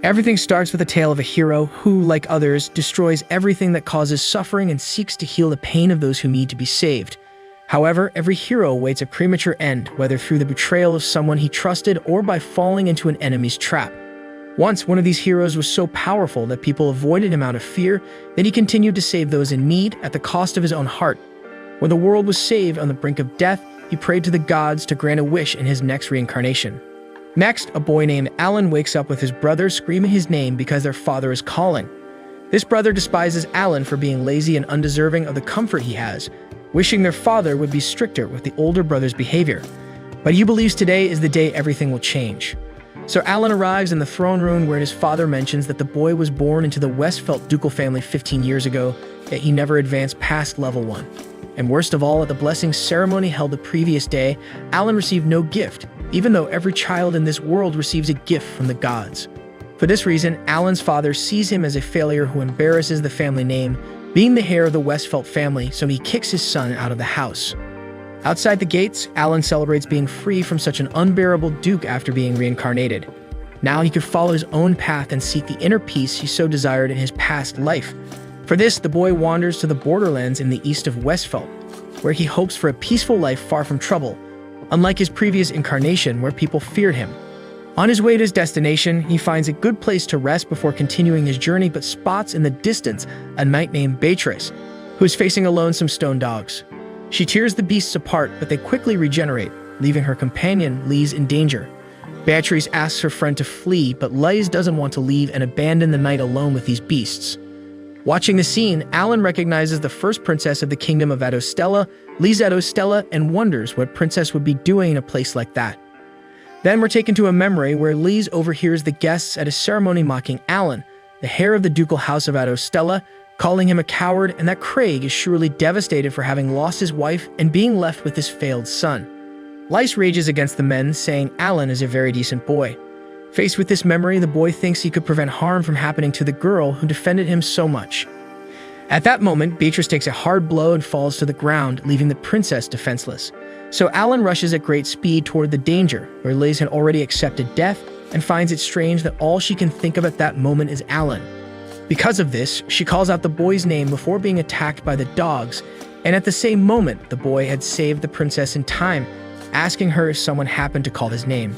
Everything starts with a tale of a hero who, like others, destroys everything that causes suffering and seeks to heal the pain of those who need to be saved. However, every hero awaits a premature end, whether through the betrayal of someone he trusted or by falling into an enemy's trap. Once, one of these heroes was so powerful that people avoided him out of fear that he continued to save those in need at the cost of his own heart. When the world was saved on the brink of death, he prayed to the gods to grant a wish in his next reincarnation. Next, a boy named Alan wakes up with his brother screaming his name because their father is calling. This brother despises Alan for being lazy and undeserving of the comfort he has, wishing their father would be stricter with the older brother's behavior. But he believes today is the day everything will change. So Alan arrives in the throne room where his father mentions that the boy was born into the Westphalt ducal family 15 years ago, yet he never advanced past level 1. And worst of all, at the blessing ceremony held the previous day, Alan received no gift, even though every child in this world receives a gift from the gods. For this reason, Alan's father sees him as a failure who embarrasses the family name, being the heir of the Westphalt family, so he kicks his son out of the house. Outside the gates, Alan celebrates being free from such an unbearable duke after being reincarnated. Now he could follow his own path and seek the inner peace he so desired in his past life. For this, the boy wanders to the borderlands in the east of Westphalt, where he hopes for a peaceful life far from trouble, unlike his previous incarnation where people feared him. On his way to his destination, he finds a good place to rest before continuing his journey, but spots in the distance a knight named Beatrice, who is facing alone some stone dogs. She tears the beasts apart, but they quickly regenerate, leaving her companion, Lise, in danger. Beatrice asks her friend to flee, but Lise doesn't want to leave and abandon the knight alone with these beasts. Watching the scene, Alan recognizes the first princess of the kingdom of Adostella, Lise Adostella, and wonders what princess would be doing in a place like that. Then we're taken to a memory where Lise overhears the guests at a ceremony mocking Alan, the heir of the ducal house of Adostella, calling him a coward, and that Craig is surely devastated for having lost his wife and being left with his failed son. Lise rages against the men, saying Alan is a very decent boy. Faced with this memory, the boy thinks he could prevent harm from happening to the girl who defended him so much. At that moment, Beatrice takes a hard blow and falls to the ground, leaving the princess defenseless. So Alan rushes at great speed toward the danger, where Lise had already accepted death and finds it strange that all she can think of at that moment is Alan. Because of this, she calls out the boy's name before being attacked by the dogs, and at the same moment, the boy had saved the princess in time, asking her if someone happened to call his name.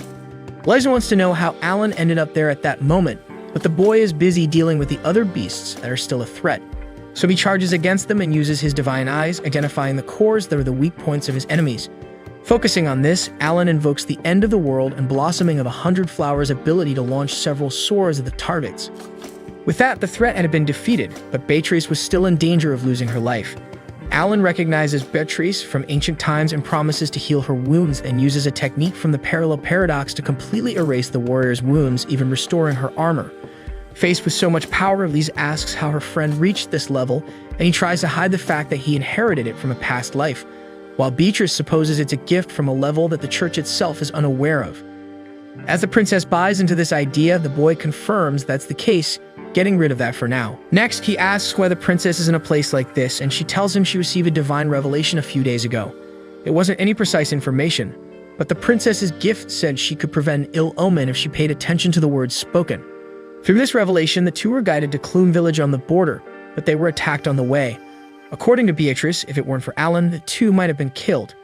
Lise wants to know how Alan ended up there at that moment, but the boy is busy dealing with the other beasts that are still a threat. So he charges against them and uses his divine eyes, identifying the cores that are the weak points of his enemies. Focusing on this, Alan invokes the end of the world and blossoming of 100 flowers' ability to launch several swords at the targets. With that, the threat had been defeated, but Beatrice was still in danger of losing her life. Alan recognizes Beatrice from ancient times and promises to heal her wounds and uses a technique from the parallel paradox to completely erase the warrior's wounds, even restoring her armor. Faced with so much power, Lise asks how her friend reached this level, and he tries to hide the fact that he inherited it from a past life, while Beatrice supposes it's a gift from a level that the church itself is unaware of. As the princess buys into this idea, the boy confirms that's the case, getting rid of that for now. Next, he asks why the princess is in a place like this, and she tells him she received a divine revelation a few days ago. It wasn't any precise information, but the princess's gift said she could prevent an ill omen if she paid attention to the words spoken. Through this revelation, the two were guided to Clune village on the border, but they were attacked on the way. According to Beatrice, if it weren't for Alan, the two might have been killed.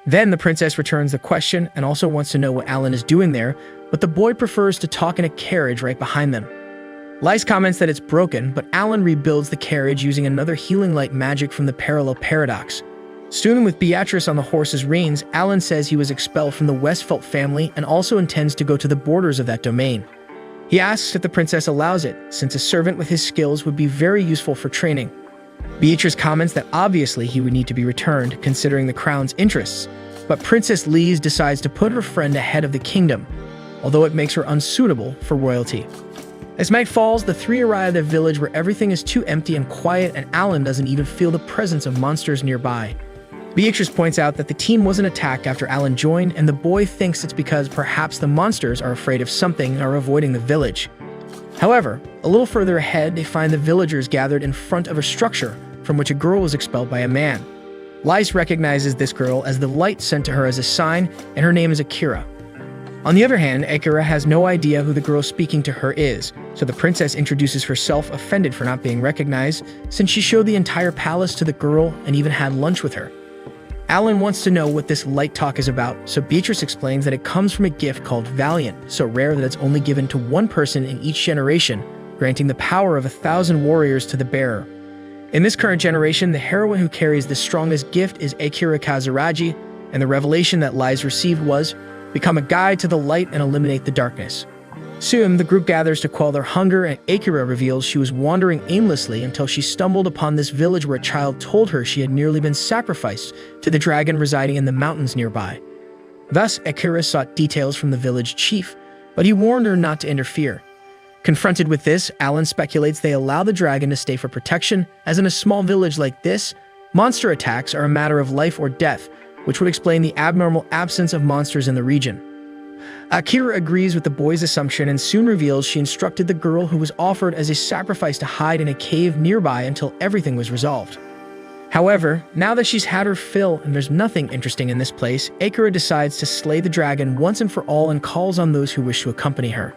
Then the princess returns the question and also wants to know what Alan is doing there, but the boy prefers to talk in a carriage right behind them. Lise comments that it's broken, but Alan rebuilds the carriage using another healing light magic from the parallel paradox. Soon, with Beatrice on the horse's reins, Alan says he was expelled from the Westphalt family and also intends to go to the borders of that domain. He asks if the princess allows it, since a servant with his skills would be very useful for training. Beatrice comments that obviously he would need to be returned, considering the crown's interests, but Princess Lise decides to put her friend ahead of the kingdom, although it makes her unsuitable for royalty. As night falls, the three arrive at a village where everything is too empty and quiet, and Alan doesn't even feel the presence of monsters nearby. Beatrice points out that the team wasn't attacked after Alan joined, and the boy thinks it's because perhaps the monsters are afraid of something and are avoiding the village. However, a little further ahead, they find the villagers gathered in front of a structure from which a girl was expelled by a man. Lise recognizes this girl as the light sent to her as a sign, and her name is Akira. On the other hand, Akira has no idea who the girl speaking to her is, so the princess introduces herself, offended for not being recognized, since she showed the entire palace to the girl and even had lunch with her. Alan wants to know what this light talk is about, so Beatrice explains that it comes from a gift called Valiant, so rare that it's only given to one person in each generation, granting the power of 1,000 warriors to the bearer. In this current generation, the heroine who carries the strongest gift is Akira Kazuragi, and the revelation that Lies received was, become a guide to the light and eliminate the darkness. Soon, the group gathers to quell their hunger, and Akira reveals she was wandering aimlessly until she stumbled upon this village where a child told her she had nearly been sacrificed to the dragon residing in the mountains nearby. Thus, Akira sought details from the village chief, but he warned her not to interfere. Confronted with this, Alan speculates they allow the dragon to stay for protection, as in a small village like this, monster attacks are a matter of life or death, which would explain the abnormal absence of monsters in the region. Akira agrees with the boy's assumption and soon reveals she instructed the girl who was offered as a sacrifice to hide in a cave nearby until everything was resolved. However, now that she's had her fill and there's nothing interesting in this place, Akira decides to slay the dragon once and for all and calls on those who wish to accompany her.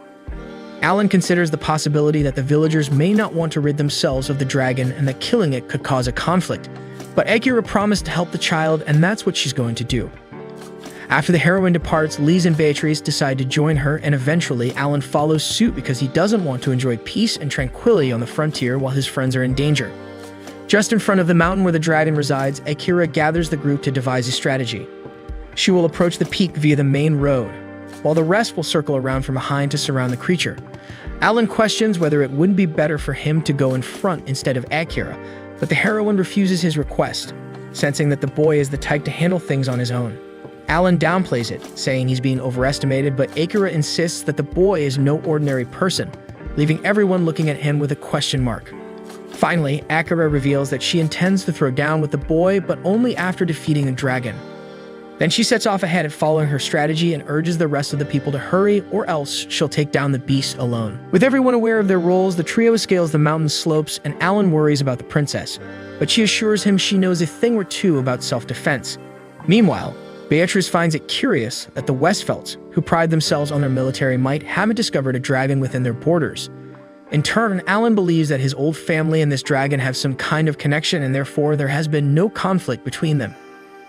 Alan considers the possibility that the villagers may not want to rid themselves of the dragon and that killing it could cause a conflict, but Akira promised to help the child, and that's what she's going to do. After the heroine departs, Lise and Beatrice decide to join her, and eventually Alan follows suit because he doesn't want to enjoy peace and tranquility on the frontier while his friends are in danger. Just in front of the mountain where the dragon resides, Akira gathers the group to devise a strategy. She will approach the peak via the main road, while the rest will circle around from behind to surround the creature. Alan questions whether it wouldn't be better for him to go in front instead of Akira, but the heroine refuses his request, sensing that the boy is the type to handle things on his own. Alan downplays it, saying he's being overestimated, but Akira insists that the boy is no ordinary person, leaving everyone looking at him with a question mark. Finally, Akira reveals that she intends to throw down with the boy, but only after defeating the dragon. Then she sets off ahead following her strategy and urges the rest of the people to hurry, or else she'll take down the beast alone. With everyone aware of their roles, the trio scales the mountain slopes, and Alan worries about the princess, but she assures him she knows a thing or two about self-defense. Meanwhile, Beatrice finds it curious that the Westfelds, who pride themselves on their military might, haven't discovered a dragon within their borders. In turn, Alan believes that his old family and this dragon have some kind of connection, and therefore there has been no conflict between them.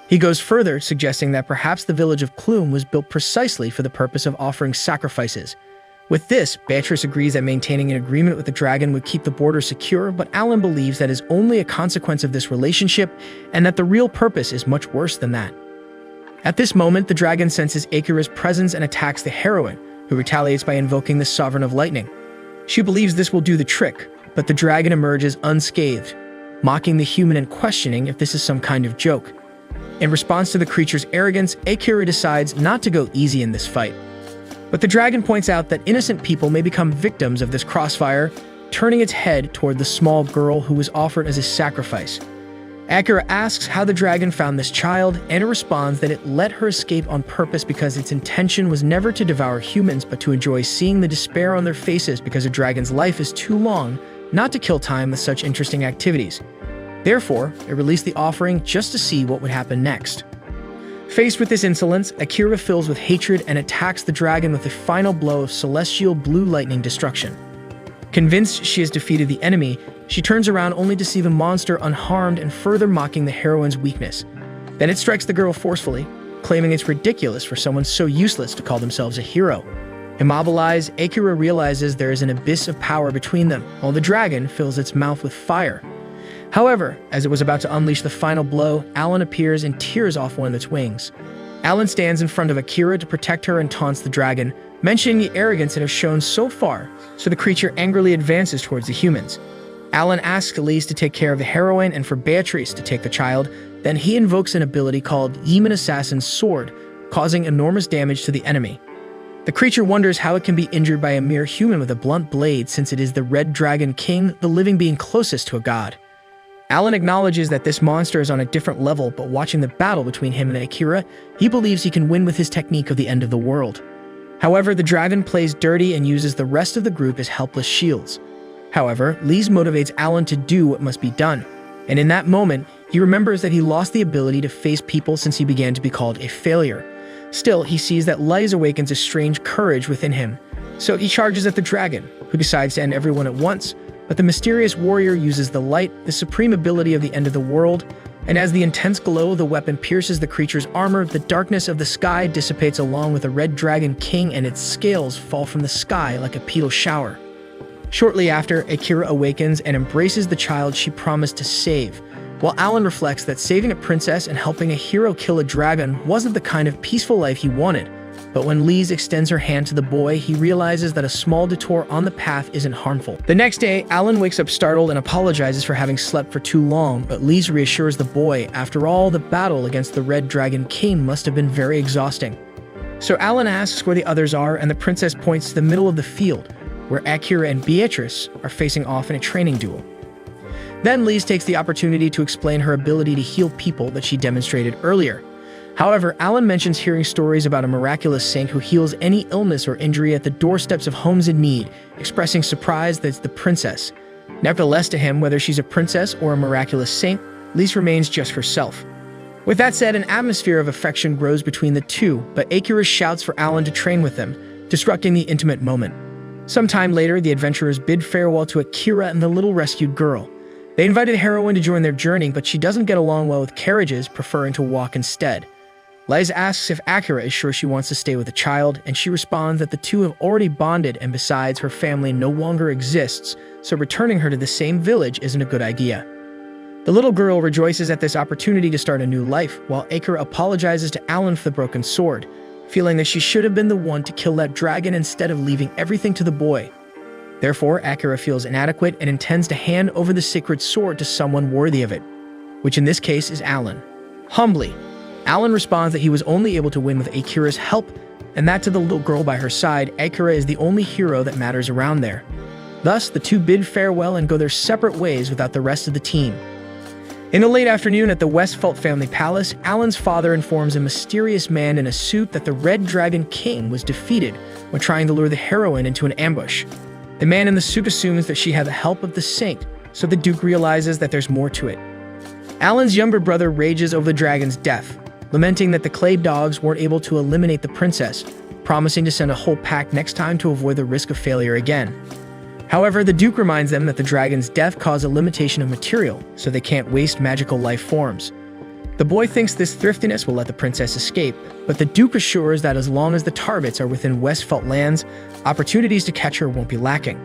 He goes further, suggesting that perhaps the village of Clume was built precisely for the purpose of offering sacrifices. With this, Beatrice agrees that maintaining an agreement with the dragon would keep the border secure, but Alan believes that is only a consequence of this relationship and that the real purpose is much worse than that. At this moment, the dragon senses Akira's presence and attacks the heroine, who retaliates by invoking the Sovereign of Lightning. She believes this will do the trick, but the dragon emerges unscathed, mocking the human and questioning if this is some kind of joke. In response to the creature's arrogance, Akira decides not to go easy in this fight. But the dragon points out that innocent people may become victims of this crossfire, turning its head toward the small girl who was offered as a sacrifice. Akira asks how the dragon found this child, and it responds that it let her escape on purpose because its intention was never to devour humans but to enjoy seeing the despair on their faces because a dragon's life is too long not to kill time with such interesting activities. Therefore, it released the offering just to see what would happen next. Faced with this insolence, Akira fills with hatred and attacks the dragon with a final blow of celestial blue lightning destruction. Convinced she has defeated the enemy, she turns around only to see the monster unharmed and further mocking the heroine's weakness. Then it strikes the girl forcefully, claiming it's ridiculous for someone so useless to call themselves a hero. Immobilized, Akira realizes there is an abyss of power between them, while the dragon fills its mouth with fire. However, as it was about to unleash the final blow, Alan appears and tears off one of its wings. Alan stands in front of Akira to protect her and taunts the dragon, mentioning the arrogance it has shown so far, so the creature angrily advances towards the humans. Alan asks Elise to take care of the heroine and for Beatrice to take the child, then he invokes an ability called Yemen Assassin's Sword, causing enormous damage to the enemy. The creature wonders how it can be injured by a mere human with a blunt blade since it is the Red Dragon King, the living being closest to a god. Alan acknowledges that this monster is on a different level, but watching the battle between him and Akira, he believes he can win with his technique of the end of the world. However, the dragon plays dirty and uses the rest of the group as helpless shields. However, Lise motivates Alan to do what must be done, and in that moment, he remembers that he lost the ability to face people since he began to be called a failure. Still, he sees that Lise awakens a strange courage within him. So he charges at the dragon, who decides to end everyone at once, but the mysterious warrior uses the light, the supreme ability of the end of the world, and as the intense glow of the weapon pierces the creature's armor, the darkness of the sky dissipates along with the red dragon king, and its scales fall from the sky like a petal shower. Shortly after, Akira awakens and embraces the child she promised to save, while Alan reflects that saving a princess and helping a hero kill a dragon wasn't the kind of peaceful life he wanted. But when Lise extends her hand to the boy, he realizes that a small detour on the path isn't harmful. The next day, Alan wakes up startled and apologizes for having slept for too long, but Lise reassures the boy, after all, the battle against the Red Dragon King must have been very exhausting. So Alan asks where the others are, and the princess points to the middle of the field, where Akira and Beatrice are facing off in a training duel. Then Lise takes the opportunity to explain her ability to heal people that she demonstrated earlier. However, Alan mentions hearing stories about a miraculous saint who heals any illness or injury at the doorsteps of homes in need, expressing surprise that it's the princess. Nevertheless, to him, whether she's a princess or a miraculous saint, Lise remains just herself. With that said, an atmosphere of affection grows between the two, but Akira shouts for Alan to train with them, disrupting the intimate moment. Sometime later, the adventurers bid farewell to Akira and the little rescued girl. They invited the heroine to join their journey, but she doesn't get along well with carriages, preferring to walk instead. Lise asks if Akira is sure she wants to stay with the child, and she responds that the two have already bonded, and besides, her family no longer exists, so returning her to the same village isn't a good idea. The little girl rejoices at this opportunity to start a new life, while Akira apologizes to Alan for the broken sword, feeling that she should have been the one to kill that dragon instead of leaving everything to the boy. Therefore, Akira feels inadequate and intends to hand over the sacred sword to someone worthy of it, which in this case is Alan. Humbly, Alan responds that he was only able to win with Akira's help, and that to the little girl by her side, Akira is the only hero that matters around there. Thus, the two bid farewell and go their separate ways without the rest of the team. In the late afternoon at the Westphalt family palace, Alan's father informs a mysterious man in a suit that the Red Dragon King was defeated when trying to lure the heroine into an ambush. The man in the suit assumes that she had the help of the saint, so the Duke realizes that there's more to it. Alan's younger brother rages over the dragon's death, lamenting that the clay dogs weren't able to eliminate the princess, promising to send a whole pack next time to avoid the risk of failure again. However, the Duke reminds them that the dragon's death caused a limitation of material, so they can't waste magical life forms. The boy thinks this thriftiness will let the princess escape, but the Duke assures that as long as the Tarbits are within Westphalt lands, opportunities to catch her won't be lacking.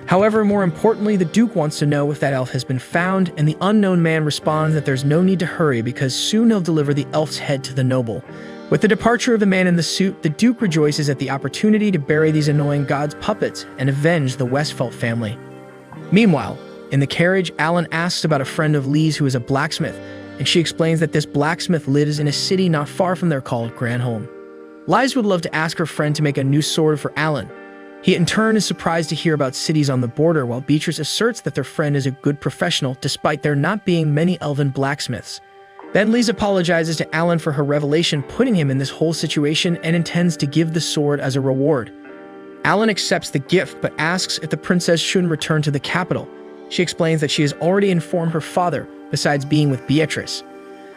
However, more importantly, the Duke wants to know if that elf has been found, and the unknown man responds that there's no need to hurry because soon he'll deliver the elf's head to the noble. With the departure of the man in the suit, the Duke rejoices at the opportunity to bury these annoying god's puppets and avenge the Westphalt family. Meanwhile, in the carriage, Alan asks about a friend of Lise who is a blacksmith, and she explains that this blacksmith lives in a city not far from there called Granholm. Lise would love to ask her friend to make a new sword for Alan. He in turn is surprised to hear about cities on the border, while Beatrice asserts that their friend is a good professional despite there not being many elven blacksmiths. Then Lise apologizes to Alan for her revelation, putting him in this whole situation, and intends to give the sword as a reward. Alan accepts the gift but asks if the princess shouldn't return to the capital. She explains that she has already informed her father, besides being with Beatrice.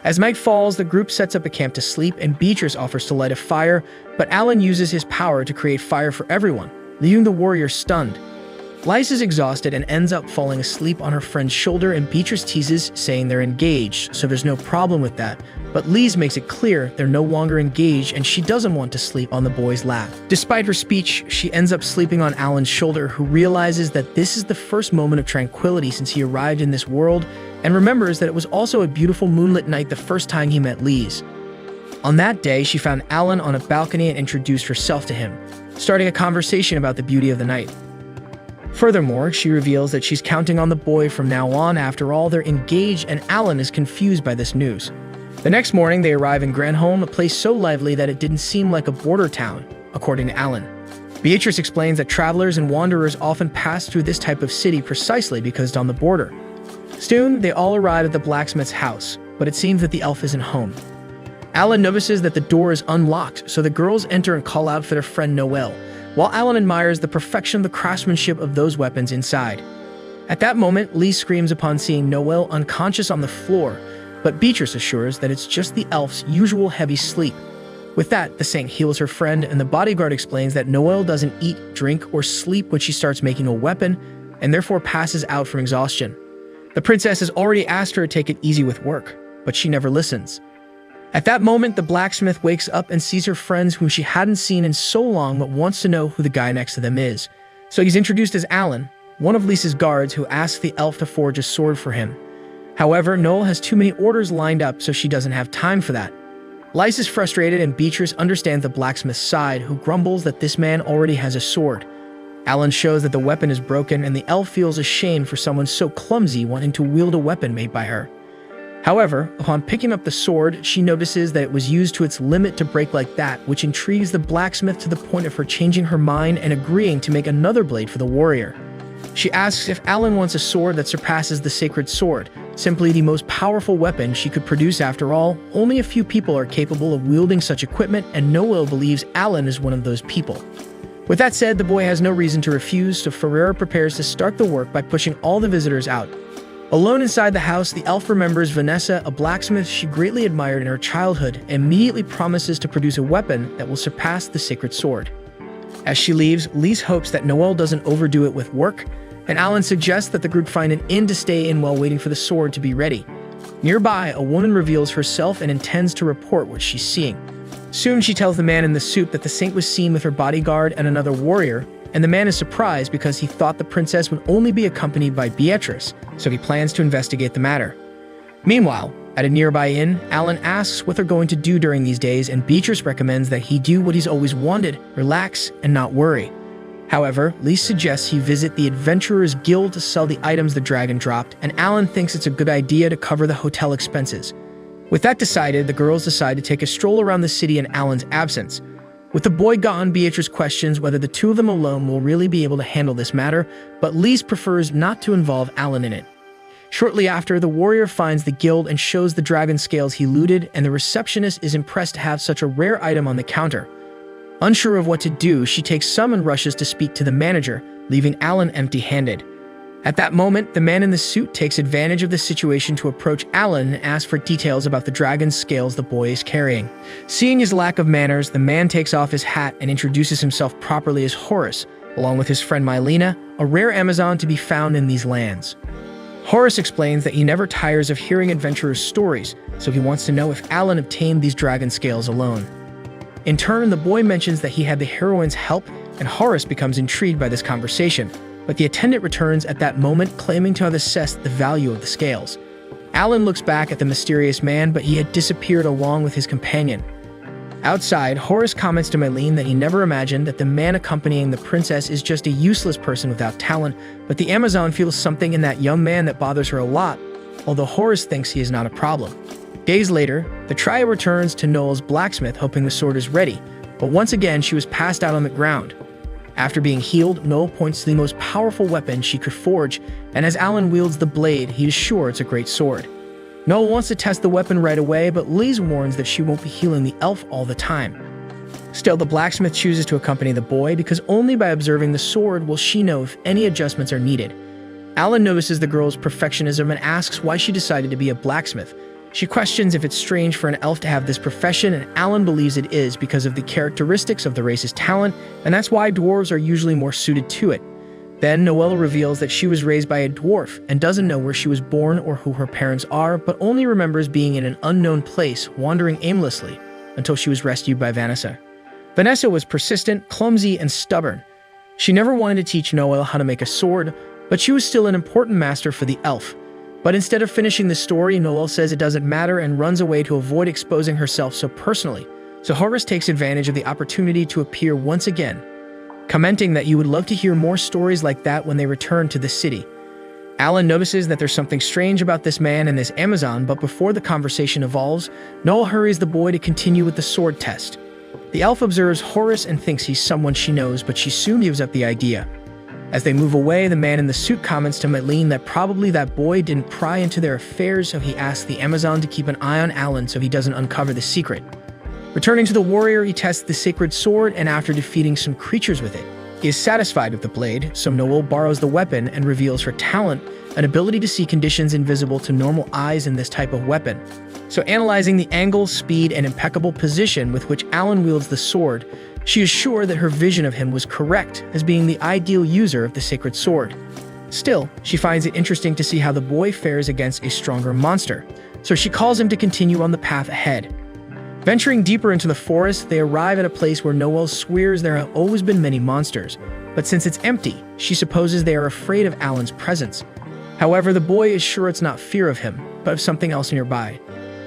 As night falls, the group sets up a camp to sleep, and Beatrice offers to light a fire, but Alan uses his power to create fire for everyone, leaving the warrior stunned. Lise is exhausted and ends up falling asleep on her friend's shoulder, and Beatrice teases, saying they're engaged, so there's no problem with that. But Lise makes it clear they're no longer engaged and she doesn't want to sleep on the boy's lap. Despite her speech, she ends up sleeping on Alan's shoulder, who realizes that this is the first moment of tranquility since he arrived in this world, and remembers that it was also a beautiful moonlit night the first time he met Lise. On that day, she found Alan on a balcony and introduced herself to him, starting a conversation about the beauty of the night. Furthermore, she reveals that she's counting on the boy from now on. After all, they're engaged, and Alan is confused by this news. The next morning, they arrive in Granholm, a place so lively that it didn't seem like a border town, according to Alan. Beatrice explains that travelers and wanderers often pass through this type of city precisely because it's on the border. Soon, they all arrive at the blacksmith's house, but it seems that the elf isn't home. Alan notices that the door is unlocked, so the girls enter and call out for their friend Noelle, while Alan admires the perfection of the craftsmanship of those weapons inside. At that moment, Lise screams upon seeing Noelle unconscious on the floor, but Beatrice assures that it's just the elf's usual heavy sleep. With that, the saint heals her friend, and the bodyguard explains that Noelle doesn't eat, drink, or sleep when she starts making a weapon, and therefore passes out from exhaustion. The princess has already asked her to take it easy with work, but she never listens. At that moment, the blacksmith wakes up and sees her friends whom she hadn't seen in so long but wants to know who the guy next to them is. So he's introduced as Alan, one of Lisa's guards who asks the elf to forge a sword for him. However, Noelle has too many orders lined up, so she doesn't have time for that. Lys is frustrated, and Beatrice understands the blacksmith's side, who grumbles that this man already has a sword. Alan shows that the weapon is broken, and the elf feels ashamed for someone so clumsy wanting to wield a weapon made by her. However, upon picking up the sword, she notices that it was used to its limit to break like that, which intrigues the blacksmith to the point of her changing her mind and agreeing to make another blade for the warrior. She asks if Alan wants a sword that surpasses the sacred sword, simply the most powerful weapon she could produce. After all, only a few people are capable of wielding such equipment, and Noelle believes Alan is one of those people. With that said, the boy has no reason to refuse, so Ferreira prepares to start the work by pushing all the visitors out. Alone inside the house, the elf remembers Vanessa, a blacksmith she greatly admired in her childhood, and immediately promises to produce a weapon that will surpass the sacred sword. As she leaves, Lise hopes that Noelle doesn't overdo it with work, and Alan suggests that the group find an inn to stay in while waiting for the sword to be ready. Nearby, a woman reveals herself and intends to report what she's seeing. Soon she tells the man in the suit that the saint was seen with her bodyguard and another warrior, and the man is surprised because he thought the princess would only be accompanied by Beatrice, so he plans to investigate the matter. Meanwhile, at a nearby inn, Alan asks what they're going to do during these days, and Beatrice recommends that he do what he's always wanted, relax and not worry. However, Lise suggests he visit the Adventurers Guild to sell the items the dragon dropped, and Alan thinks it's a good idea to cover the hotel expenses. With that decided, the girls decide to take a stroll around the city in Alan's absence. With the boy gone, Beatrice questions whether the two of them alone will really be able to handle this matter, but Lise prefers not to involve Alan in it. Shortly after, the warrior finds the guild and shows the dragon scales he looted, and the receptionist is impressed to have such a rare item on the counter. Unsure of what to do, she takes some and rushes to speak to the manager, leaving Alan empty-handed. At that moment, the man in the suit takes advantage of the situation to approach Alan and ask for details about the dragon's scales the boy is carrying. Seeing his lack of manners, the man takes off his hat and introduces himself properly as Horace, along with his friend Mylena, a rare Amazon to be found in these lands. Horace explains that he never tires of hearing adventurers' stories, so he wants to know if Alan obtained these dragon scales alone. In turn, the boy mentions that he had the heroine's help, and Horace becomes intrigued by this conversation. But the attendant returns at that moment, claiming to have assessed the value of the scales. Alan looks back at the mysterious man, but he had disappeared along with his companion. Outside, Horace comments to Mylene that he never imagined that the man accompanying the princess is just a useless person without talent, but the Amazon feels something in that young man that bothers her a lot, although Horace thinks he is not a problem. Days later, the trio returns to Noelle's blacksmith, hoping the sword is ready, but once again she was passed out on the ground. After being healed, Noelle points to the most powerful weapon she could forge, and as Alan wields the blade, he is sure it's a great sword. Noelle wants to test the weapon right away, but Lise warns that she won't be healing the elf all the time. Still, the blacksmith chooses to accompany the boy because only by observing the sword will she know if any adjustments are needed. Alan notices the girl's perfectionism and asks why she decided to be a blacksmith. She questions if it's strange for an elf to have this profession, and Alan believes it is because of the characteristics of the race's talent, and that's why dwarves are usually more suited to it. Then Noelle reveals that she was raised by a dwarf and doesn't know where she was born or who her parents are, but only remembers being in an unknown place, wandering aimlessly, until she was rescued by Vanessa. Vanessa was persistent, clumsy, and stubborn. She never wanted to teach Noelle how to make a sword, but she was still an important master for the elf. But instead of finishing the story, Noelle says it doesn't matter and runs away to avoid exposing herself so personally. So Horace takes advantage of the opportunity to appear once again, commenting that you would love to hear more stories like that when they return to the city. Alan notices that there's something strange about this man and this Amazon, but before the conversation evolves, Noelle hurries the boy to continue with the sword test. The elf observes Horace and thinks he's someone she knows, but she soon gives up the idea. As they move away, the man in the suit comments to Mylene that probably that boy didn't pry into their affairs, so he asks the Amazon to keep an eye on Alan so he doesn't uncover the secret. Returning to the warrior, he tests the sacred sword, and after defeating some creatures with it, He is satisfied with the blade, so Noel borrows the weapon and reveals her talent, an ability to see conditions invisible to normal eyes in this type of weapon. So analyzing the angle, speed, and impeccable position with which Alan wields the sword, she is sure that her vision of him was correct as being the ideal user of the sacred sword. Still, she finds it interesting to see how the boy fares against a stronger monster, so she calls him to continue on the path ahead. Venturing deeper into the forest, they arrive at a place where Noel swears there have always been many monsters, but since it's empty, she supposes they are afraid of Alan's presence. However, the boy is sure it's not fear of him, but of something else nearby.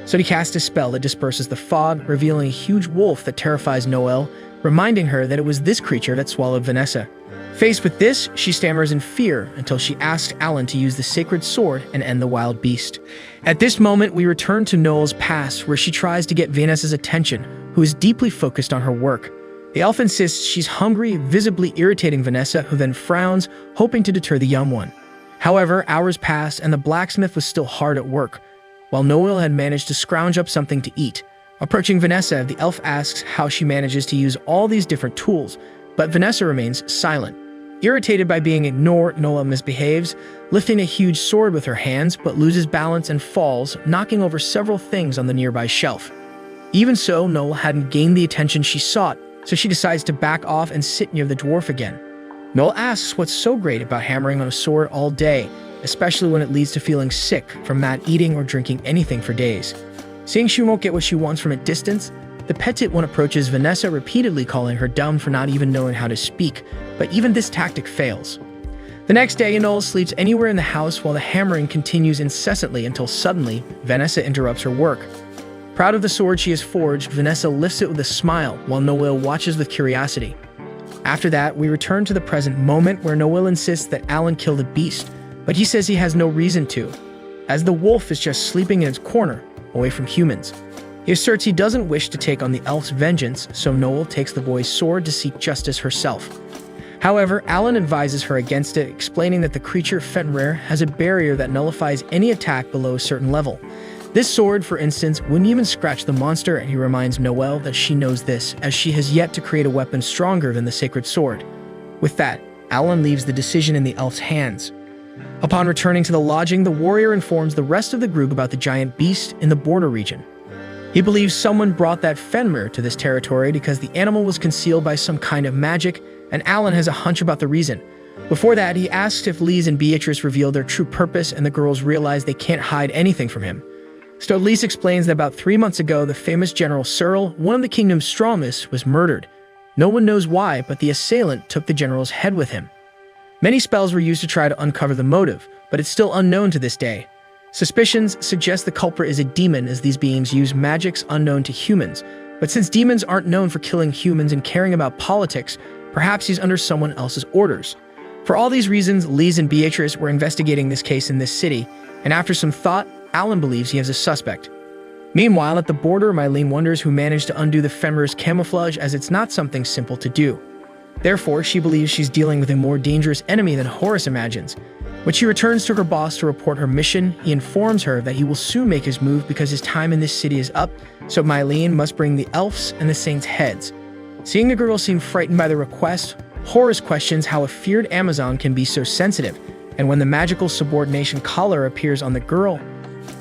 So he casts a spell that disperses the fog, revealing a huge wolf that terrifies Noel, reminding her that it was this creature that swallowed Vanessa. Faced with this, she stammers in fear until she asks Alan to use the sacred sword and end the wild beast. At this moment, we return to Noel's past, where she tries to get Vanessa's attention, who is deeply focused on her work. The elf insists she's hungry, visibly irritating Vanessa, who then frowns, hoping to deter the young one. However, hours pass and the blacksmith was still hard at work, while Noel had managed to scrounge up something to eat. Approaching Vanessa, the elf asks how she manages to use all these different tools, but Vanessa remains silent. Irritated by being ignored, Noel misbehaves, lifting a huge sword with her hands, but loses balance and falls, knocking over several things on the nearby shelf. Even so, Noel hadn't gained the attention she sought, so she decides to back off and sit near the dwarf again. Noel asks what's so great about hammering on a sword all day, especially when it leads to feeling sick from not eating or drinking anything for days. Seeing she won't get what she wants from a distance, the petit one approaches Vanessa, repeatedly calling her dumb for not even knowing how to speak, but even this tactic fails. The next day, Noel sleeps anywhere in the house while the hammering continues incessantly until suddenly, Vanessa interrupts her work. Proud of the sword she has forged, Vanessa lifts it with a smile while Noel watches with curiosity. After that, we return to the present moment where Noel insists that Alan kill the beast, but he says he has no reason to, as the wolf is just sleeping in its corner, away from humans. He asserts he doesn't wish to take on the elf's vengeance, so Noel takes the boy's sword to seek justice herself. However, Alan advises her against it, explaining that the creature Fenrir has a barrier that nullifies any attack below a certain level. This sword, for instance, wouldn't even scratch the monster, and he reminds Noel that she knows this, as she has yet to create a weapon stronger than the sacred sword. With that, Alan leaves the decision in the elf's hands. Upon returning to the lodging, the warrior informs the rest of the group about the giant beast in the border region. He believes someone brought that Fenrir to this territory because the animal was concealed by some kind of magic, and Alan has a hunch about the reason. Before that, he asks if Lise and Beatrice reveal their true purpose, and the girls realize they can't hide anything from him. So Lise explains that about 3 months ago, the famous General Cyril, one of the kingdom's strongest, was murdered. No one knows why, but the assailant took the general's head with him. Many spells were used to try to uncover the motive, but it's still unknown to this day. Suspicions suggest the culprit is a demon, as these beings use magics unknown to humans. But since demons aren't known for killing humans and caring about politics, perhaps he's under someone else's orders. For all these reasons, Lise and Beatrice were investigating this case in this city, and after some thought, Alan believes he has a suspect. Meanwhile, at the border, Mylene wonders who managed to undo the Fenrir's camouflage, as it's not something simple to do. Therefore, she believes she's dealing with a more dangerous enemy than Horace imagines. When she returns to her boss to report her mission, he informs her that he will soon make his move because his time in this city is up, so Mylene must bring the elves and the saints' heads. Seeing the girl seem frightened by the request, Horace questions how a feared Amazon can be so sensitive, and when the magical subordination collar appears on the girl,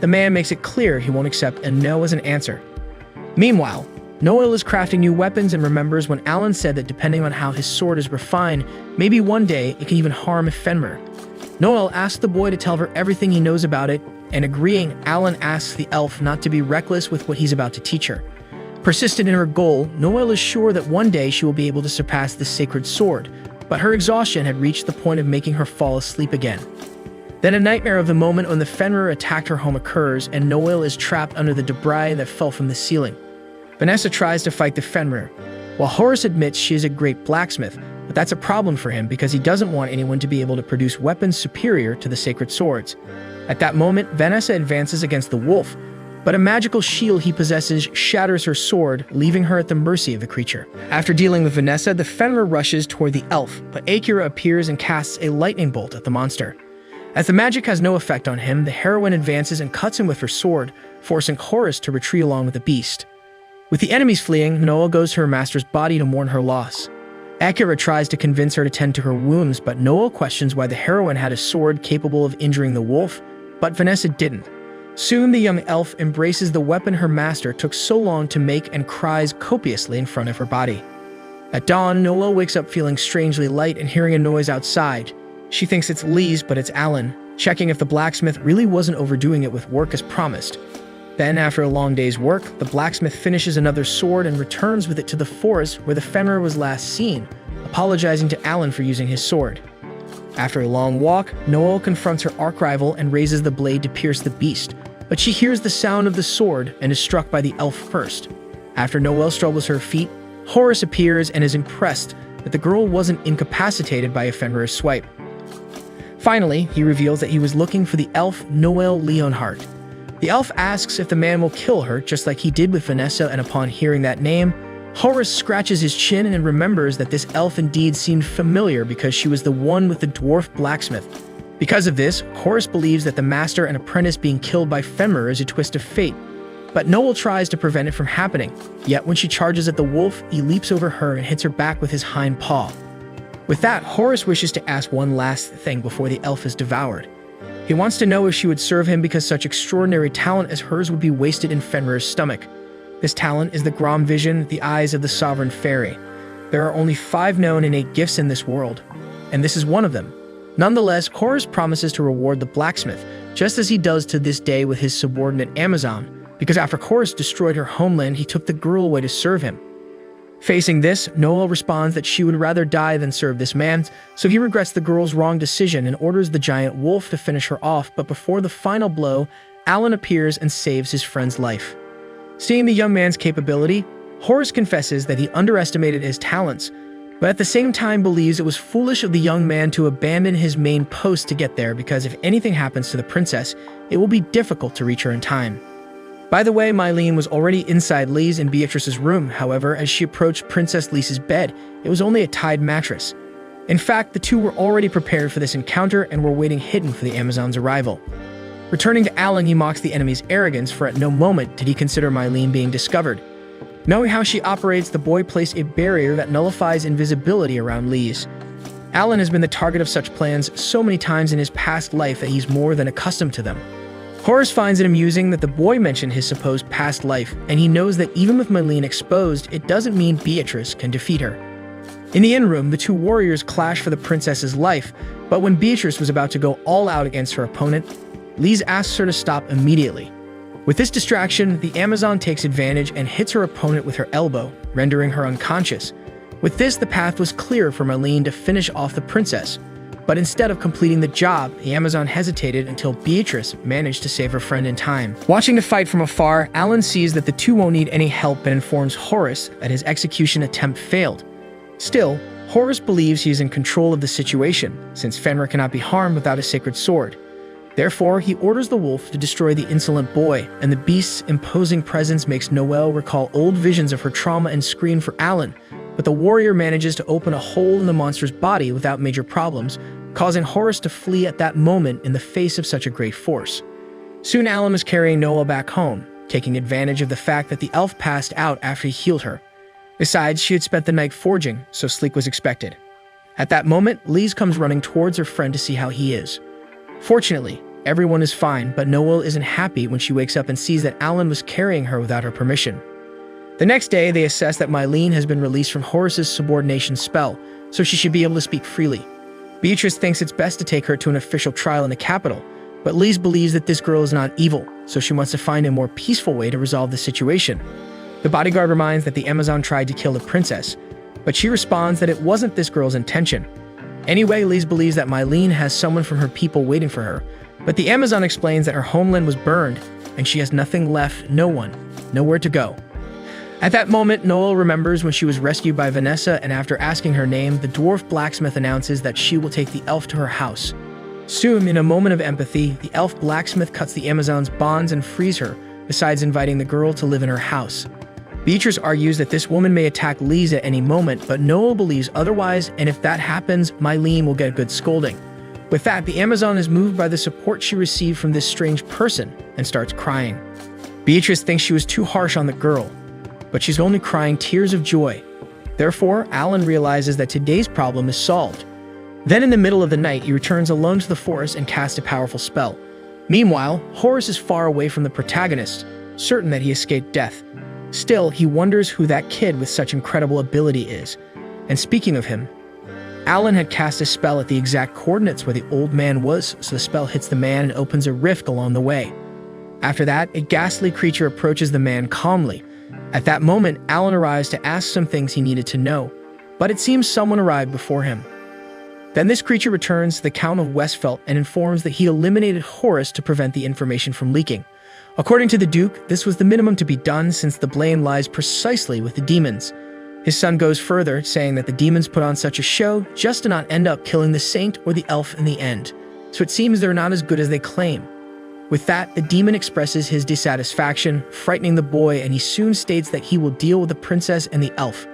the man makes it clear he won't accept a no as an answer. Meanwhile, Noel is crafting new weapons and remembers when Alan said that depending on how his sword is refined, maybe one day it can even harm Fenrir. Noel asks the boy to tell her everything he knows about it, and agreeing, Alan asks the elf not to be reckless with what he's about to teach her. Persistent in her goal, Noel is sure that one day she will be able to surpass the sacred sword, but her exhaustion had reached the point of making her fall asleep again. Then a nightmare of the moment when the Fenrir attacked her home occurs, and Noel is trapped under the debris that fell from the ceiling. Vanessa tries to fight the Fenrir, while Horace admits she is a great blacksmith, but that's a problem for him because he doesn't want anyone to be able to produce weapons superior to the sacred swords. At that moment, Vanessa advances against the wolf, but a magical shield he possesses shatters her sword, leaving her at the mercy of the creature. After dealing with Vanessa, the Fenrir rushes toward the elf, but Akira appears and casts a lightning bolt at the monster. As the magic has no effect on him, the heroine advances and cuts him with her sword, forcing Horace to retreat along with the beast. With the enemies fleeing, Noel goes to her master's body to mourn her loss. Akira tries to convince her to tend to her wounds, but Noel questions why the heroine had a sword capable of injuring the wolf, but Vanessa didn't. Soon the young elf embraces the weapon her master took so long to make and cries copiously in front of her body. At dawn, Noel wakes up feeling strangely light and hearing a noise outside. She thinks it's Lise, but it's Alan, checking if the blacksmith really wasn't overdoing it with work as promised. Then, after a long day's work, the blacksmith finishes another sword and returns with it to the forest where the Fenrir was last seen, apologizing to Alan for using his sword. After a long walk, Noel confronts her arch-rival and raises the blade to pierce the beast, but she hears the sound of the sword and is struck by the elf first. After Noel struggles to her feet, Horace appears and is impressed that the girl wasn't incapacitated by a Fenrir's swipe. Finally, he reveals that he was looking for the elf Noel Leonhardt. The elf asks if the man will kill her, just like he did with Vanessa, and upon hearing that name, Horace scratches his chin and remembers that this elf indeed seemed familiar because she was the one with the dwarf blacksmith. Because of this, Horace believes that the master and apprentice being killed by Fenrir is a twist of fate, but Noel tries to prevent it from happening. Yet when she charges at the wolf, he leaps over her and hits her back with his hind paw. With that, Horace wishes to ask one last thing before the elf is devoured. He wants to know if she would serve him because such extraordinary talent as hers would be wasted in Fenrir's stomach. This talent is the Grom Vision, the eyes of the sovereign fairy. There are only 5 known innate gifts in this world, and this is one of them. Nonetheless, Horace promises to reward the blacksmith, just as he does to this day with his subordinate Amazon, because after Horace destroyed her homeland, he took the girl away to serve him. Facing this, Noel responds that she would rather die than serve this man, so he regrets the girl's wrong decision and orders the giant wolf to finish her off, but before the final blow, Alan appears and saves his friend's life. Seeing the young man's capability, Horace confesses that he underestimated his talents, but at the same time believes it was foolish of the young man to abandon his main post to get there because if anything happens to the princess, it will be difficult to reach her in time. By the way, Mylene was already inside Lise and Beatrice's room. However, as she approached Princess Lisa's bed, it was only a tied mattress. In fact, the two were already prepared for this encounter and were waiting hidden for the Amazon's arrival. Returning to Alan, he mocks the enemy's arrogance, for at no moment did he consider Mylene being discovered. Knowing how she operates, the boy placed a barrier that nullifies invisibility around Lise. Alan has been the target of such plans so many times in his past life that he's more than accustomed to them. Horace finds it amusing that the boy mentioned his supposed past life, and he knows that even with Mylene exposed, it doesn't mean Beatrice can defeat her. In the inn room, the two warriors clash for the princess's life, but when Beatrice was about to go all out against her opponent, Lise asks her to stop immediately. With this distraction, the Amazon takes advantage and hits her opponent with her elbow, rendering her unconscious. With this, the path was clear for Mylene to finish off the princess. But instead of completing the job, the Amazon hesitated until Beatrice managed to save her friend in time. Watching the fight from afar, Alan sees that the two won't need any help and informs Horace that his execution attempt failed. Still, Horace believes he is in control of the situation, since Fenrir cannot be harmed without a sacred sword. Therefore, he orders the wolf to destroy the insolent boy, and the beast's imposing presence makes Noelle recall old visions of her trauma and scream for Alan, but the warrior manages to open a hole in the monster's body without major problems, causing Horace to flee at that moment in the face of such a great force. Soon Alan was carrying Noelle back home, taking advantage of the fact that the elf passed out after he healed her. Besides, she had spent the night forging, so sleep was expected. At that moment, Lise comes running towards her friend to see how he is. Fortunately, everyone is fine, but Noelle isn't happy when she wakes up and sees that Alan was carrying her without her permission. The next day, they assess that Mylene has been released from Horace's subordination spell, so she should be able to speak freely. Beatrice thinks it's best to take her to an official trial in the capital, but Lise believes that this girl is not evil, so she wants to find a more peaceful way to resolve the situation. The bodyguard reminds that the Amazon tried to kill the princess, but she responds that it wasn't this girl's intention. Anyway, Lise believes that Mylene has someone from her people waiting for her, but the Amazon explains that her homeland was burned, and she has nothing left, nowhere to go. At that moment, Noelle remembers when she was rescued by Vanessa, and after asking her name, the dwarf blacksmith announces that she will take the elf to her house. Soon, in a moment of empathy, the elf blacksmith cuts the Amazon's bonds and frees her, besides inviting the girl to live in her house. Beatrice argues that this woman may attack Lise at any moment, but Noelle believes otherwise, and if that happens, Mylene will get a good scolding. With that, the Amazon is moved by the support she received from this strange person and starts crying. Beatrice thinks she was too harsh on the girl, but she's only crying tears of joy. Therefore, Alan realizes that today's problem is solved. Then in the middle of the night, he returns alone to the forest and casts a powerful spell. Meanwhile, Horace is far away from the protagonist, certain that he escaped death. Still, he wonders who that kid with such incredible ability is. And speaking of him, Alan had cast a spell at the exact coordinates where the old man was, so the spell hits the man and opens a rift along the way. After that, a ghastly creature approaches the man calmly. At that moment, Alan arrives to ask some things he needed to know, but it seems someone arrived before him. Then this creature returns to the Count of Westphalt and informs that he eliminated Horace to prevent the information from leaking. According to the Duke, this was the minimum to be done since the blame lies precisely with the demons. His son goes further, saying that the demons put on such a show just to not end up killing the saint or the elf in the end, so it seems they're not as good as they claim. With that, the demon expresses his dissatisfaction, frightening the boy, and he soon states that he will deal with the princess and the elf.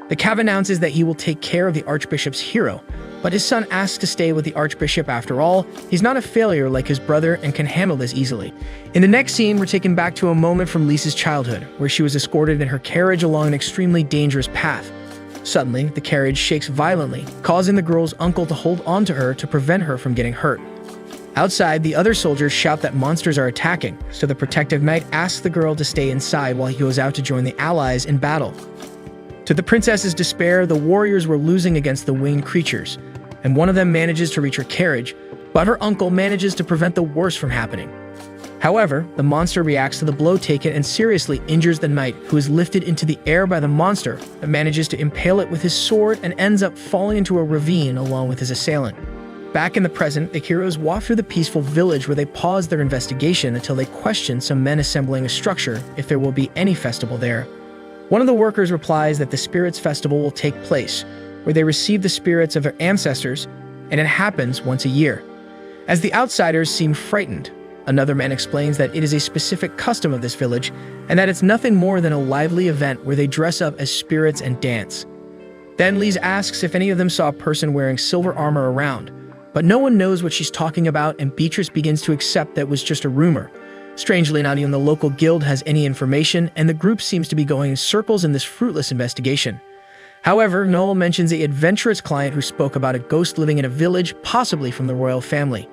The Cav announces that he will take care of the Archbishop's hero, but his son asks to stay with the Archbishop after all. He's not a failure like his brother and can handle this easily. In the next scene, we're taken back to a moment from Lisa's childhood, where she was escorted in her carriage along an extremely dangerous path. Suddenly, the carriage shakes violently, causing the girl's uncle to hold on to her to prevent her from getting hurt. Outside, the other soldiers shout that monsters are attacking, so the protective knight asks the girl to stay inside while he goes out to join the allies in battle. To the princess's despair, the warriors were losing against the winged creatures, and one of them manages to reach her carriage, but her uncle manages to prevent the worst from happening. However, the monster reacts to the blow taken and seriously injures the knight, who is lifted into the air by the monster, but manages to impale it with his sword and ends up falling into a ravine along with his assailant. Back in the present, the heroes walk through the peaceful village where they pause their investigation until they question some men assembling a structure if there will be any festival there. One of the workers replies that the Spirits Festival will take place, where they receive the spirits of their ancestors, and it happens once a year. As the outsiders seem frightened, another man explains that it is a specific custom of this village, and that it's nothing more than a lively event where they dress up as spirits and dance. Then Lise asks if any of them saw a person wearing silver armor around, but no one knows what she's talking about, and Beatrice begins to accept that it was just a rumor. Strangely, not even the local guild has any information, and the group seems to be going in circles in this fruitless investigation. However, Noel mentions an adventurous client who spoke about a ghost living in a village, possibly from the royal family.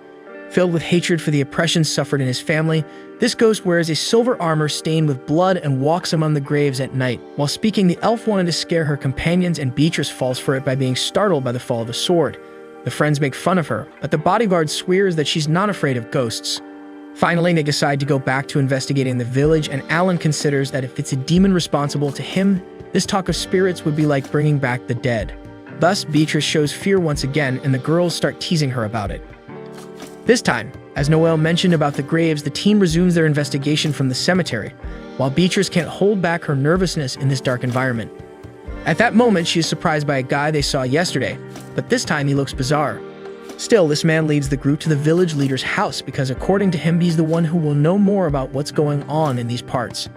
Filled with hatred for the oppression suffered in his family, this ghost wears a silver armor stained with blood and walks among the graves at night. While speaking, the elf wanted to scare her companions, and Beatrice falls for it by being startled by the fall of the sword. The friends make fun of her, but the bodyguard swears that she's not afraid of ghosts. Finally, they decide to go back to investigating the village, and Alan considers that if it's a demon responsible to him, this talk of spirits would be like bringing back the dead. Thus, Beatrice shows fear once again, and the girls start teasing her about it. This time, as Noelle mentioned about the graves, the team resumes their investigation from the cemetery, while Beatrice can't hold back her nervousness in this dark environment. At that moment, she is surprised by a guy they saw yesterday, but this time he looks bizarre. Still, this man leads the group to the village leader's house because according to him, he's the one who will know more about what's going on in these parts.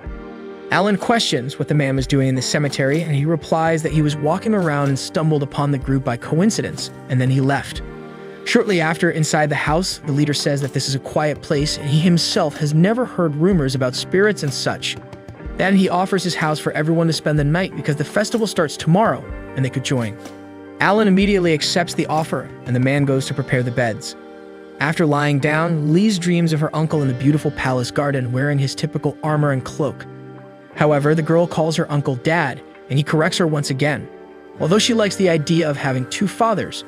Alan questions what the man was doing in the cemetery, and he replies that he was walking around and stumbled upon the group by coincidence, and then he left. Shortly after, inside the house, the leader says that this is a quiet place, and he himself has never heard rumors about spirits and such. Then he offers his house for everyone to spend the night because the festival starts tomorrow, and they could join. Alan immediately accepts the offer, and the man goes to prepare the beds. After lying down, Lise dreams of her uncle in the beautiful palace garden wearing his typical armor and cloak. However, the girl calls her uncle Dad, and he corrects her once again. Although she likes the idea of having two fathers,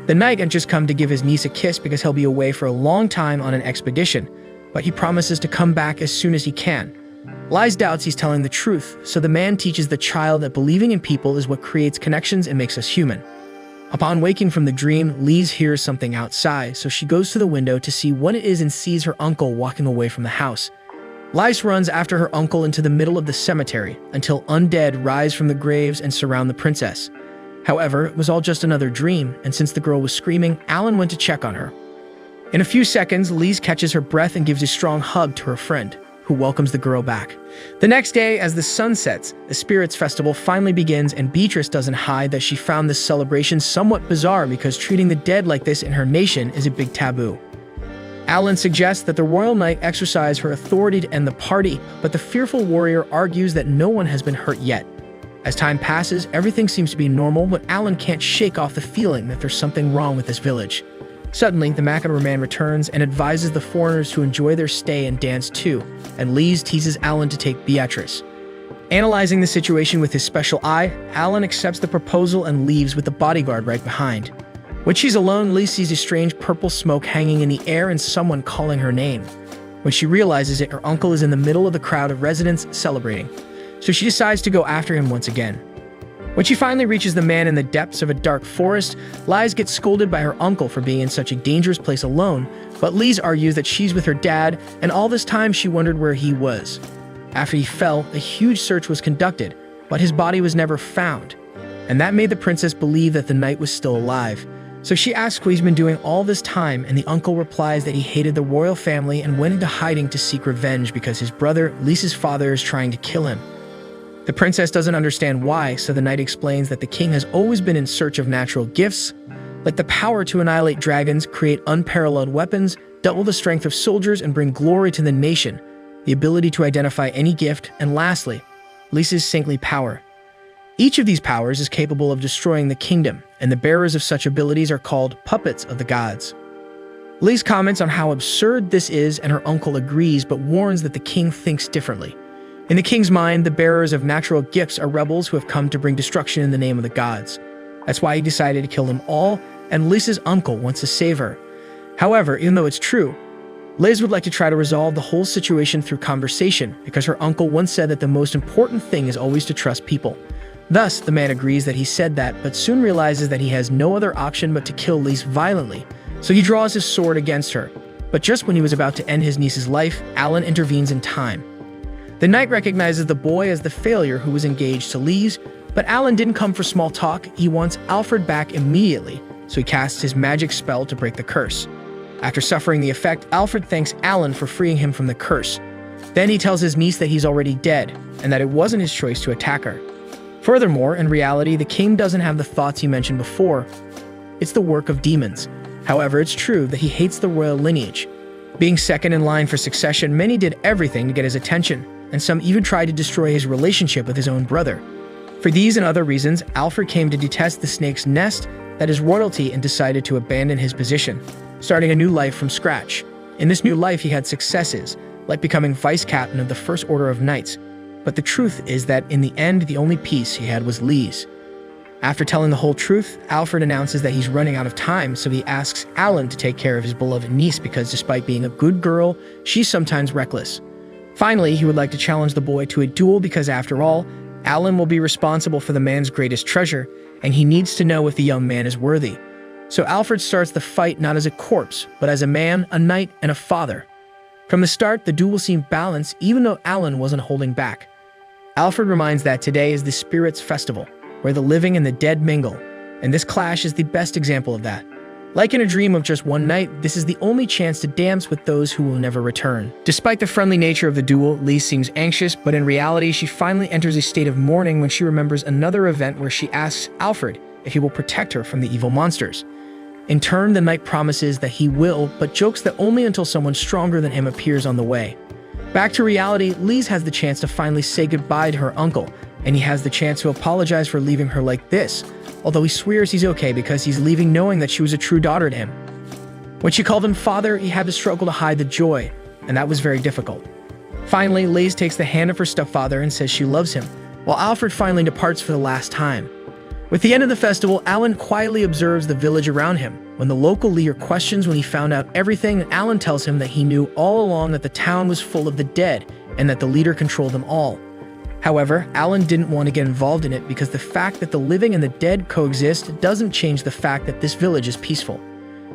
the knight had just come to give his niece a kiss because he'll be away for a long time on an expedition, but he promises to come back as soon as he can. Lise doubts he's telling the truth, so the man teaches the child that believing in people is what creates connections and makes us human. Upon waking from the dream, Lise hears something outside, so she goes to the window to see what it is and sees her uncle walking away from the house. Lise runs after her uncle into the middle of the cemetery until undead rise from the graves and surround the princess. However, it was all just another dream, and since the girl was screaming, Alan went to check on her. In a few seconds, Lise catches her breath and gives a strong hug to her friend, who welcomes the girl back. The next day, as the sun sets, the Spirits Festival finally begins, and Beatrice doesn't hide that she found this celebration somewhat bizarre because treating the dead like this in her nation is a big taboo. Alan suggests that the royal knight exercise her authority to end the party, but the fearful warrior argues that no one has been hurt yet. As time passes, everything seems to be normal, but Alan can't shake off the feeling that there's something wrong with this village. Suddenly, the Mackinac man returns and advises the foreigners to enjoy their stay and dance too, and Lise teases Alan to take Beatrice. Analyzing the situation with his special eye, Alan accepts the proposal and leaves with the bodyguard right behind. When she's alone, Lise sees a strange purple smoke hanging in the air and someone calling her name. When she realizes it, her uncle is in the middle of the crowd of residents celebrating, so she decides to go after him once again. When she finally reaches the man in the depths of a dark forest, Lise gets scolded by her uncle for being in such a dangerous place alone, but Lise argues that she's with her dad, and all this time she wondered where he was. After he fell, a huge search was conducted, but his body was never found, and that made the princess believe that the knight was still alive. So she asks what he's been doing all this time, and the uncle replies that he hated the royal family and went into hiding to seek revenge because his brother, Lisa's father, is trying to kill him. The princess doesn't understand why, so the knight explains that the king has always been in search of natural gifts, like the power to annihilate dragons, create unparalleled weapons, double the strength of soldiers, and bring glory to the nation, the ability to identify any gift, and lastly, Lisa's saintly power. Each of these powers is capable of destroying the kingdom, and the bearers of such abilities are called puppets of the gods. Lise comments on how absurd this is, and her uncle agrees but warns that the king thinks differently. In the king's mind, the bearers of natural gifts are rebels who have come to bring destruction in the name of the gods. That's why he decided to kill them all, and Lisa's uncle wants to save her. However, even though it's true, Liz would like to try to resolve the whole situation through conversation, because her uncle once said that the most important thing is always to trust people. Thus, the man agrees that he said that, but soon realizes that he has no other option but to kill Lise violently, so he draws his sword against her. But just when he was about to end his niece's life, Alan intervenes in time. The knight recognizes the boy as the failure who was engaged to Lise, but Alan didn't come for small talk. He wants Alfred back immediately, so he casts his magic spell to break the curse. After suffering the effect, Alfred thanks Alan for freeing him from the curse. Then he tells his niece that he's already dead, and that it wasn't his choice to attack her. Furthermore, in reality, the king doesn't have the thoughts he mentioned before. It's the work of demons. However, it's true that he hates the royal lineage. Being second in line for succession, many did everything to get his attention, and some even tried to destroy his relationship with his own brother. For these and other reasons, Alfred came to detest the snake's nest, that is royalty, and decided to abandon his position, starting a new life from scratch. In this new life, he had successes, like becoming vice captain of the First Order of Knights. But the truth is that in the end, the only peace he had was Lise. After telling the whole truth, Alfred announces that he's running out of time, so he asks Alan to take care of his beloved niece because despite being a good girl, she's sometimes reckless. Finally, he would like to challenge the boy to a duel because after all, Alan will be responsible for the man's greatest treasure, and he needs to know if the young man is worthy. So Alfred starts the fight not as a corpse, but as a man, a knight, and a father. From the start, the duel seemed balanced even though Alan wasn't holding back. Alfred reminds that today is the Spirits' Festival, where the living and the dead mingle, and this clash is the best example of that. Like in a dream of just one night, this is the only chance to dance with those who will never return. Despite the friendly nature of the duel, Lise seems anxious, but in reality, she finally enters a state of mourning when she remembers another event where she asks Alfred if he will protect her from the evil monsters. In turn, the knight promises that he will, but jokes that only until someone stronger than him appears on the way. Back to reality, Lise has the chance to finally say goodbye to her uncle, and he has the chance to apologize for leaving her like this, although he swears he's okay because he's leaving knowing that she was a true daughter to him. When she called him father, he had to struggle to hide the joy, and that was very difficult. Finally, Lise takes the hand of her stepfather and says she loves him, while Alfred finally departs for the last time. With the end of the festival, Alan quietly observes the village around him. When the local leader questions when he found out everything, Alan tells him that he knew all along that the town was full of the dead and that the leader controlled them all. However, Alan didn't want to get involved in it because the fact that the living and the dead coexist doesn't change the fact that this village is peaceful.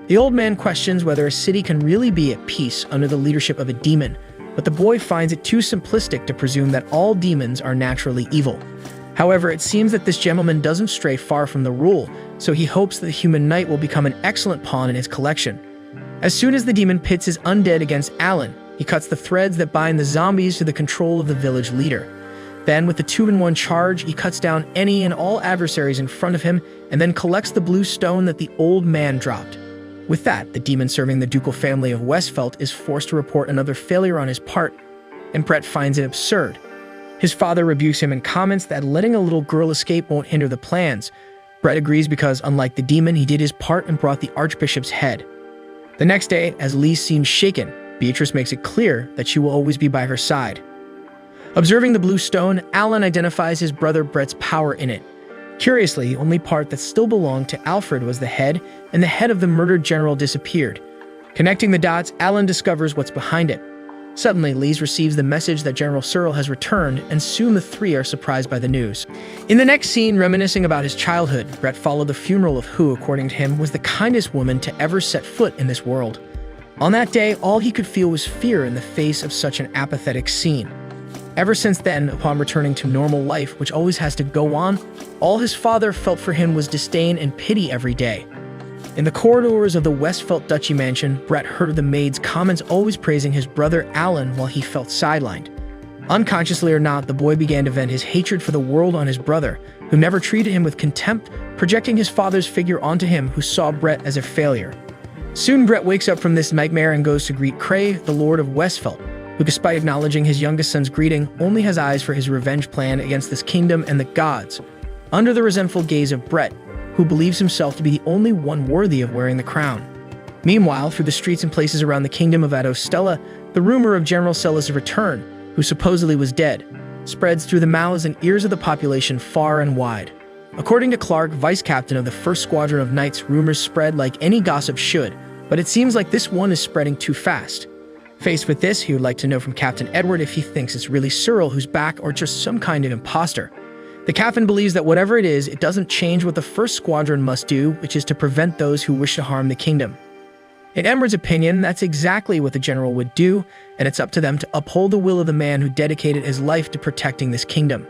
The old man questions whether a city can really be at peace under the leadership of a demon, but the boy finds it too simplistic to presume that all demons are naturally evil. However, it seems that this gentleman doesn't stray far from the rule, so he hopes that the human knight will become an excellent pawn in his collection. As soon as the demon pits his undead against Alan, he cuts the threads that bind the zombies to the control of the village leader. Then, with the 2-in-1 charge, he cuts down any and all adversaries in front of him and then collects the blue stone that the old man dropped. With that, the demon serving the ducal family of Westfeld is forced to report another failure on his part, and Brett finds it absurd. His father rebukes him and comments that letting a little girl escape won't hinder the plans. Brett agrees because, unlike the demon, he did his part and brought the Archbishop's head. The next day, as Lee seems shaken, Beatrice makes it clear that she will always be by her side. Observing the blue stone, Alan identifies his brother Brett's power in it. Curiously, the only part that still belonged to Alfred was the head, and the head of the murdered general disappeared. Connecting the dots, Alan discovers what's behind it. Suddenly, Lee receives the message that General Searle has returned, and soon the three are surprised by the news. In the next scene, reminiscing about his childhood, Brett followed the funeral of who, according to him, was the kindest woman to ever set foot in this world. On that day, all he could feel was fear in the face of such an apathetic scene. Ever since then, upon returning to normal life, which always has to go on, all his father felt for him was disdain and pity every day. In the corridors of the Westfeld Duchy mansion, Brett heard the maid's comments always praising his brother Alan while he felt sidelined. Unconsciously or not, the boy began to vent his hatred for the world on his brother, who never treated him with contempt, projecting his father's figure onto him, who saw Brett as a failure. Soon, Brett wakes up from this nightmare and goes to greet Craig, the Lord of Westfeld, who, despite acknowledging his youngest son's greeting, only has eyes for his revenge plan against this kingdom and the gods. Under the resentful gaze of Brett, who believes himself to be the only one worthy of wearing the crown. Meanwhile, through the streets and places around the kingdom of Adostella, the rumor of General Sella's return, who supposedly was dead, spreads through the mouths and ears of the population far and wide. According to Clark, vice captain of the 1st Squadron of Knights, rumors spread like any gossip should, but it seems like this one is spreading too fast. Faced with this, he would like to know from Captain Edward if he thinks it's really Searle who's back or just some kind of imposter. The captain believes that whatever it is, it doesn't change what the 1st Squadron must do, which is to prevent those who wish to harm the kingdom. In Edward's opinion, that's exactly what the general would do, and it's up to them to uphold the will of the man who dedicated his life to protecting this kingdom.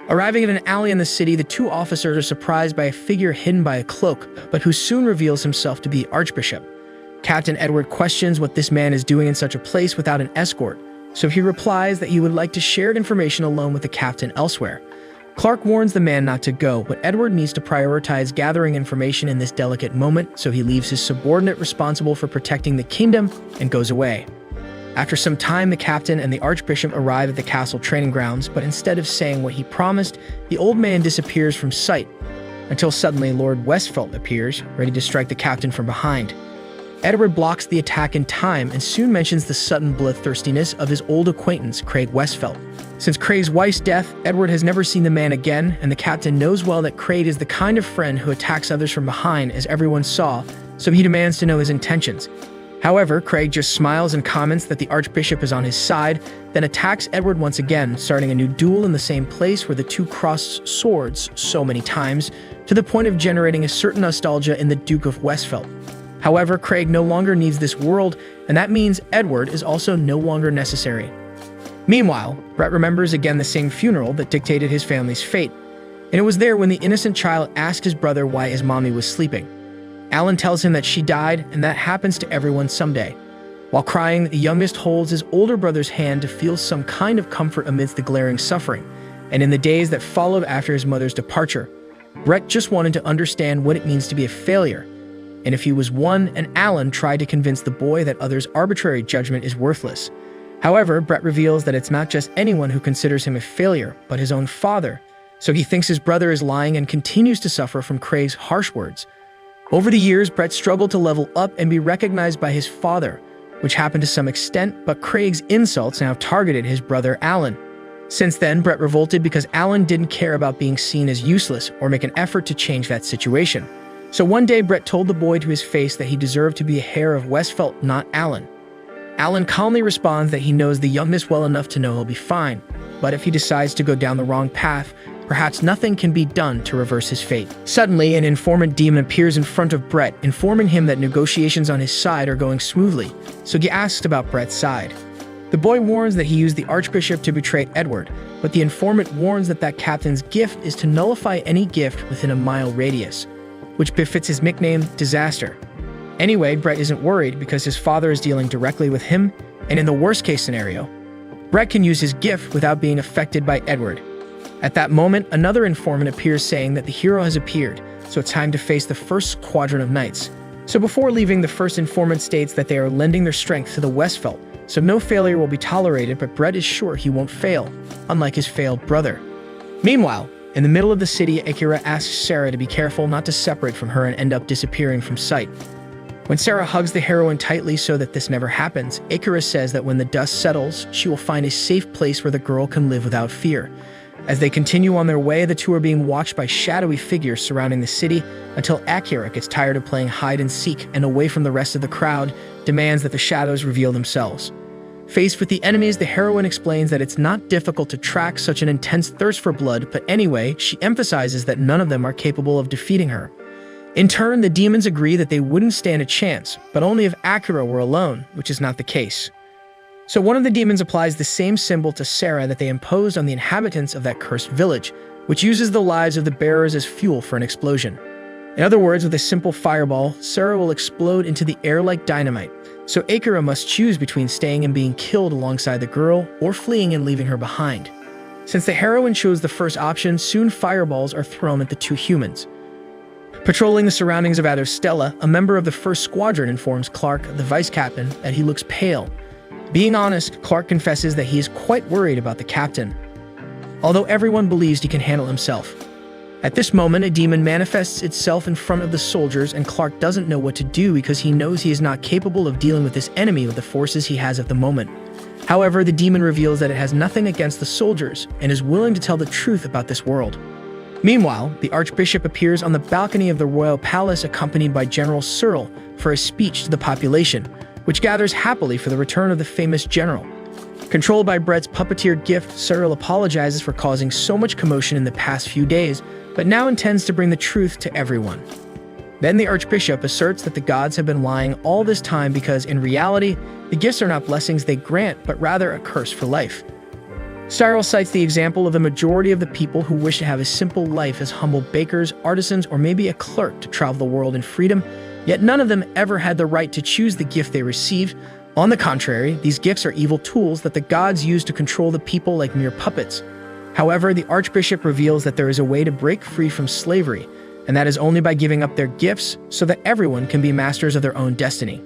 Arriving at an alley in the city, the two officers are surprised by a figure hidden by a cloak, but who soon reveals himself to be the Archbishop. Captain Edward questions what this man is doing in such a place without an escort, so he replies that he would like to share information alone with the captain elsewhere. Clark warns the man not to go, but Edward needs to prioritize gathering information in this delicate moment, so he leaves his subordinate responsible for protecting the kingdom and goes away. After some time, the captain and the Archbishop arrive at the castle training grounds, but instead of saying what he promised, the old man disappears from sight, until suddenly Lord Westfeld appears, ready to strike the captain from behind. Edward blocks the attack in time and soon mentions the sudden bloodthirstiness of his old acquaintance, Craig Westfeld. Since Craig's wife's death, Edward has never seen the man again, and the captain knows well that Craig is the kind of friend who attacks others from behind, as everyone saw, so he demands to know his intentions. However, Craig just smiles and comments that the Archbishop is on his side, then attacks Edward once again, starting a new duel in the same place where the two crossed swords so many times, to the point of generating a certain nostalgia in the Duke of Westfeld. However, Craig no longer needs this world, and that means Edward is also no longer necessary. Meanwhile, Brett remembers again the same funeral that dictated his family's fate, and it was there when the innocent child asked his brother why his mommy was sleeping. Alan tells him that she died, and that happens to everyone someday. While crying, the youngest holds his older brother's hand to feel some kind of comfort amidst the glaring suffering, and in the days that followed after his mother's departure, Brett just wanted to understand what it means to be a failure, and if he was one, and Alan tried to convince the boy that others' arbitrary judgment is worthless. However, Brett reveals that it's not just anyone who considers him a failure, but his own father, so he thinks his brother is lying and continues to suffer from Craig's harsh words. Over the years, Brett struggled to level up and be recognized by his father, which happened to some extent, but Craig's insults now targeted his brother Alan. Since then, Brett revolted because Alan didn't care about being seen as useless or make an effort to change that situation. So one day, Brett told the boy to his face that he deserved to be a heir of Westfeld, not Alan. Alan calmly responds that he knows the youngest well enough to know he'll be fine, but if he decides to go down the wrong path, perhaps nothing can be done to reverse his fate. Suddenly, an informant demon appears in front of Brett, informing him that negotiations on his side are going smoothly, so he asks about Brett's side. The boy warns that he used the Archbishop to betray Edward, but the informant warns that that captain's gift is to nullify any gift within a mile radius, which befits his nickname, Disaster. Anyway, Brett isn't worried because his father is dealing directly with him, and in the worst-case scenario, Brett can use his gift without being affected by Edward. At that moment, another informant appears saying that the hero has appeared, so it's time to face the 1st Squadron of Knights. So before leaving, the first informant states that they are lending their strength to the Westfeld, so no failure will be tolerated, but Brett is sure he won't fail, unlike his failed brother. Meanwhile, in the middle of the city, Akira asks Sarah to be careful not to separate from her and end up disappearing from sight. When Sarah hugs the heroine tightly so that this never happens, Akira says that when the dust settles, she will find a safe place where the girl can live without fear. As they continue on their way, the two are being watched by shadowy figures surrounding the city until Akira gets tired of playing hide-and-seek and, away from the rest of the crowd, demands that the shadows reveal themselves. Faced with the enemies, the heroine explains that it's not difficult to track such an intense thirst for blood, but anyway, she emphasizes that none of them are capable of defeating her. In turn, the demons agree that they wouldn't stand a chance, but only if Akira were alone, which is not the case. So one of the demons applies the same symbol to Sarah that they imposed on the inhabitants of that cursed village, which uses the lives of the bearers as fuel for an explosion. In other words, with a simple fireball, Sarah will explode into the air like dynamite, so Akira must choose between staying and being killed alongside the girl or fleeing and leaving her behind. Since the heroine chose the first option, soon fireballs are thrown at the two humans. Patrolling the surroundings of Stella, a member of the first squadron informs Clark, the vice captain, that he looks pale. Being honest, Clark confesses that he is quite worried about the captain, although everyone believes he can handle himself. At this moment, a demon manifests itself in front of the soldiers, and Clark doesn't know what to do because he knows he is not capable of dealing with this enemy with the forces he has at the moment. However, the demon reveals that it has nothing against the soldiers and is willing to tell the truth about this world. Meanwhile, the Archbishop appears on the balcony of the royal palace accompanied by General Cyril for a speech to the population, which gathers happily for the return of the famous general. Controlled by Brett's puppeteer gift, Cyril apologizes for causing so much commotion in the past few days, but now intends to bring the truth to everyone. Then the Archbishop asserts that the gods have been lying all this time because, in reality, the gifts are not blessings they grant, but rather a curse for life. Cyril cites the example of the majority of the people who wish to have a simple life as humble bakers, artisans, or maybe a clerk to travel the world in freedom, yet none of them ever had the right to choose the gift they received. On the contrary, these gifts are evil tools that the gods use to control the people like mere puppets. However, the Archbishop reveals that there is a way to break free from slavery, and that is only by giving up their gifts so that everyone can be masters of their own destiny.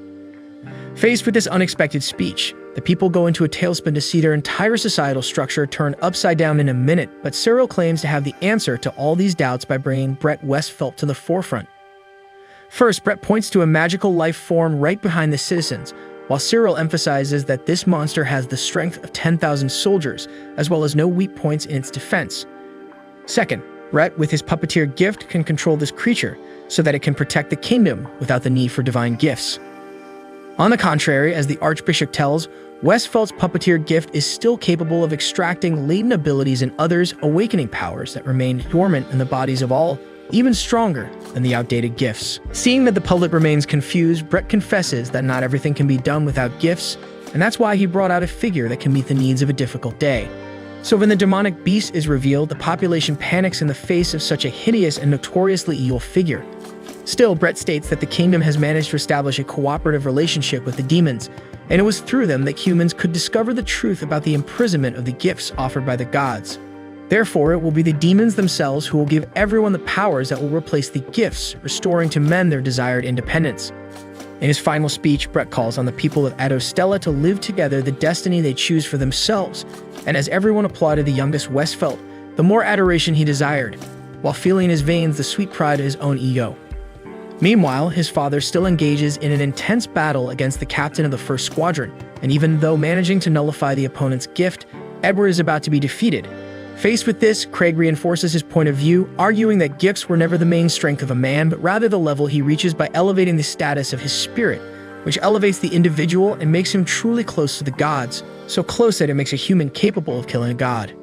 Faced with this unexpected speech, the people go into a tailspin to see their entire societal structure turn upside down in a minute, but Cyril claims to have the answer to all these doubts by bringing Brett Westfelt to the forefront. First, Brett points to a magical life form right behind the citizens, while Cyril emphasizes that this monster has the strength of 10,000 soldiers, as well as no weak points in its defense. Second, Brett, with his puppeteer gift, can control this creature so that it can protect the kingdom without the need for divine gifts. On the contrary, as the Archbishop tells, Westfelt's puppeteer gift is still capable of extracting latent abilities in others, awakening powers that remain dormant in the bodies of all, even stronger than the outdated gifts. Seeing that the public remains confused, Brett confesses that not everything can be done without gifts, and that's why he brought out a figure that can meet the needs of a difficult day. So when the demonic beast is revealed, the population panics in the face of such a hideous and notoriously evil figure. Still, Brett states that the kingdom has managed to establish a cooperative relationship with the demons, and it was through them that humans could discover the truth about the imprisonment of the gifts offered by the gods. Therefore, it will be the demons themselves who will give everyone the powers that will replace the gifts, restoring to men their desired independence. In his final speech, Brett calls on the people of Stella to live together the destiny they choose for themselves, and as everyone applauded the youngest Westfelt, the more adoration he desired, while feeling in his veins the sweet pride of his own ego. Meanwhile, his father still engages in an intense battle against the captain of the first squadron, and even though managing to nullify the opponent's gift, Edward is about to be defeated. Faced with this, Craig reinforces his point of view, arguing that gifts were never the main strength of a man, but rather the level he reaches by elevating the status of his spirit, which elevates the individual and makes him truly close to the gods, so close that it makes a human capable of killing a god.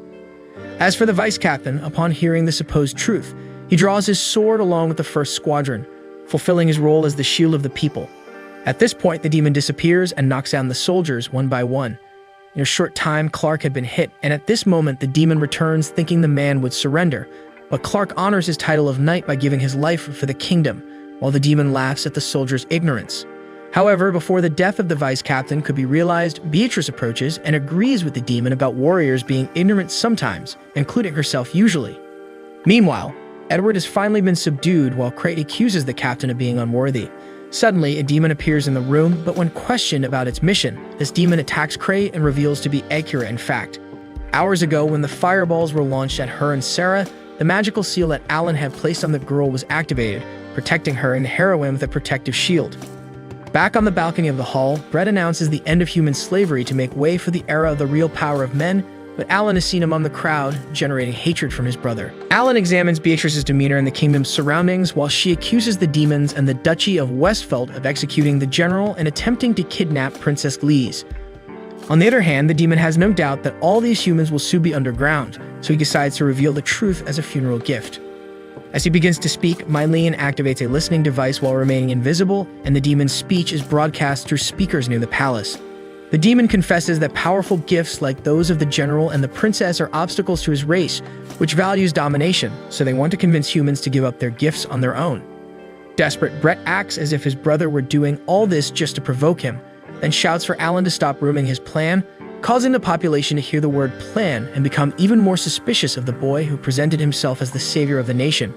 As for the vice captain, upon hearing the supposed truth, he draws his sword along with the first squadron, fulfilling his role as the shield of the people. At this point, the demon disappears and knocks down the soldiers one by one. In a short time, Clark had been hit, and at this moment, the demon returns thinking the man would surrender. But Clark honors his title of knight by giving his life for the kingdom, while the demon laughs at the soldier's ignorance. However, before the death of the vice captain could be realized, Beatrice approaches and agrees with the demon about warriors being ignorant sometimes, including herself usually. Meanwhile, Edward has finally been subdued while Craig accuses the captain of being unworthy. Suddenly, a demon appears in the room, but when questioned about its mission, this demon attacks Cray and reveals to be accurate in fact. Hours ago, when the fireballs were launched at her and Sarah, the magical seal that Alan had placed on the girl was activated, protecting her and the heroine with a protective shield. Back on the balcony of the hall, Brett announces the end of human slavery to make way for the era of the real power of men, but Alan is seen among the crowd, generating hatred from his brother. Alan examines Beatrice's demeanor in the kingdom's surroundings while she accuses the demons and the Duchy of Westfeld of executing the general and attempting to kidnap Princess Lise. On the other hand, the demon has no doubt that all these humans will soon be underground, so he decides to reveal the truth as a funeral gift. As he begins to speak, Mylene activates a listening device while remaining invisible, and the demon's speech is broadcast through speakers near the palace. The demon confesses that powerful gifts like those of the general and the princess are obstacles to his race, which values domination, so they want to convince humans to give up their gifts on their own. Desperate, Brett acts as if his brother were doing all this just to provoke him, then shouts for Alan to stop ruining his plan, causing the population to hear the word plan and become even more suspicious of the boy who presented himself as the savior of the nation.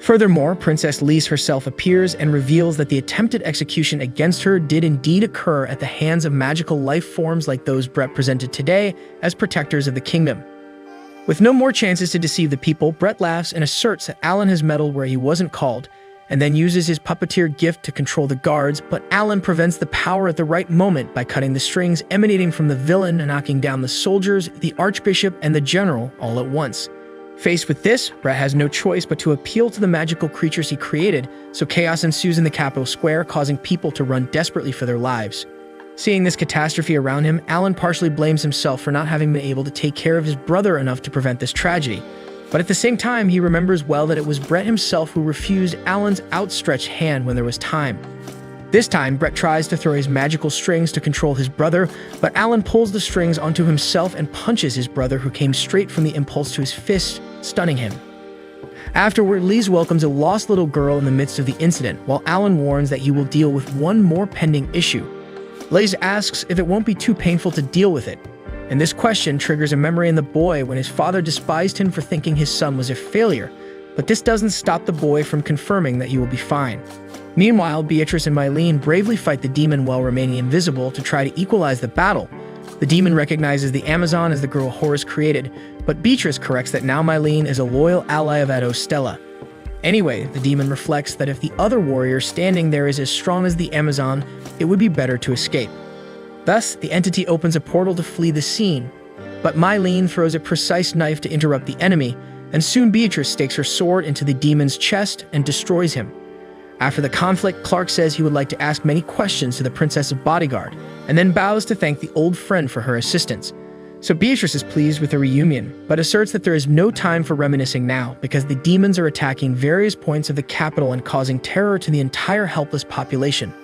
Furthermore, Princess Lise herself appears and reveals that the attempted execution against her did indeed occur at the hands of magical life forms like those Brett presented today as protectors of the kingdom. With no more chances to deceive the people, Brett laughs and asserts that Alan has meddled where he wasn't called, and then uses his puppeteer gift to control the guards, but Alan prevents the power at the right moment by cutting the strings emanating from the villain and knocking down the soldiers, the archbishop, and the general all at once. Faced with this, Brett has no choice but to appeal to the magical creatures he created, so chaos ensues in the capital square, causing people to run desperately for their lives. Seeing this catastrophe around him, Alan partially blames himself for not having been able to take care of his brother enough to prevent this tragedy. But at the same time, he remembers well that it was Brett himself who refused Alan's outstretched hand when there was time. This time, Brett tries to throw his magical strings to control his brother, but Alan pulls the strings onto himself and punches his brother, who came straight from the impulse to his fist, stunning him. Afterward, Lise welcomes a lost little girl in the midst of the incident, while Alan warns that he will deal with one more pending issue. Lise asks if it won't be too painful to deal with it, and this question triggers a memory in the boy when his father despised him for thinking his son was a failure, but this doesn't stop the boy from confirming that he will be fine. Meanwhile, Beatrice and Mylene bravely fight the demon while remaining invisible to try to equalize the battle. The demon recognizes the Amazon as the girl Horus created, but Beatrice corrects that now Mylene is a loyal ally of Ado Stella. Anyway, the demon reflects that if the other warrior standing there is as strong as the Amazon, it would be better to escape. Thus, the entity opens a portal to flee the scene, but Mylene throws a precise knife to interrupt the enemy, and soon Beatrice stakes her sword into the demon's chest and destroys him. After the conflict, Clark says he would like to ask many questions to the princess's bodyguard, and then bows to thank the old friend for her assistance. So Beatrice is pleased with the reunion, but asserts that there is no time for reminiscing now because the demons are attacking various points of the capital and causing terror to the entire helpless population.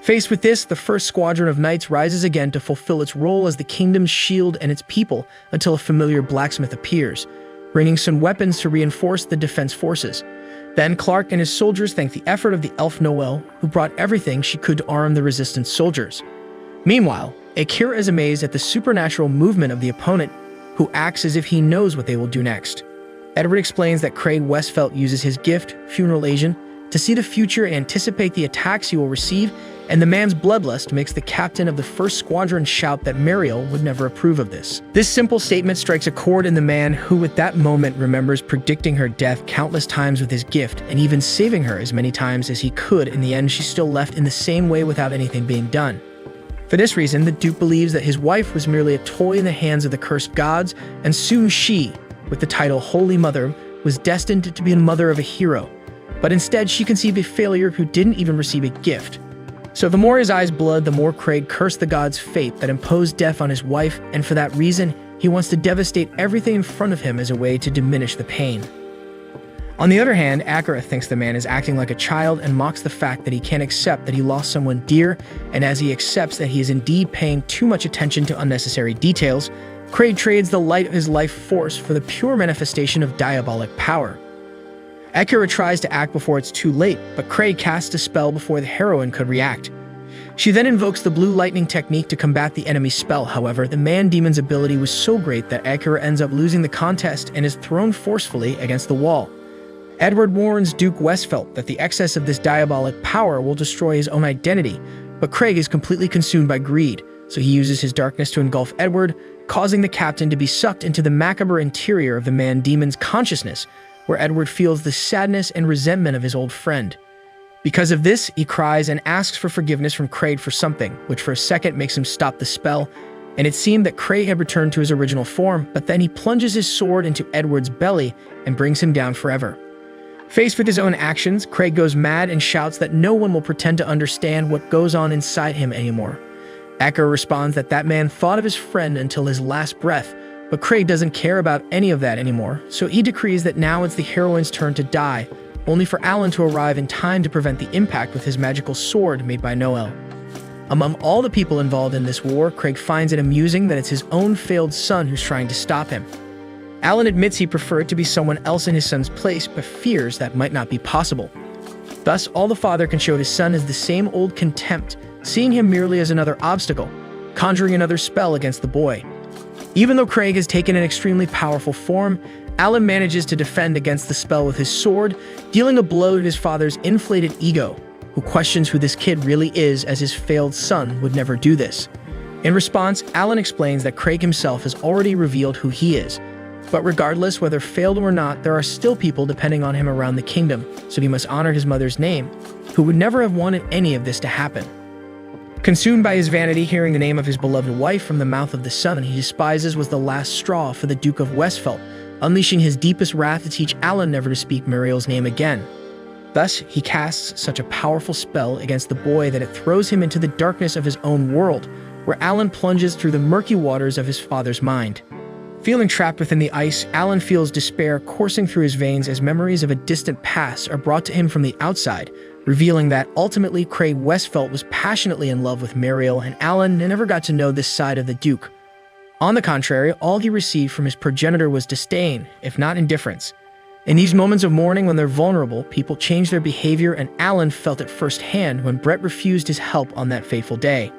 Faced with this, the first squadron of knights rises again to fulfill its role as the kingdom's shield and its people until a familiar blacksmith appears, bringing some weapons to reinforce the defense forces. Then Clark and his soldiers thank the effort of the elf Noelle, who brought everything she could to arm the resistance soldiers. Meanwhile, Akira is amazed at the supernatural movement of the opponent, who acts as if he knows what they will do next. Edward explains that Craig Westfeld uses his gift, Funeral Agent, to see the future and anticipate the attacks he will receive, and the man's bloodlust makes the captain of the first squadron shout that Mariel would never approve of this. This simple statement strikes a chord in the man who at that moment remembers predicting her death countless times with his gift and even saving her as many times as he could. In the end, she's still left in the same way without anything being done. For this reason, the Duke believes that his wife was merely a toy in the hands of the cursed gods, and soon she, with the title Holy Mother, was destined to be the mother of a hero. But instead, she conceived a failure who didn't even receive a gift. So the more his eyes bled, the more Craig cursed the god's fate that imposed death on his wife, and for that reason, he wants to devastate everything in front of him as a way to diminish the pain. On the other hand, Akira thinks the man is acting like a child and mocks the fact that he can't accept that he lost someone dear, and as he accepts that he is indeed paying too much attention to unnecessary details, Craig trades the light of his life force for the pure manifestation of diabolic power. Akira tries to act before it's too late, but Craig casts a spell before the heroine could react. She then invokes the blue lightning technique to combat the enemy's spell. However, the man-demon's ability was so great that Akira ends up losing the contest and is thrown forcefully against the wall. Edward warns Duke Westphalt that the excess of this diabolic power will destroy his own identity, but Craig is completely consumed by greed, so he uses his darkness to engulf Edward, causing the captain to be sucked into the macabre interior of the man-demon's consciousness, where Edward feels the sadness and resentment of his old friend. Because of this, he cries and asks for forgiveness from Craig for something, which for a second makes him stop the spell, and it seemed that Craig had returned to his original form, but then he plunges his sword into Edward's belly and brings him down forever. Faced with his own actions, Craig goes mad and shouts that no one will pretend to understand what goes on inside him anymore. Echo responds that that man thought of his friend until his last breath, but Craig doesn't care about any of that anymore, so he decrees that now it's the heroine's turn to die, only for Alan to arrive in time to prevent the impact with his magical sword made by Noel. Among all the people involved in this war, Craig finds it amusing that it's his own failed son who's trying to stop him. Alan admits he preferred to be someone else in his son's place, but fears that might not be possible. Thus, all the father can show his son is the same old contempt, seeing him merely as another obstacle, conjuring another spell against the boy. Even though Craig has taken an extremely powerful form, Alan manages to defend against the spell with his sword, dealing a blow to his father's inflated ego, who questions who this kid really is, as his failed son would never do this. In response, Alan explains that Craig himself has already revealed who he is, but regardless whether failed or not, there are still people depending on him around the kingdom, so he must honor his mother's name, who would never have wanted any of this to happen. Consumed by his vanity, hearing the name of his beloved wife from the mouth of the son he despises was the last straw for the Duke of Westphalt, unleashing his deepest wrath to teach Alan never to speak Muriel's name again. Thus, he casts such a powerful spell against the boy that it throws him into the darkness of his own world, where Alan plunges through the murky waters of his father's mind. Feeling trapped within the ice, Alan feels despair coursing through his veins as memories of a distant past are brought to him from the outside, revealing that ultimately Craig Westphalt was passionately in love with Muriel, and Alan never got to know this side of the Duke. On the contrary, all he received from his progenitor was disdain, if not indifference. In these moments of mourning when they're vulnerable, people change their behavior, and Alan felt it firsthand when Brett refused his help on that fateful day.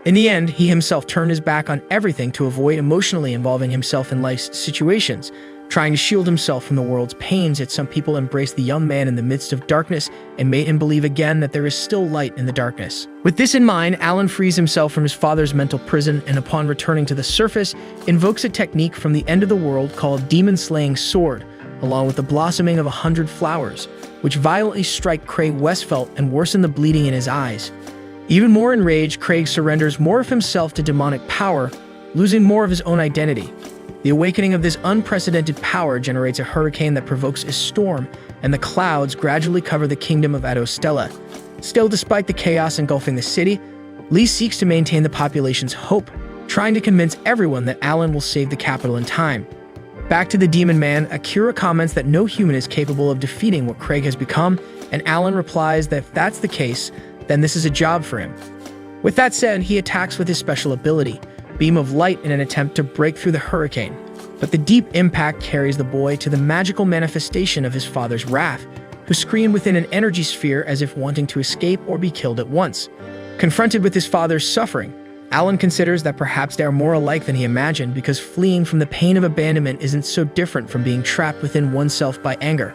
In the end, he himself turned his back on everything to avoid emotionally involving himself in life's situations, trying to shield himself from the world's pains. Yet some people embraced the young man in the midst of darkness and made him believe again that there is still light in the darkness. With this in mind, Alan frees himself from his father's mental prison, and upon returning to the surface, invokes a technique from the end of the world called Demon-Slaying Sword, along with the blossoming of 100 flowers, which violently strike Craig Westphalt and worsen the bleeding in his eyes. Even more enraged, Craig surrenders more of himself to demonic power, losing more of his own identity. The awakening of this unprecedented power generates a hurricane that provokes a storm, and the clouds gradually cover the kingdom of Adostella. Still, despite the chaos engulfing the city, Lee seeks to maintain the population's hope, trying to convince everyone that Alan will save the capital in time. Back to the Demon Man, Akira comments that no human is capable of defeating what Craig has become, and Alan replies that if that's the case, then this is a job for him. With that said, he attacks with his special ability, Beam of Light, in an attempt to break through the hurricane. But the deep impact carries the boy to the magical manifestation of his father's wrath, who screamed within an energy sphere as if wanting to escape or be killed at once. Confronted with his father's suffering, Alan considers that perhaps they are more alike than he imagined, because fleeing from the pain of abandonment isn't so different from being trapped within oneself by anger.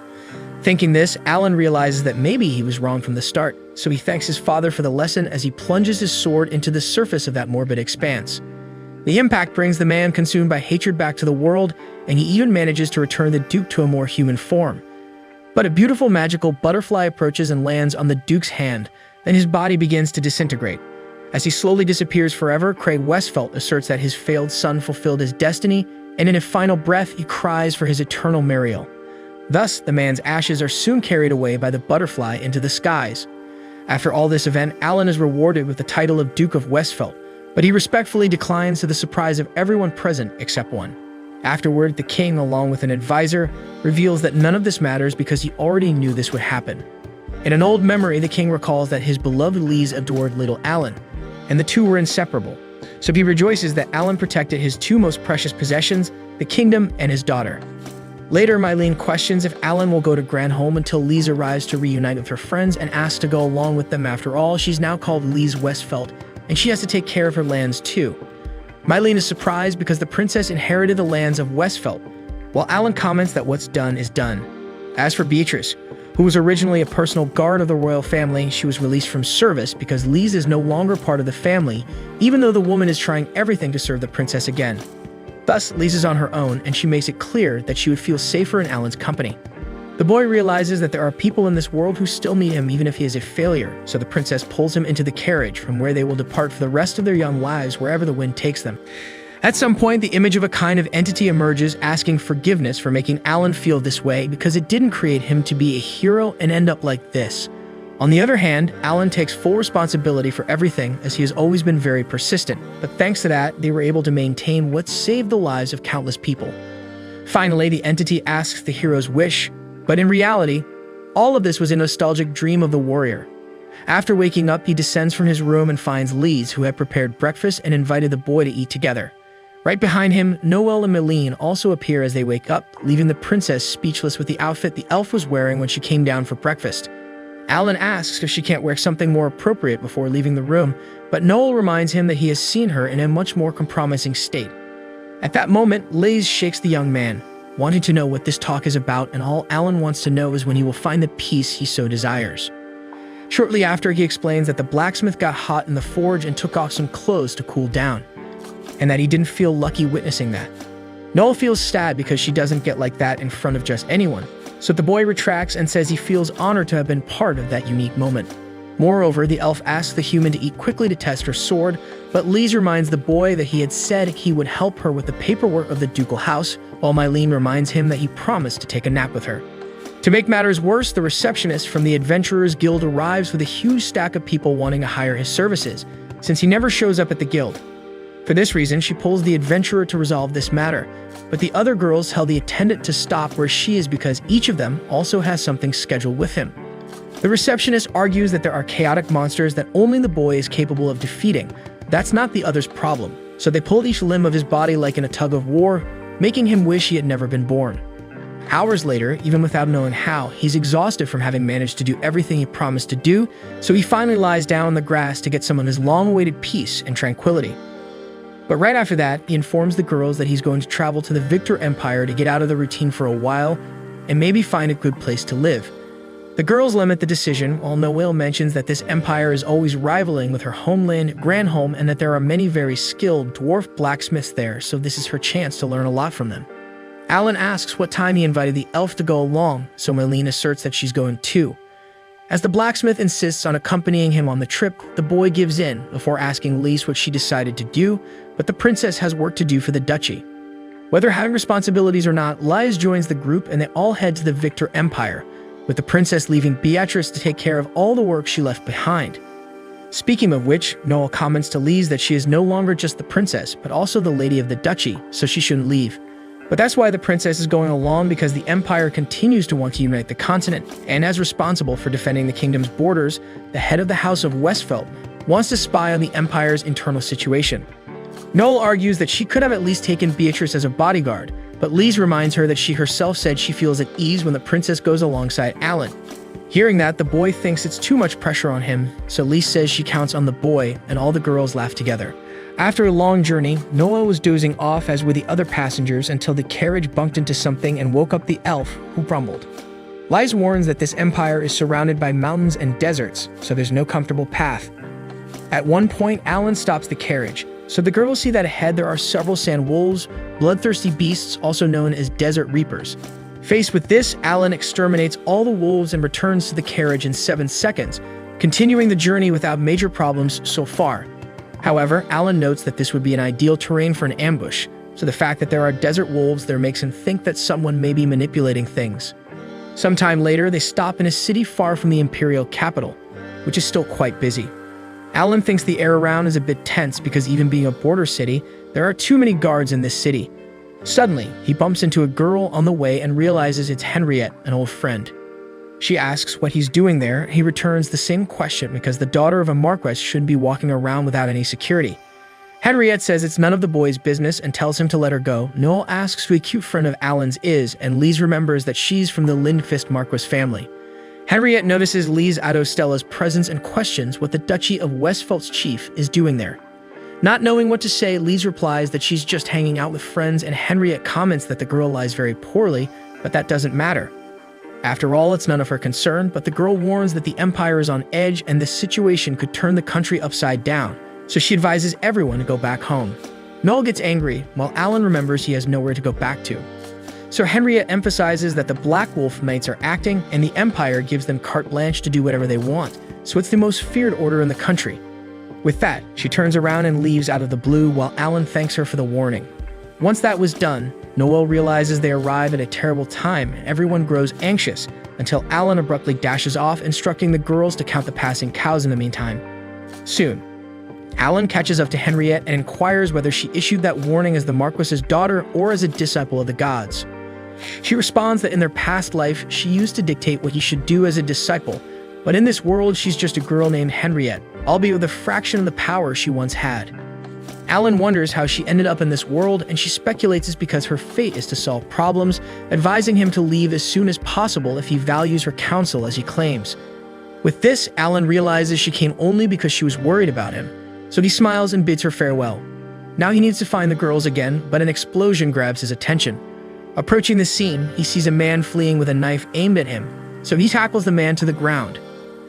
Thinking this, Alan realizes that maybe he was wrong from the start, so he thanks his father for the lesson as he plunges his sword into the surface of that morbid expanse. The impact brings the man consumed by hatred back to the world, and he even manages to return the Duke to a more human form. But a beautiful magical butterfly approaches and lands on the Duke's hand, then his body begins to disintegrate. As he slowly disappears forever, Craig Westphalt asserts that his failed son fulfilled his destiny, and in a final breath, he cries for his eternal Muriel. Thus, the man's ashes are soon carried away by the butterfly into the skies. After all this event, Alan is rewarded with the title of Duke of Westphalt, but he respectfully declines to the surprise of everyone present except one. Afterward, the king, along with an advisor, reveals that none of this matters because he already knew this would happen. In an old memory, the king recalls that his beloved Lise adored little Alan, and the two were inseparable. So he rejoices that Alan protected his two most precious possessions, the kingdom and his daughter. Later, Mylene questions if Alan will go to Granholm until Lise arrives to reunite with her friends and asks to go along with them. After all, she's now called Lise Westphalt, and she has to take care of her lands too. Mylene is surprised because the princess inherited the lands of Westphalt, while Alan comments that what's done is done. As for Beatrice, who was originally a personal guard of the royal family, she was released from service because Lise is no longer part of the family, even though the woman is trying everything to serve the princess again. Thus, Lise is on her own, and she makes it clear that she would feel safer in Alan's company. The boy realizes that there are people in this world who still need him even if he is a failure, so the princess pulls him into the carriage from where they will depart for the rest of their young lives wherever the wind takes them. At some point, the image of a kind of entity emerges asking forgiveness for making Alan feel this way because it didn't create him to be a hero and end up like this. On the other hand, Alan takes full responsibility for everything as he has always been very persistent, but thanks to that, they were able to maintain what saved the lives of countless people. Finally, the entity asks the hero's wish, but in reality, all of this was a nostalgic dream of the warrior. After waking up, he descends from his room and finds Lise, who had prepared breakfast and invited the boy to eat together. Right behind him, Noel and Meline also appear as they wake up, leaving the princess speechless with the outfit the elf was wearing when she came down for breakfast. Alan asks if she can't wear something more appropriate before leaving the room, but Noel reminds him that he has seen her in a much more compromising state. At that moment, Lise shakes the young man, wanting to know what this talk is about, and all Alan wants to know is when he will find the peace he so desires. Shortly after, he explains that the blacksmith got hot in the forge and took off some clothes to cool down, and that he didn't feel lucky witnessing that. Noel feels sad because she doesn't get like that in front of just anyone, so the boy retracts and says he feels honored to have been part of that unique moment. Moreover, the elf asks the human to eat quickly to test her sword, but Lise reminds the boy that he had said he would help her with the paperwork of the ducal house, while Meline reminds him that he promised to take a nap with her. To make matters worse, the receptionist from the Adventurers Guild arrives with a huge stack of people wanting to hire his services, since he never shows up at the guild. For this reason, she pulls the adventurer to resolve this matter, but the other girls tell the attendant to stop where she is because each of them also has something scheduled with him. The receptionist argues that there are chaotic monsters that only the boy is capable of defeating. That's not the other's problem, so they pulled each limb of his body like in a tug of war, making him wish he had never been born. Hours later, even without knowing how, he's exhausted from having managed to do everything he promised to do, so he finally lies down on the grass to get some of his long-awaited peace and tranquility. But right after that, he informs the girls that he's going to travel to the Victor Empire to get out of the routine for a while and maybe find a good place to live. The girls limit the decision, while Noelle mentions that this empire is always rivaling with her homeland, Granholm, and that there are many very skilled dwarf blacksmiths there, so this is her chance to learn a lot from them. Alan asks what time he invited the elf to go along, so Meline asserts that she's going too. As the blacksmith insists on accompanying him on the trip, the boy gives in before asking Lise what she decided to do, but the princess has work to do for the duchy. Whether having responsibilities or not, Lise joins the group and they all head to the Victor Empire, with the princess leaving Beatrice to take care of all the work she left behind. Speaking of which, Noel comments to Lise that she is no longer just the princess, but also the lady of the duchy, so she shouldn't leave. But that's why the princess is going along, because the empire continues to want to unite the continent, and as responsible for defending the kingdom's borders, the head of the House of Westfeld wants to spy on the empire's internal situation. Noel argues that she could have at least taken Beatrice as a bodyguard, but Lise reminds her that she herself said she feels at ease when the princess goes alongside Alan. Hearing that, the boy thinks it's too much pressure on him, so Lise says she counts on the boy, and all the girls laugh together. After a long journey, Noel was dozing off as were the other passengers until the carriage bumped into something and woke up the elf, who grumbled. Lise warns that this empire is surrounded by mountains and deserts, so there's no comfortable path. At one point, Alan stops the carriage, so the girls see that ahead there are several sand wolves, bloodthirsty beasts also known as desert reapers. Faced with this, Alan exterminates all the wolves and returns to the carriage in 7 seconds, continuing the journey without major problems so far. However, Alan notes that this would be an ideal terrain for an ambush, so the fact that there are desert wolves there makes him think that someone may be manipulating things. Sometime later, they stop in a city far from the imperial capital, which is still quite busy. Alan thinks the air around is a bit tense because even being a border city, there are too many guards in this city. Suddenly, he bumps into a girl on the way and realizes it's Henriette, an old friend. She asks what he's doing there. He returns the same question because the daughter of a marquess shouldn't be walking around without any security. Henriette says it's none of the boy's business and tells him to let her go. Noel asks who a cute friend of Alan's is, and Lise remembers that she's from the Lindqvist Marquess family. Henriette notices Lise Adostella's presence and questions what the Duchy of Westfeld's chief is doing there. Not knowing what to say, Lise replies that she's just hanging out with friends, and Henriette comments that the girl lies very poorly, but that doesn't matter. After all, it's none of her concern, but the girl warns that the Empire is on edge and this situation could turn the country upside down, so she advises everyone to go back home. Noel gets angry, while Alan remembers he has nowhere to go back to. So Henriette emphasizes that the Black Wolf Knights are acting, and the Empire gives them carte blanche to do whatever they want, so it's the most feared order in the country. With that, she turns around and leaves out of the blue while Alan thanks her for the warning. Once that was done, Noel realizes they arrive at a terrible time and everyone grows anxious until Alan abruptly dashes off, instructing the girls to count the passing cows in the meantime. Soon, Alan catches up to Henriette and inquires whether she issued that warning as the Marquis's daughter or as a disciple of the gods. She responds that in their past life, she used to dictate what he should do as a disciple, but in this world, she's just a girl named Henriette, albeit with a fraction of the power she once had. Alan wonders how she ended up in this world, and she speculates it's because her fate is to solve problems, advising him to leave as soon as possible if he values her counsel as he claims. With this, Alan realizes she came only because she was worried about him, so he smiles and bids her farewell. Now he needs to find the girls again, but an explosion grabs his attention. Approaching the scene, he sees a man fleeing with a knife aimed at him, so he tackles the man to the ground.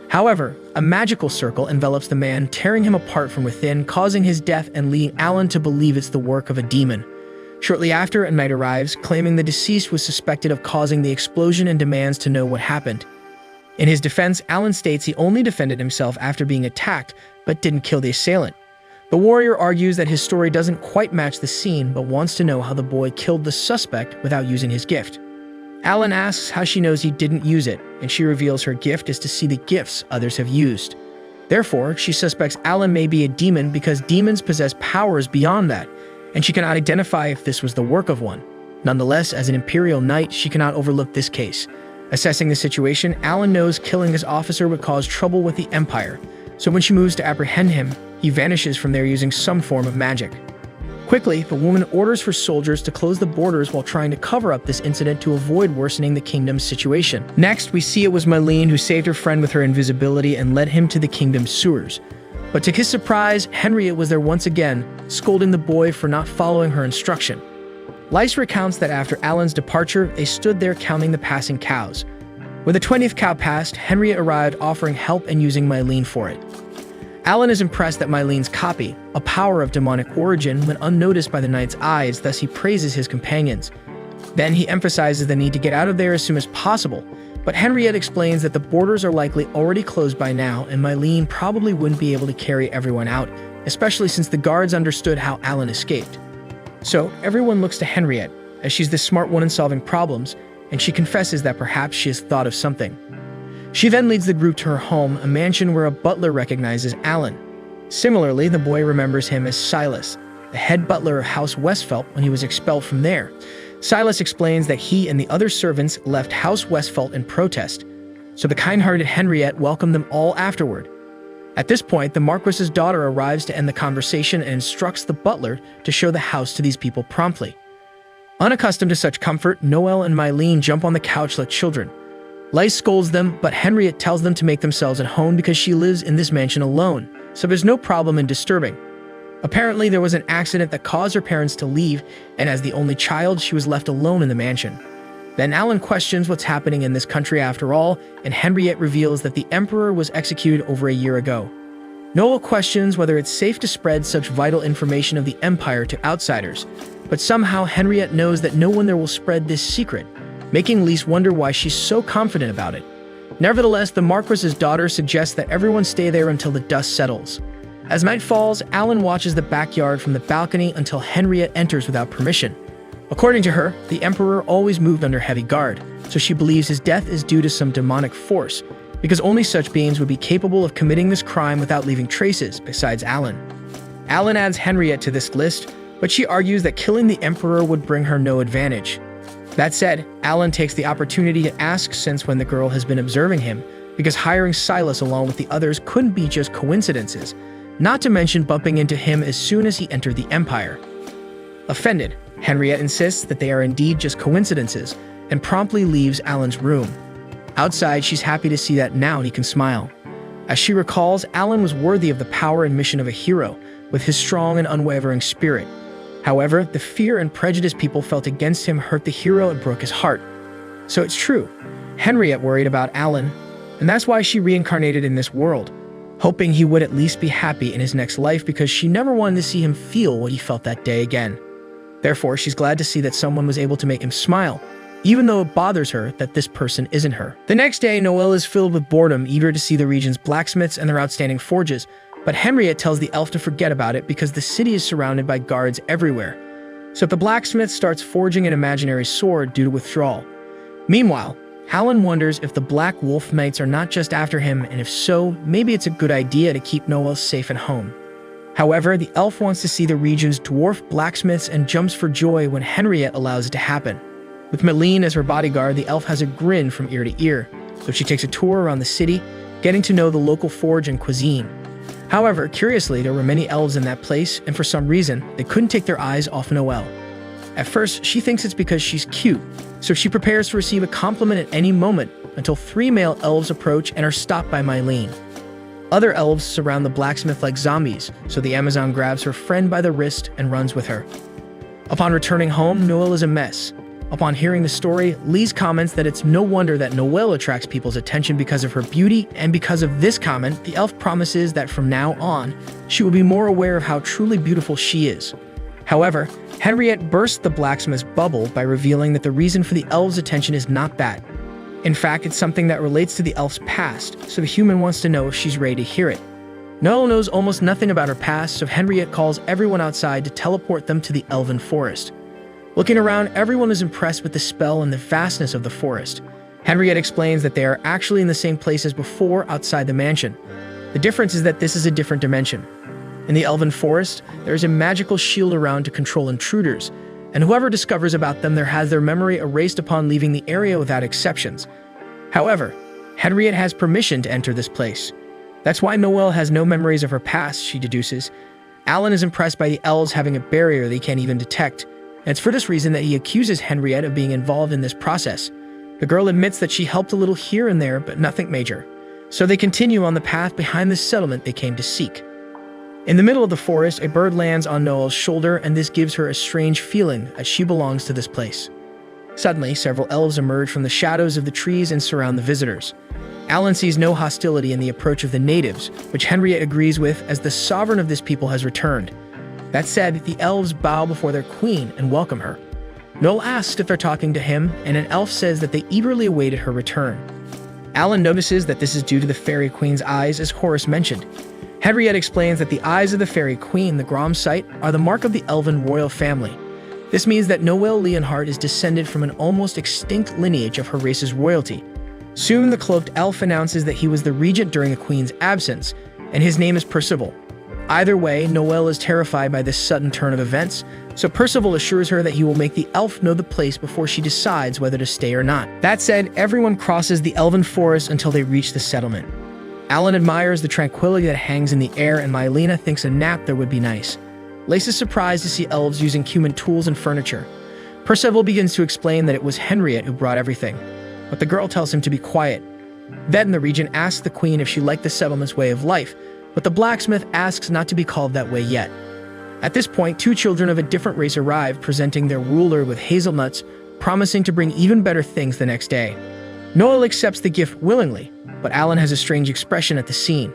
However, a magical circle envelops the man, tearing him apart from within, causing his death and leading Alan to believe it's the work of a demon. Shortly after, a knight arrives, claiming the deceased was suspected of causing the explosion and demands to know what happened. In his defense, Alan states he only defended himself after being attacked, but didn't kill the assailant. The warrior argues that his story doesn't quite match the scene, but wants to know how the boy killed the suspect without using his gift. Alan asks how she knows he didn't use it, and she reveals her gift is to see the gifts others have used. Therefore, she suspects Alan may be a demon because demons possess powers beyond that, and she cannot identify if this was the work of one. Nonetheless, as an Imperial Knight, she cannot overlook this case. Assessing the situation, Alan knows killing his officer would cause trouble with the Empire, so when she moves to apprehend him, he vanishes from there using some form of magic. Quickly, the woman orders for soldiers to close the borders while trying to cover up this incident to avoid worsening the kingdom's situation. Next, we see it was Mylene who saved her friend with her invisibility and led him to the kingdom's sewers. But to his surprise, Henriette was there once again, scolding the boy for not following her instruction. Lyce recounts that after Alan's departure, they stood there counting the passing cows. When the 20th cow passed, Henriette arrived offering help and using Mylene for it. Alan is impressed that Mylene's copy, a power of demonic origin, went unnoticed by the knight's eyes, thus he praises his companions. Then he emphasizes the need to get out of there as soon as possible, but Henriette explains that the borders are likely already closed by now and Mylene probably wouldn't be able to carry everyone out, especially since the guards understood how Alan escaped. So everyone looks to Henriette, as she's the smart one in solving problems, and she confesses that perhaps she has thought of something. She then leads the group to her home, a mansion where a butler recognizes Alan. Similarly, the boy remembers him as Silas, the head butler of House Westphalt when he was expelled from there. Silas explains that he and the other servants left House Westphalt in protest, so the kind-hearted Henriette welcomed them all afterward. At this point, the Marquis's daughter arrives to end the conversation and instructs the butler to show the house to these people promptly. Unaccustomed to such comfort, Noel and Mylene jump on the couch like children. Lyce scolds them, but Henriette tells them to make themselves at home because she lives in this mansion alone, so there's no problem in disturbing. Apparently, there was an accident that caused her parents to leave, and as the only child, she was left alone in the mansion. Then Alan questions what's happening in this country after all, and Henriette reveals that the Emperor was executed over a year ago. Noel questions whether it's safe to spread such vital information of the Empire to outsiders, but somehow Henriette knows that no one there will spread this secret, making Lyce wonder why she's so confident about it. Nevertheless, the Marquis's daughter suggests that everyone stay there until the dust settles. As night falls, Alan watches the backyard from the balcony until Henriette enters without permission. According to her, the Emperor always moved under heavy guard, so she believes his death is due to some demonic force, because only such beings would be capable of committing this crime without leaving traces, besides Alan. Alan adds Henriette to this list, but she argues that killing the Emperor would bring her no advantage. That said, Alan takes the opportunity to ask since when the girl has been observing him, because hiring Silas along with the others couldn't be just coincidences, not to mention bumping into him as soon as he entered the Empire. Offended, Henriette insists that they are indeed just coincidences, and promptly leaves Alan's room. Outside, she's happy to see that now he can smile. As she recalls, Alan was worthy of the power and mission of a hero, with his strong and unwavering spirit. However, the fear and prejudice people felt against him hurt the hero and broke his heart. So it's true. Henriette worried about Alan, and that's why she reincarnated in this world, hoping he would at least be happy in his next life because she never wanted to see him feel what he felt that day again. Therefore, she's glad to see that someone was able to make him smile, even though it bothers her that this person isn't her. The next day, Noelle is filled with boredom, eager to see the region's blacksmiths and their outstanding forges, but Henriette tells the elf to forget about it because the city is surrounded by guards everywhere. So the blacksmith starts forging an imaginary sword due to withdrawal. Meanwhile, Alan wonders if the Black Wolf Knights are not just after him, and if so, maybe it's a good idea to keep Noelle safe at home. However, the elf wants to see the region's dwarf blacksmiths and jumps for joy when Henriette allows it to happen. With Meline as her bodyguard, the elf has a grin from ear to ear, so she takes a tour around the city, getting to know the local forge and cuisine. However, curiously, there were many elves in that place, and for some reason, they couldn't take their eyes off Noelle. At first, she thinks it's because she's cute, so she prepares to receive a compliment at any moment until 3 male elves approach and are stopped by Meline. Other elves surround the blacksmith like zombies, so the Amazon grabs her friend by the wrist and runs with her. Upon returning home, Noelle is a mess. Upon hearing the story, Lise comments that it's no wonder that Noelle attracts people's attention because of her beauty, and because of this comment, the elf promises that from now on, she will be more aware of how truly beautiful she is. However, Henriette bursts the blacksmith's bubble by revealing that the reason for the elf's attention is not that. In fact, it's something that relates to the elf's past, so the human wants to know if she's ready to hear it. Noelle knows almost nothing about her past, so Henriette calls everyone outside to teleport them to the elven forest. Looking around, everyone is impressed with the spell and the vastness of the forest. Henriette explains that they are actually in the same place as before outside the mansion. The difference is that this is a different dimension. In the elven forest, there is a magical shield around to control intruders, and whoever discovers about them there has their memory erased upon leaving the area without exceptions. However, Henriette has permission to enter this place. That's why Noelle has no memories of her past, she deduces. Alan is impressed by the elves having a barrier they can't even detect, and it's for this reason that he accuses Henriette of being involved in this process. The girl admits that she helped a little here and there, but nothing major. So they continue on the path behind the settlement they came to seek. In the middle of the forest, a bird lands on Noelle's shoulder, and this gives her a strange feeling that she belongs to this place. Suddenly, several elves emerge from the shadows of the trees and surround the visitors. Alan sees no hostility in the approach of the natives, which Henriette agrees with as the sovereign of this people has returned. That said, the elves bow before their queen and welcome her. Noelle asks if they're talking to him, and an elf says that they eagerly awaited her return. Alan notices that this is due to the fairy queen's eyes, as Horace mentioned. Henriette explains that the eyes of the fairy queen, the Grom site, are the mark of the elven royal family. This means that Noelle Leonhardt is descended from an almost extinct lineage of her race's royalty. Soon, the cloaked elf announces that he was the regent during the queen's absence, and his name is Percival. Either way, Noelle is terrified by this sudden turn of events, so Percival assures her that he will make the elf know the place before she decides whether to stay or not. That said, everyone crosses the elven forest until they reach the settlement. Alan admires the tranquility that hangs in the air, and Mylena thinks a nap there would be nice. Lace is surprised to see elves using human tools and furniture. Percival begins to explain that it was Henriette who brought everything, but the girl tells him to be quiet. Then the regent asks the queen if she liked the settlement's way of life, but the blacksmith asks not to be called that way yet. At this point, 2 children of a different race arrive, presenting their ruler with hazelnuts, promising to bring even better things the next day. Noelle accepts the gift willingly, but Alan has a strange expression at the scene.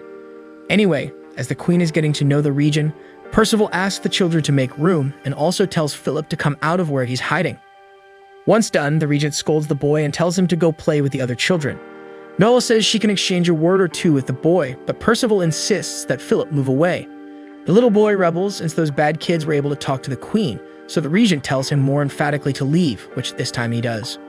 Anyway, as the queen is getting to know the region, Percival asks the children to make room and also tells Philip to come out of where he's hiding. Once done, the regent scolds the boy and tells him to go play with the other children. Noelle says she can exchange a word or two with the boy, but Percival insists that Philip move away. The little boy rebels since those bad kids were able to talk to the queen, so the regent tells him more emphatically to leave, which this time he does.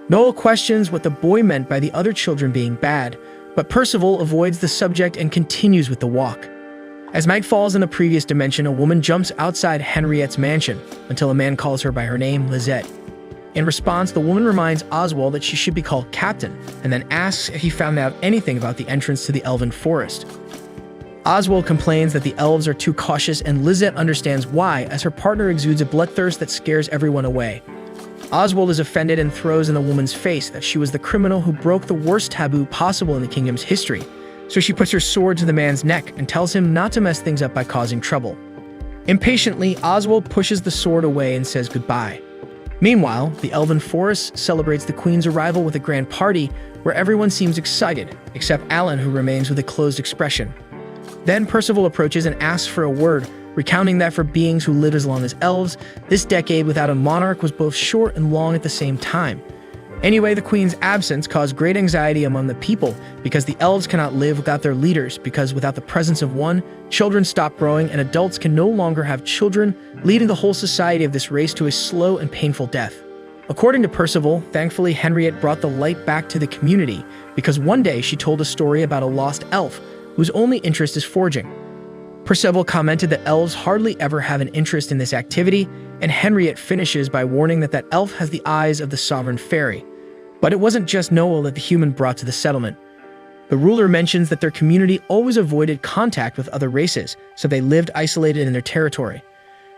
Noelle questions what the boy meant by the other children being bad, but Percival avoids the subject and continues with the walk. As night falls in the previous dimension, a woman jumps outside Henriette's mansion until a man calls her by her name, Lisette. In response, the woman reminds Oswald that she should be called Captain, and then asks if he found out anything about the entrance to the elven forest. Oswald complains that the elves are too cautious, and Lisette understands why, as her partner exudes a bloodthirst that scares everyone away. Oswald is offended and throws in the woman's face that she was the criminal who broke the worst taboo possible in the kingdom's history, so she puts her sword to the man's neck and tells him not to mess things up by causing trouble. Impatiently, Oswald pushes the sword away and says goodbye. Meanwhile, the elven forest celebrates the queen's arrival with a grand party where everyone seems excited, except Alan, who remains with a closed expression. Then Percival approaches and asks for a word, recounting that for beings who live as long as elves, this decade without a monarch was both short and long at the same time. Anyway, the queen's absence caused great anxiety among the people because the elves cannot live without their leaders, because without the presence of one, children stop growing and adults can no longer have children, leading the whole society of this race to a slow and painful death. According to Percival, thankfully Henriette brought the light back to the community because one day she told a story about a lost elf whose only interest is forging. Percival commented that elves hardly ever have an interest in this activity, and Henriette finishes by warning that elf has the eyes of the sovereign fairy. But it wasn't just Noel that the human brought to the settlement. The ruler mentions that their community always avoided contact with other races, so they lived isolated in their territory.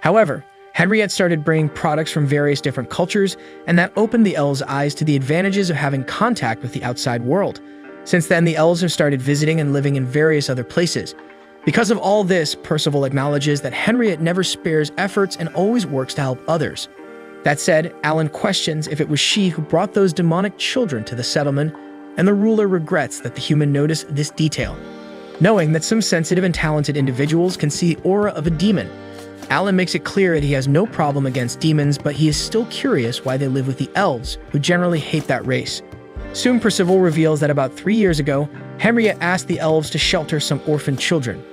However, Henriette started bringing products from various different cultures, and that opened the elves' eyes to the advantages of having contact with the outside world. Since then, the elves have started visiting and living in various other places. Because of all this, Percival acknowledges that Henriette never spares efforts and always works to help others. That said, Alan questions if it was she who brought those demonic children to the settlement, and the ruler regrets that the human noticed this detail. Knowing that some sensitive and talented individuals can see the aura of a demon, Alan makes it clear that he has no problem against demons, but he is still curious why they live with the elves, who generally hate that race. Soon Percival reveals that about 3 years ago, Henriette asked the elves to shelter some orphan children.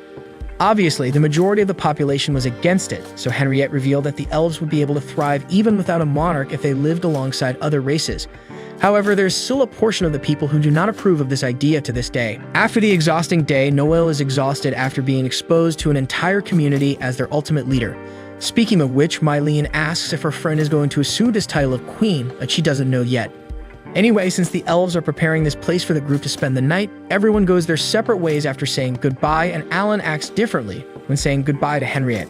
Obviously, the majority of the population was against it, so Henriette revealed that the elves would be able to thrive even without a monarch if they lived alongside other races. However, there's still a portion of the people who do not approve of this idea to this day. After the exhausting day, Noel is exhausted after being exposed to an entire community as their ultimate leader. Speaking of which, Mylene asks if her friend is going to assume this title of queen, but she doesn't know yet. Anyway, since the elves are preparing this place for the group to spend the night, everyone goes their separate ways after saying goodbye, and Alan acts differently when saying goodbye to Henriette.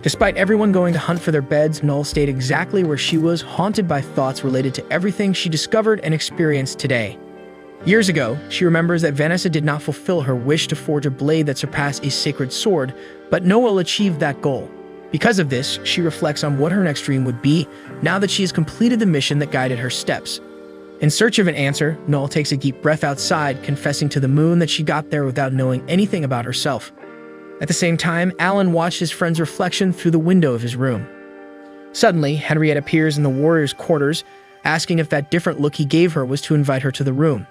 Despite everyone going to hunt for their beds, Noel stayed exactly where she was, haunted by thoughts related to everything she discovered and experienced today. Years ago, she remembers that Vanessa did not fulfill her wish to forge a blade that surpassed a sacred sword, but Noel achieved that goal. Because of this, she reflects on what her next dream would be now that she has completed the mission that guided her steps. In search of an answer, Noel takes a deep breath outside, confessing to the moon that she got there without knowing anything about herself. At the same time, Alan watched his friend's reflection through the window of his room. Suddenly, Henriette appears in the warrior's quarters, asking if that different look he gave her was to invite her to the room.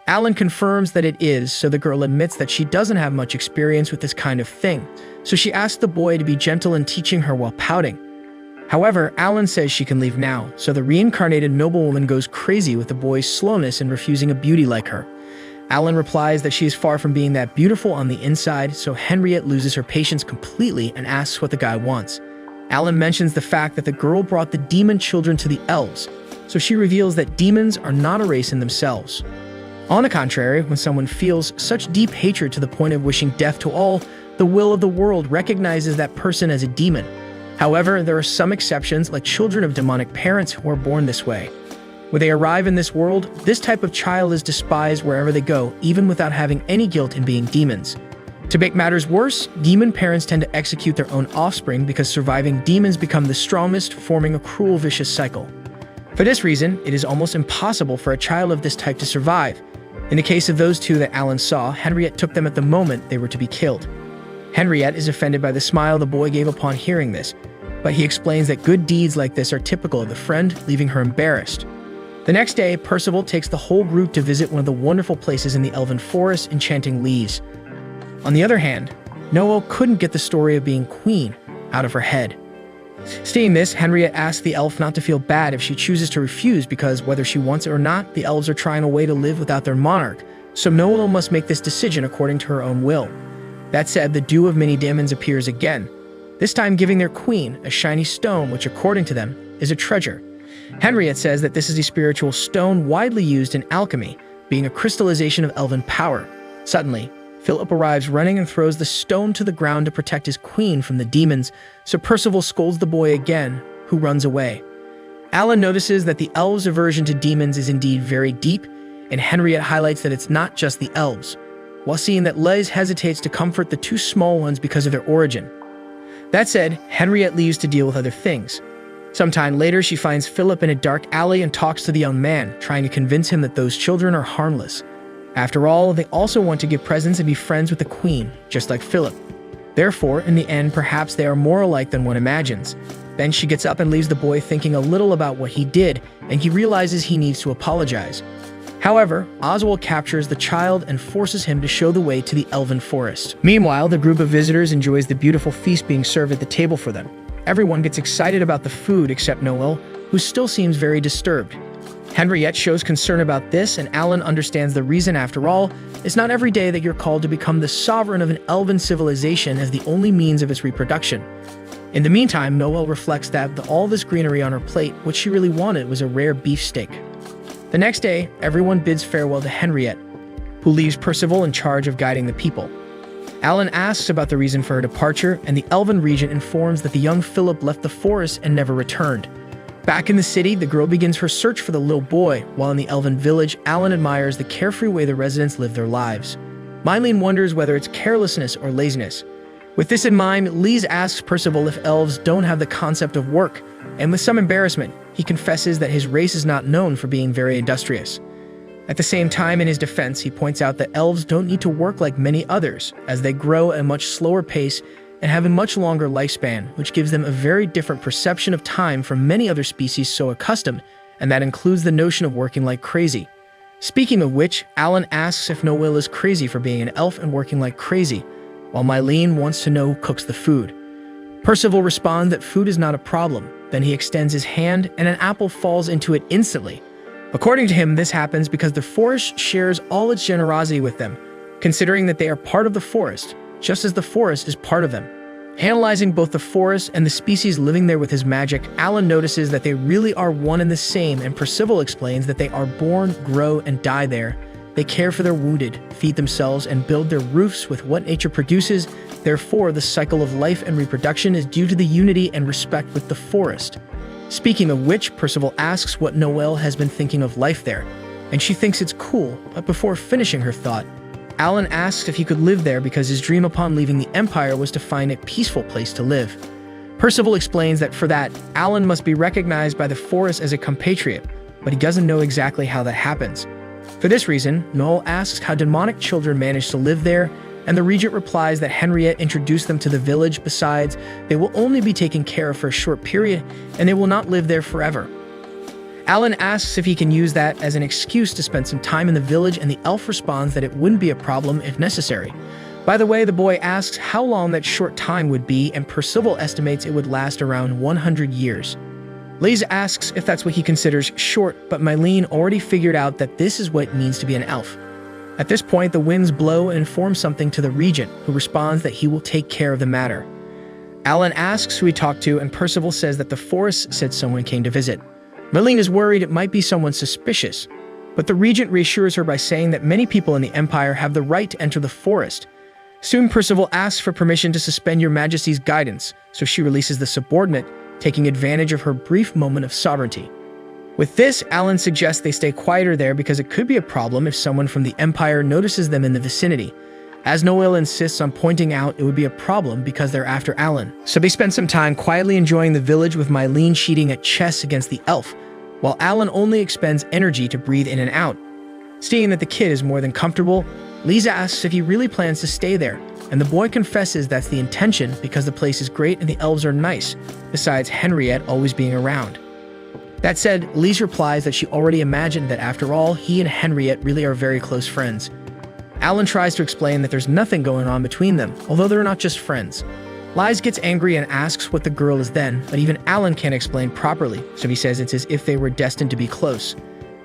Alan confirms that it is, so the girl admits that she doesn't have much experience with this kind of thing, so she asks the boy to be gentle in teaching her while pouting. However, Alan says she can leave now, so the reincarnated noblewoman goes crazy with the boy's slowness in refusing a beauty like her. Alan replies that she is far from being that beautiful on the inside, so Henriette loses her patience completely and asks what the guy wants. Alan mentions the fact that the girl brought the demon children to the elves, so she reveals that demons are not a race in themselves. On the contrary, when someone feels such deep hatred to the point of wishing death to all, the will of the world recognizes that person as a demon. However, there are some exceptions, like children of demonic parents who are born this way. When they arrive in this world, this type of child is despised wherever they go, even without having any guilt in being demons. To make matters worse, demon parents tend to execute their own offspring because surviving demons become the strongest, forming a cruel, vicious cycle. For this reason, it is almost impossible for a child of this type to survive. In the case of those two that Alan saw, Henriette took them at the moment they were to be killed. Henriette is offended by the smile the boy gave upon hearing this, but he explains that good deeds like this are typical of the friend, leaving her embarrassed. The next day, Percival takes the whole group to visit one of the wonderful places in the elven forest, Enchanting Leaves. On the other hand, Noel couldn't get the story of being queen out of her head. Seeing this, Henriette asks the elf not to feel bad if she chooses to refuse because whether she wants it or not, the elves are trying a way to live without their monarch, so Noel must make this decision according to her own will. That said, the dew of many demons appears again, this time giving their queen a shiny stone which, according to them, is a treasure. Henriette says that this is a spiritual stone widely used in alchemy, being a crystallization of elven power. Suddenly, Philip arrives running and throws the stone to the ground to protect his queen from the demons, so Percival scolds the boy again, who runs away. Alan notices that the elves' aversion to demons is indeed very deep, and Henriette highlights that it's not just the elves, while seeing that Les hesitates to comfort the two small ones because of their origin. That said, Henriette leaves to deal with other things. Sometime later, she finds Philip in a dark alley and talks to the young man, trying to convince him that those children are harmless. After all, they also want to give presents and be friends with the queen, just like Philip. Therefore, in the end, perhaps they are more alike than one imagines. Then she gets up and leaves the boy thinking a little about what he did, and he realizes he needs to apologize. However, Oswald captures the child and forces him to show the way to the elven forest. Meanwhile, the group of visitors enjoys the beautiful feast being served at the table for them. Everyone gets excited about the food except Noel, who still seems very disturbed. Henriette shows concern about this, and Alan understands the reason. After all, it's not every day that you're called to become the sovereign of an elven civilization as the only means of its reproduction. In the meantime, Noel reflects that all this greenery on her plate, what she really wanted was a rare beefsteak. The next day, everyone bids farewell to Henriette, who leaves Percival in charge of guiding the people. Alan asks about the reason for her departure, and the elven regent informs that the young Philip left the forest and never returned. Back in the city, the girl begins her search for the little boy, while in the elven village, Alan admires the carefree way the residents live their lives. Mylene wonders whether it's carelessness or laziness. With this in mind, Lise asks Percival if elves don't have the concept of work, and with some embarrassment, he confesses that his race is not known for being very industrious. At the same time, in his defense, he points out that elves don't need to work like many others, as they grow at a much slower pace and have a much longer lifespan, which gives them a very different perception of time from many other species so accustomed, and that includes the notion of working like crazy. Speaking of which, Alan asks if Noel is crazy for being an elf and working like crazy, while Mylene wants to know who cooks the food. Percival responds that food is not a problem. Then he extends his hand, and an apple falls into it instantly. According to him, this happens because the forest shares all its generosity with them, considering that they are part of the forest, just as the forest is part of them. Analyzing both the forest and the species living there with his magic, Alan notices that they really are one and the same, and Percival explains that they are born, grow, and die there. They care for their wounded, feed themselves, and build their roofs with what nature produces. Therefore, the cycle of life and reproduction is due to the unity and respect with the forest. Speaking of which, Percival asks what Noel has been thinking of life there, and she thinks it's cool, but before finishing her thought, Alan asks if he could live there because his dream upon leaving the Empire was to find a peaceful place to live. Percival explains that for that, Alan must be recognized by the forest as a compatriot, but he doesn't know exactly how that happens. For this reason, Noel asks how demonic children manage to live there, and the regent replies that Henriette introduced them to the village. Besides, they will only be taken care of for a short period, and they will not live there forever. Alan asks if he can use that as an excuse to spend some time in the village, and the elf responds that it wouldn't be a problem if necessary. By the way, the boy asks how long that short time would be, and Percival estimates it would last around 100 years. Lise asks if that's what he considers short, but Mylene already figured out that this is what it means to be an elf. At this point, the winds blow and inform something to the regent, who responds that he will take care of the matter. Alan asks who he talked to, and Percival says that the forest said someone came to visit. Mylene is worried it might be someone suspicious, but the regent reassures her by saying that many people in the Empire have the right to enter the forest. Soon, Percival asks for permission to suspend Your Majesty's guidance, so she releases the subordinate, taking advantage of her brief moment of sovereignty. With this, Alan suggests they stay quieter there because it could be a problem if someone from the Empire notices them in the vicinity. As Noel insists on pointing out it would be a problem because they're after Alan. So they spend some time quietly enjoying the village with Mylene cheating at chess against the elf, while Alan only expends energy to breathe in and out. Seeing that the kid is more than comfortable, Lisa asks if he really plans to stay there, and the boy confesses that's the intention because the place is great and the elves are nice, besides Henriette always being around. That said, Lise replies that she already imagined that after all, he and Henriette really are very close friends. Alan tries to explain that there's nothing going on between them, although they're not just friends. Lise gets angry and asks what the girl is then, but even Alan can't explain properly, so he says it's as if they were destined to be close.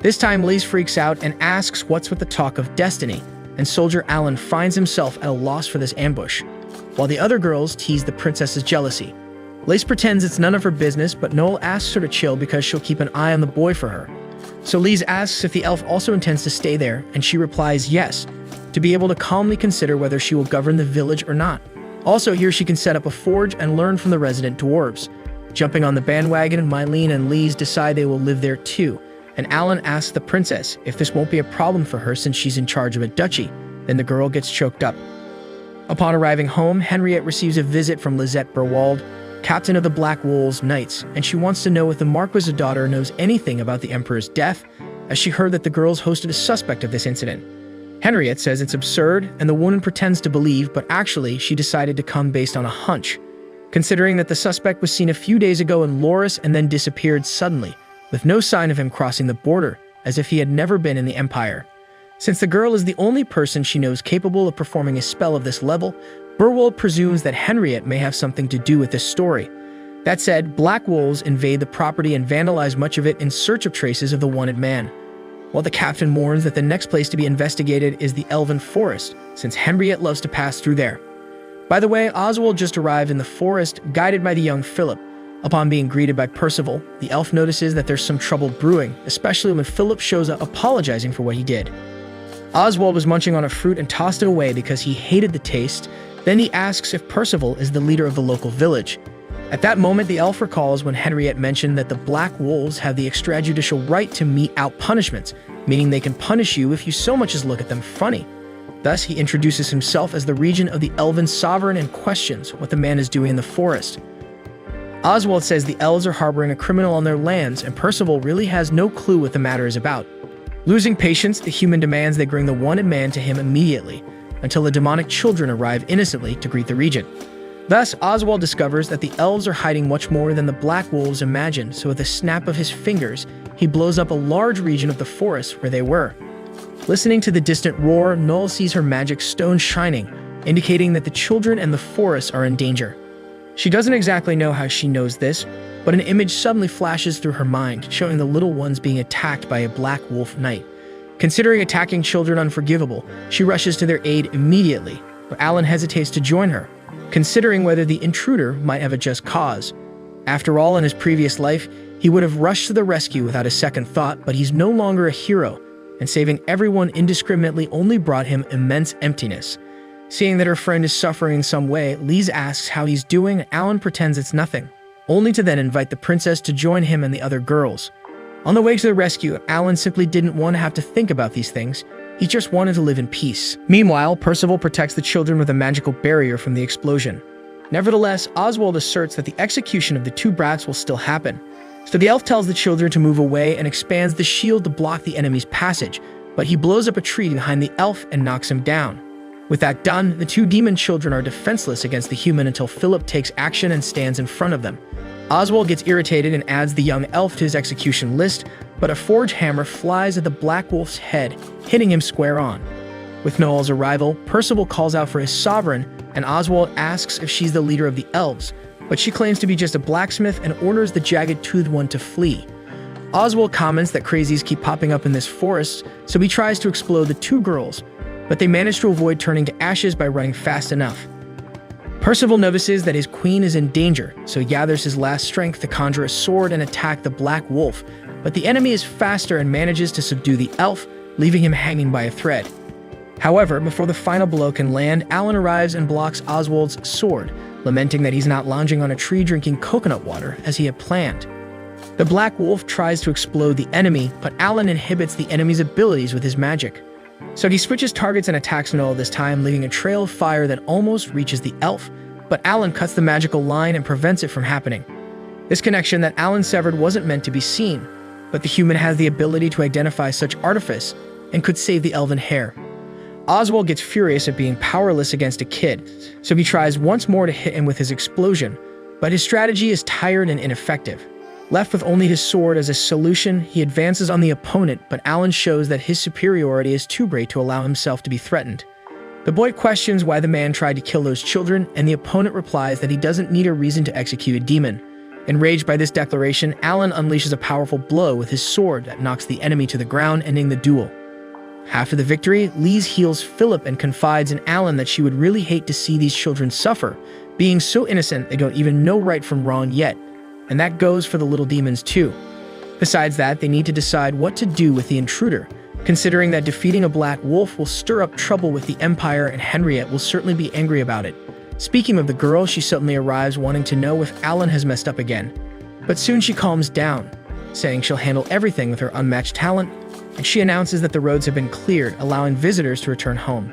This time, Lise freaks out and asks what's with the talk of destiny, and Soldier Alan finds himself at a loss for this ambush, while the other girls tease the princess's jealousy. Lise pretends it's none of her business, but Noel asks her to chill because she'll keep an eye on the boy for her. So Lise asks if the elf also intends to stay there, and she replies yes, to be able to calmly consider whether she will govern the village or not. Also, here she can set up a forge and learn from the resident dwarves. Jumping on the bandwagon, Mylene and Lise decide they will live there too, and Alan asks the princess if this won't be a problem for her since she's in charge of a duchy. Then the girl gets choked up. Upon arriving home, Henriette receives a visit from Lisette Berwald, captain of the Black Wolves Knights, and she wants to know if the Marquis's daughter knows anything about the Emperor's death, as she heard that the girls hosted a suspect of this incident. Henriette says it's absurd, and the woman pretends to believe, but actually she decided to come based on a hunch, considering that the suspect was seen a few days ago in Loris and then disappeared suddenly, with no sign of him crossing the border, as if he had never been in the Empire. Since the girl is the only person she knows capable of performing a spell of this level, Burwald presumes that Henriette may have something to do with this story. That said, Black Wolves invade the property and vandalize much of it in search of traces of the wanted man, while the captain warns that the next place to be investigated is the Elven Forest, since Henriette loves to pass through there. By the way, Oswald just arrived in the forest, guided by the young Philip. Upon being greeted by Percival, the elf notices that there's some trouble brewing, especially when Philip shows up apologizing for what he did. Oswald was munching on a fruit and tossed it away because he hated the taste. Then he asks if Percival is the leader of the local village. At that moment, the elf recalls when Henriette mentioned that the Black Wolves have the extrajudicial right to mete out punishments, meaning they can punish you if you so much as look at them funny. Thus, he introduces himself as the regent of the Elven Sovereign and questions what the man is doing in the forest. Oswald says the elves are harboring a criminal on their lands, and Percival really has no clue what the matter is about. Losing patience, the human demands they bring the wanted man to him immediately, until the demonic children arrive innocently to greet the regent. Thus, Oswald discovers that the elves are hiding much more than the Black Wolves imagined, so with a snap of his fingers, he blows up a large region of the forest where they were. Listening to the distant roar, Null sees her magic stone shining, indicating that the children and the forest are in danger. She doesn't exactly know how she knows this, but an image suddenly flashes through her mind, showing the little ones being attacked by a Black Wolf Knight. Considering attacking children unforgivable, she rushes to their aid immediately, but Alan hesitates to join her, considering whether the intruder might have a just cause. After all, in his previous life, he would have rushed to the rescue without a second thought, but he's no longer a hero, and saving everyone indiscriminately only brought him immense emptiness. Seeing that her friend is suffering in some way, Lise asks how he's doing, and Alan pretends it's nothing, only to then invite the princess to join him and the other girls. On the way to the rescue, Alan simply didn't want to have to think about these things. He just wanted to live in peace. Meanwhile, Percival protects the children with a magical barrier from the explosion. Nevertheless, Oswald asserts that the execution of the two brats will still happen. So the elf tells the children to move away and expands the shield to block the enemy's passage, but he blows up a tree behind the elf and knocks him down. With that done, the two demon children are defenseless against the human until Philip takes action and stands in front of them. Oswald gets irritated and adds the young elf to his execution list, but a forge hammer flies at the Black Wolf's head, hitting him square on. With Noel's arrival, Percival calls out for his sovereign, and Oswald asks if she's the leader of the elves, but she claims to be just a blacksmith and orders the jagged-toothed one to flee. Oswald comments that crazies keep popping up in this forest, so he tries to explode the two girls, but they manage to avoid turning to ashes by running fast enough. Percival notices that his queen is in danger, so he gathers his last strength to conjure a sword and attack the Black Wolf, but the enemy is faster and manages to subdue the elf, leaving him hanging by a thread. However, before the final blow can land, Alan arrives and blocks Oswald's sword, lamenting that he's not lounging on a tree drinking coconut water as he had planned. The Black Wolf tries to explode the enemy, but Alan inhibits the enemy's abilities with his magic. So he switches targets and attacks Noel this time, leaving a trail of fire that almost reaches the elf, but Alan cuts the magical line and prevents it from happening. This connection that Alan severed wasn't meant to be seen, but the human has the ability to identify such artifice and could save the elven hair. Oswald gets furious at being powerless against a kid, so he tries once more to hit him with his explosion, but his strategy is tired and ineffective. Left with only his sword as a solution, he advances on the opponent, but Alan shows that his superiority is too great to allow himself to be threatened. The boy questions why the man tried to kill those children, and the opponent replies that he doesn't need a reason to execute a demon. Enraged by this declaration, Alan unleashes a powerful blow with his sword that knocks the enemy to the ground, ending the duel. After the victory, Lise heals Philip and confides in Alan that she would really hate to see these children suffer, being so innocent they don't even know right from wrong yet. And that goes for the little demons too. Besides that, they need to decide what to do with the intruder, considering that defeating a Black Wolf will stir up trouble with the Empire, and Henriette will certainly be angry about it. Speaking of the girl, she suddenly arrives wanting to know if Alan has messed up again. But soon she calms down, saying she'll handle everything with her unmatched talent, and she announces that the roads have been cleared, allowing visitors to return home.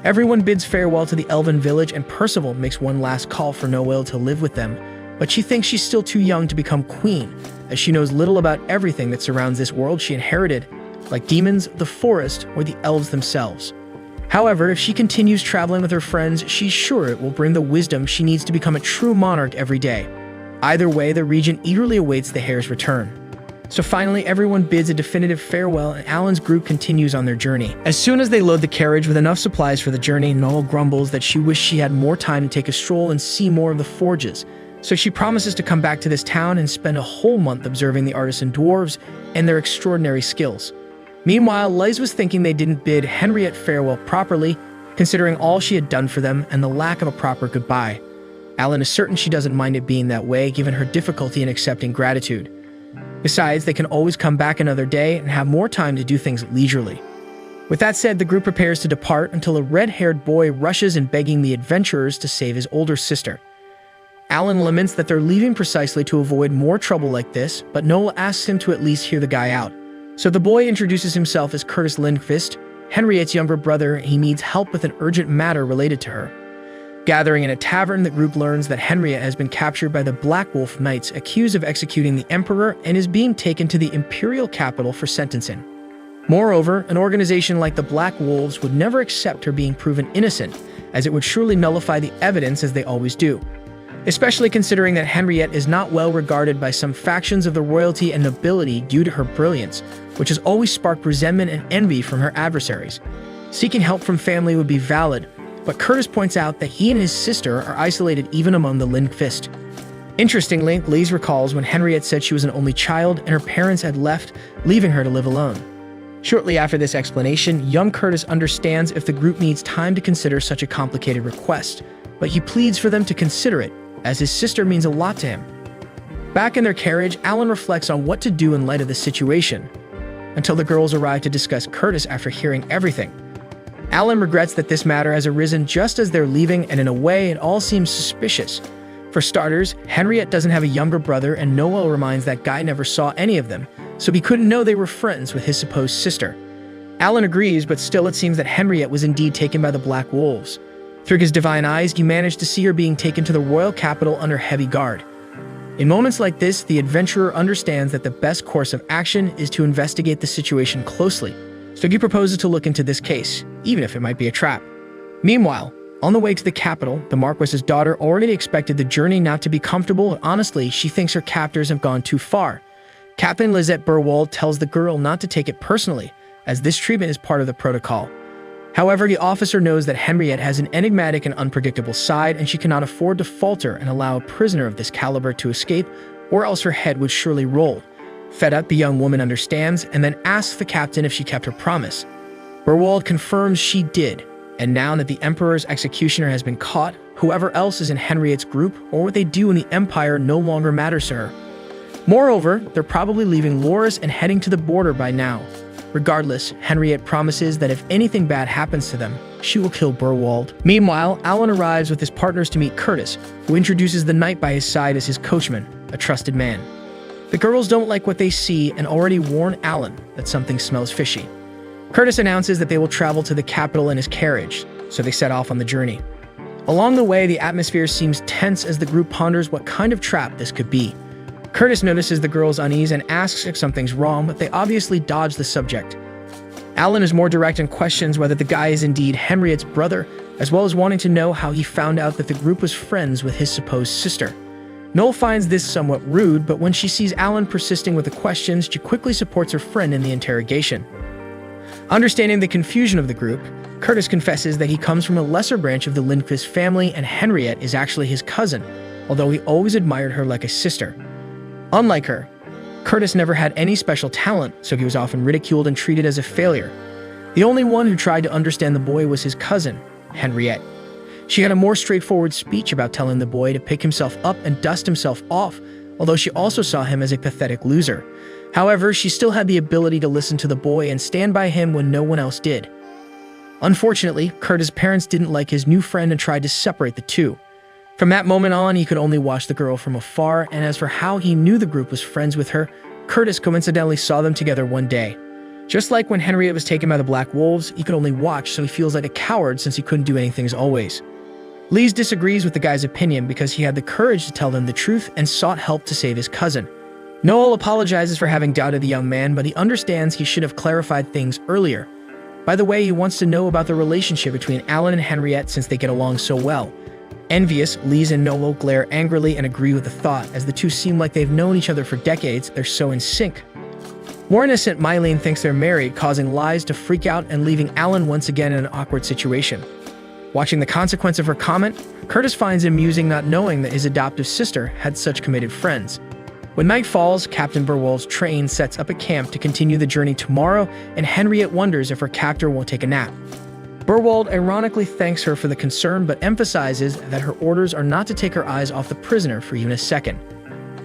Everyone bids farewell to the elven village, and Percival makes one last call for Noel to live with them, but she thinks she's still too young to become queen, as she knows little about everything that surrounds this world she inherited, like demons, the forest, or the elves themselves. However, if she continues traveling with her friends, she's sure it will bring the wisdom she needs to become a true monarch every day. Either way, the regent eagerly awaits the heir's return. So finally, everyone bids a definitive farewell and Alan's group continues on their journey. As soon as they load the carriage with enough supplies for the journey, Noel grumbles that she wished she had more time to take a stroll and see more of the forges. So she promises to come back to this town and spend a whole month observing the artisan dwarves and their extraordinary skills. Meanwhile, Liz was thinking they didn't bid Henriette farewell properly, considering all she had done for them and the lack of a proper goodbye. Alan is certain she doesn't mind it being that way, given her difficulty in accepting gratitude. Besides, they can always come back another day and have more time to do things leisurely. With that said, the group prepares to depart until a red-haired boy rushes in begging the adventurers to save his older sister. Alan laments that they're leaving precisely to avoid more trouble like this, but Noel asks him to at least hear the guy out. So the boy introduces himself as Curtis Lindqvist, Henriette's younger brother, and he needs help with an urgent matter related to her. Gathering in a tavern, the group learns that Henriette has been captured by the Black Wolf Knights, accused of executing the Emperor, and is being taken to the imperial capital for sentencing. Moreover, an organization like the Black Wolves would never accept her being proven innocent, as it would surely nullify the evidence as they always do. Especially considering that Henriette is not well regarded by some factions of the royalty and nobility due to her brilliance, which has always sparked resentment and envy from her adversaries. Seeking help from family would be valid, but Curtis points out that he and his sister are isolated even among the Lindqvist. Interestingly, Lise recalls when Henriette said she was an only child and her parents had left, leaving her to live alone. Shortly after this explanation, young Curtis understands if the group needs time to consider such a complicated request, but he pleads for them to consider it, as his sister means a lot to him. Back in their carriage, Alan reflects on what to do in light of the situation, until the girls arrive to discuss Curtis after hearing everything. Alan regrets that this matter has arisen just as they're leaving, and in a way, it all seems suspicious. For starters, Henriette doesn't have a younger brother, and Noel reminds that guy never saw any of them, so he couldn't know they were friends with his supposed sister. Alan agrees, but still it seems that Henriette was indeed taken by the Black Wolves. Through his divine eyes, he managed to see her being taken to the royal capital under heavy guard. In moments like this, the adventurer understands that the best course of action is to investigate the situation closely, so he proposes to look into this case, even if it might be a trap. Meanwhile, on the way to the capital, the Marquis's daughter already expected the journey not to be comfortable, and honestly, she thinks her captors have gone too far. Captain Lisette Burwald tells the girl not to take it personally, as this treatment is part of the protocol. However, the officer knows that Henriette has an enigmatic and unpredictable side, and she cannot afford to falter and allow a prisoner of this caliber to escape, or else her head would surely roll. Fed up, the young woman understands and then asks the captain if she kept her promise. Burwald confirms she did, and now that the Emperor's executioner has been caught, whoever else is in Henriette's group or what they do in the Empire no longer matters to her. Moreover, they're probably leaving Loris and heading to the border by now. Regardless, Henriette promises that if anything bad happens to them, she will kill Burwald. Meanwhile, Alan arrives with his partners to meet Curtis, who introduces the knight by his side as his coachman, a trusted man. The girls don't like what they see and already warn Alan that something smells fishy. Curtis announces that they will travel to the capital in his carriage, so they set off on the journey. Along the way, the atmosphere seems tense as the group ponders what kind of trap this could be. Curtis notices the girls' unease and asks if something's wrong, but they obviously dodge the subject. Alan is more direct and questions whether the guy is indeed Henriette's brother, as well as wanting to know how he found out that the group was friends with his supposed sister. Noel finds this somewhat rude, but when she sees Alan persisting with the questions, she quickly supports her friend in the interrogation. Understanding the confusion of the group, Curtis confesses that he comes from a lesser branch of the Lindqvist family and Henriette is actually his cousin, although he always admired her like a sister. Unlike her, Curtis never had any special talent, so he was often ridiculed and treated as a failure. The only one who tried to understand the boy was his cousin, Henriette. She had a more straightforward speech about telling the boy to pick himself up and dust himself off, although she also saw him as a pathetic loser. However, she still had the ability to listen to the boy and stand by him when no one else did. Unfortunately, Curtis' parents didn't like his new friend and tried to separate the two. From that moment on, he could only watch the girl from afar, and as for how he knew the group was friends with her, Curtis coincidentally saw them together one day. Just like when Henriette was taken by the Black Wolves, he could only watch, so he feels like a coward since he couldn't do anything as always. Lise disagrees with the guy's opinion because he had the courage to tell them the truth and sought help to save his cousin. Noel apologizes for having doubted the young man, but he understands he should have clarified things earlier. By the way, he wants to know about the relationship between Alan and Henriette since they get along so well. Envious, Lise and Noel glare angrily and agree with the thought, as the two seem like they've known each other for decades. They're so in sync. More innocent, Mylene thinks they're married, causing Lise to freak out and leaving Alan once again in an awkward situation. Watching the consequence of her comment, Curtis finds it amusing not knowing that his adoptive sister had such committed friends. When night falls, Captain Burwell's train sets up a camp to continue the journey tomorrow, and Henriette wonders if her captor won't take a nap. Burwell ironically thanks her for the concern, but emphasizes that her orders are not to take her eyes off the prisoner for even a second.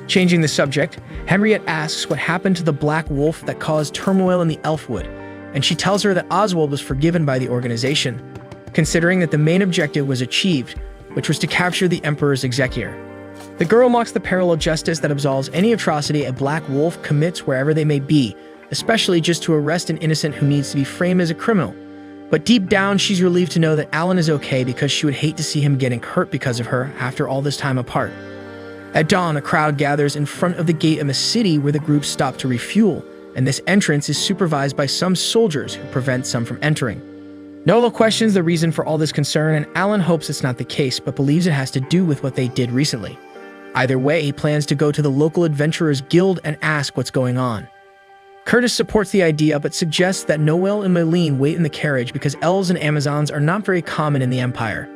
Changing the subject, Henriette asks what happened to the Black Wolf that caused turmoil in the Elfwood, and she tells her that Oswald was forgiven by the organization, considering that the main objective was achieved, which was to capture the Emperor's executor. The girl mocks the parallel justice that absolves any atrocity a Black Wolf commits wherever they may be, especially just to arrest an innocent who needs to be framed as a criminal. But deep down, she's relieved to know that Alan is okay because she would hate to see him getting hurt because of her after all this time apart. At dawn, a crowd gathers in front of the gate of a city where the group stop to refuel, and this entrance is supervised by some soldiers who prevent some from entering. Nola questions the reason for all this concern, and Alan hopes it's not the case, but believes it has to do with what they did recently. Either way, he plans to go to the local adventurers guild and ask what's going on. Curtis supports the idea, but suggests that Noel and Mylene wait in the carriage because elves and Amazons are not very common in the Empire.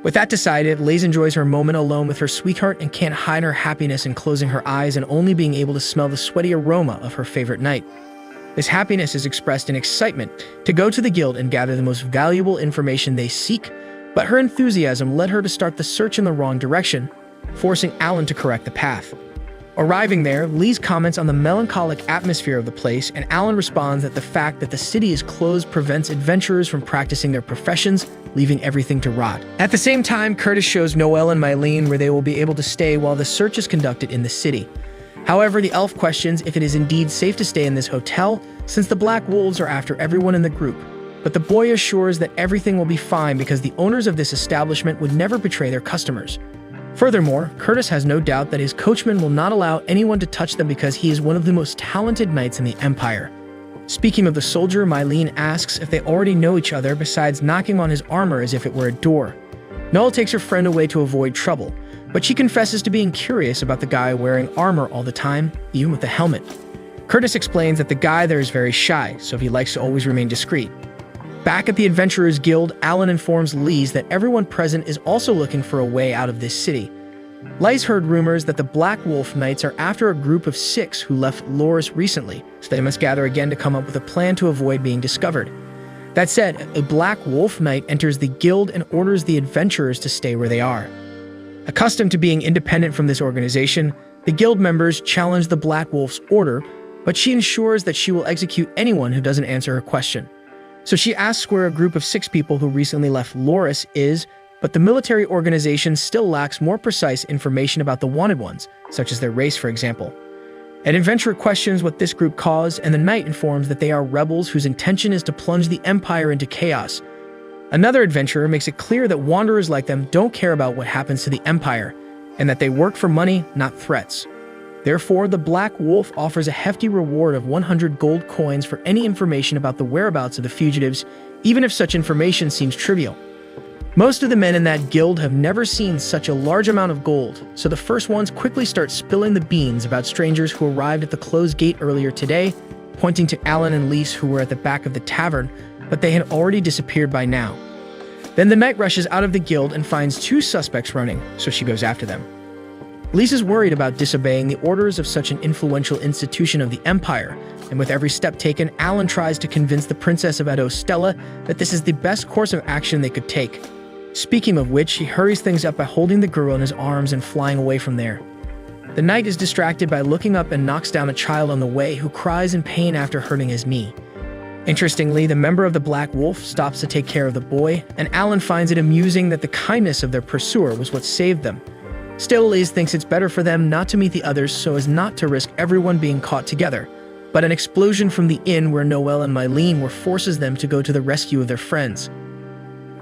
With that decided, Lise enjoys her moment alone with her sweetheart and can't hide her happiness in closing her eyes and only being able to smell the sweaty aroma of her favorite knight. This happiness is expressed in excitement to go to the guild and gather the most valuable information they seek, but her enthusiasm led her to start the search in the wrong direction, forcing Alan to correct the path. Arriving there, Lise comments on the melancholic atmosphere of the place, and Alan responds that the fact that the city is closed prevents adventurers from practicing their professions, leaving everything to rot. At the same time, Curtis shows Noel and Mylene where they will be able to stay while the search is conducted in the city. However, the elf questions if it is indeed safe to stay in this hotel, since the Black Wolves are after everyone in the group. But the boy assures that everything will be fine because the owners of this establishment would never betray their customers. Furthermore, Curtis has no doubt that his coachman will not allow anyone to touch them because he is one of the most talented knights in the Empire. Speaking of the soldier, Mylene asks if they already know each other besides knocking on his armor as if it were a door. Noel takes her friend away to avoid trouble, but she confesses to being curious about the guy wearing armor all the time, even with a helmet. Curtis explains that the guy there is very shy, so he likes to always remain discreet. Back at the Adventurers Guild, Alan informs Lise that everyone present is also looking for a way out of this city. Lise heard rumors that the Black Wolf Knights are after a group of 6 who left Loris recently, so they must gather again to come up with a plan to avoid being discovered. That said, a Black Wolf Knight enters the guild and orders the adventurers to stay where they are. Accustomed to being independent from this organization, the guild members challenge the Black Wolf's order, but she ensures that she will execute anyone who doesn't answer her question. So she asks where a group of 6 people who recently left Loris is, but the military organization still lacks more precise information about the wanted ones, such as their race, for example. An adventurer questions what this group caused, and the knight informs that they are rebels whose intention is to plunge the Empire into chaos. Another adventurer makes it clear that wanderers like them don't care about what happens to the Empire, and that they work for money, not threats. Therefore, the Black Wolf offers a hefty reward of 100 gold coins for any information about the whereabouts of the fugitives, even if such information seems trivial. Most of the men in that guild have never seen such a large amount of gold, so the first ones quickly start spilling the beans about strangers who arrived at the closed gate earlier today, pointing to Alan and Lise who were at the back of the tavern, but they had already disappeared by now. Then the knight rushes out of the guild and finds 2 suspects running, so she goes after them. Lise is worried about disobeying the orders of such an influential institution of the Empire, and with every step taken, Alan tries to convince the Princess of Edo Stella that this is the best course of action they could take. Speaking of which, he hurries things up by holding the girl in his arms and flying away from there. The knight is distracted by looking up and knocks down a child on the way who cries in pain after hurting his knee. Interestingly, the member of the Black Wolf stops to take care of the boy, and Alan finds it amusing that the kindness of their pursuer was what saved them. Still, Lise thinks it's better for them not to meet the others so as not to risk everyone being caught together, but an explosion from the inn where Noel and Mylene were forces them to go to the rescue of their friends.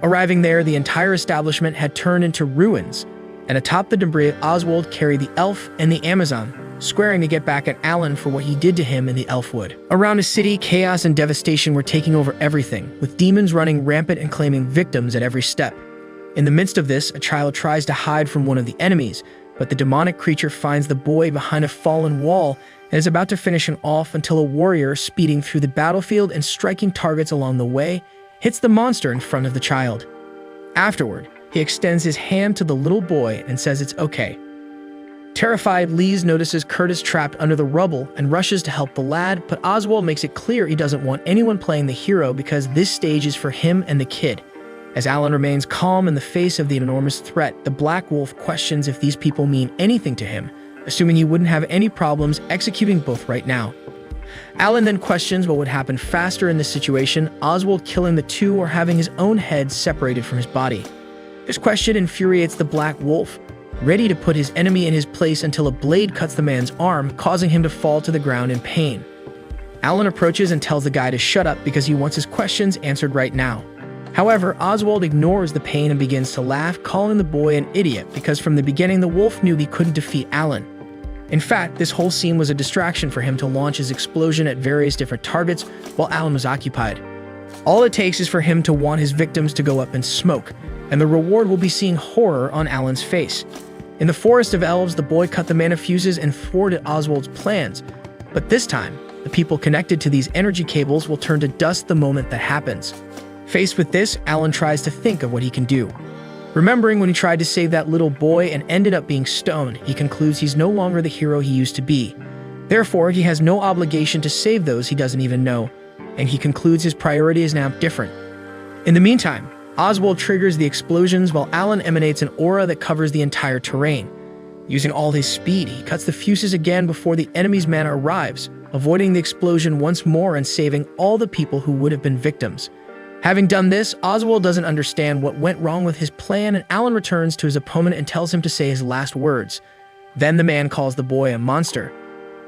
Arriving there, the entire establishment had turned into ruins, and atop the debris, Oswald carried the elf and the Amazon, swearing to get back at Alan for what he did to him in the Elfwood. Around the city, chaos and devastation were taking over everything, with demons running rampant and claiming victims at every step. In the midst of this, a child tries to hide from one of the enemies, but the demonic creature finds the boy behind a fallen wall and is about to finish him off until a warrior, speeding through the battlefield and striking targets along the way, hits the monster in front of the child. Afterward, he extends his hand to the little boy and says it's okay. Terrified, Lise notices Curtis trapped under the rubble and rushes to help the lad, but Oswald makes it clear he doesn't want anyone playing the hero because this stage is for him and the kid. As Alan remains calm in the face of the enormous threat, the Black Wolf questions if these people mean anything to him, assuming he wouldn't have any problems executing both right now. Alan then questions what would happen faster in this situation, Oswald killing the two or having his own head separated from his body. This question infuriates the Black Wolf, ready to put his enemy in his place until a blade cuts the man's arm, causing him to fall to the ground in pain. Alan approaches and tells the guy to shut up because he wants his questions answered right now. However, Oswald ignores the pain and begins to laugh, calling the boy an idiot because from the beginning the wolf knew he couldn't defeat Alan. In fact, this whole scene was a distraction for him to launch his explosion at various different targets while Alan was occupied. All it takes is for him to want his victims to go up in smoke, and the reward will be seeing horror on Alan's face. In the Forest of Elves, the boy cut the mana fuses and thwarted Oswald's plans, but this time, the people connected to these energy cables will turn to dust the moment that happens. Faced with this, Alan tries to think of what he can do. Remembering when he tried to save that little boy and ended up being stoned, he concludes he's no longer the hero he used to be. Therefore, he has no obligation to save those he doesn't even know, and he concludes his priority is now different. In the meantime, Oswald triggers the explosions while Alan emanates an aura that covers the entire terrain. Using all his speed, he cuts the fuses again before the enemy's mana arrives, avoiding the explosion once more and saving all the people who would have been victims. Having done this, Oswald doesn't understand what went wrong with his plan, and Alan returns to his opponent and tells him to say his last words. Then the man calls the boy a monster.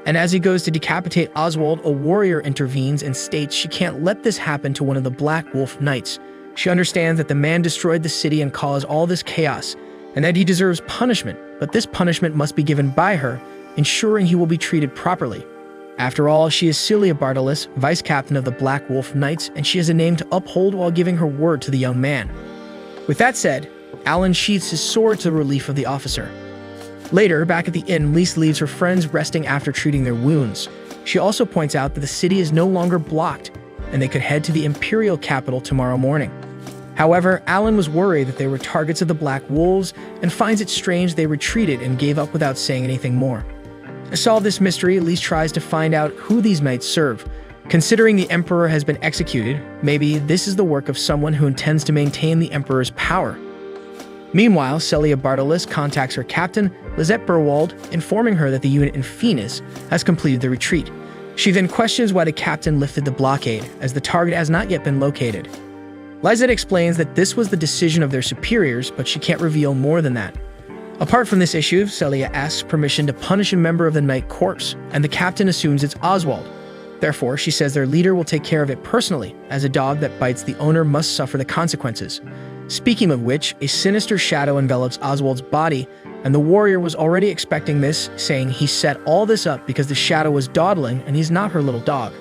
And as he goes to decapitate Oswald, a warrior intervenes and states she can't let this happen to one of the Black Wolf Knights. She understands that the man destroyed the city and caused all this chaos, and that he deserves punishment, but this punishment must be given by her, ensuring he will be treated properly. After all, she is Celia Bartolis, vice captain of the Black Wolf Knights, and she has a name to uphold while giving her word to the young man. With that said, Alan sheathes his sword to the relief of the officer. Later, back at the inn, Lise leaves her friends resting after treating their wounds. She also points out that the city is no longer blocked, and they could head to the Imperial capital tomorrow morning. However, Alan was worried that they were targets of the Black Wolves and finds it strange they retreated and gave up without saying anything more. To solve this mystery, Lise tries to find out who these knights serve. Considering the Emperor has been executed, maybe this is the work of someone who intends to maintain the Emperor's power. Meanwhile, Celia Bartolis contacts her captain, Lisette Burwald, informing her that the unit in Phoenix has completed the retreat. She then questions why the captain lifted the blockade, as the target has not yet been located. Lisette explains that this was the decision of their superiors, but she can't reveal more than that. Apart from this issue, Celia asks permission to punish a member of the Knight Corps, and the captain assumes it's Oswald. Therefore, she says their leader will take care of it personally, as a dog that bites the owner must suffer the consequences. Speaking of which, a sinister shadow envelops Oswald's body, and the warrior was already expecting this, saying he set all this up because the shadow was dawdling and he's not her little dog.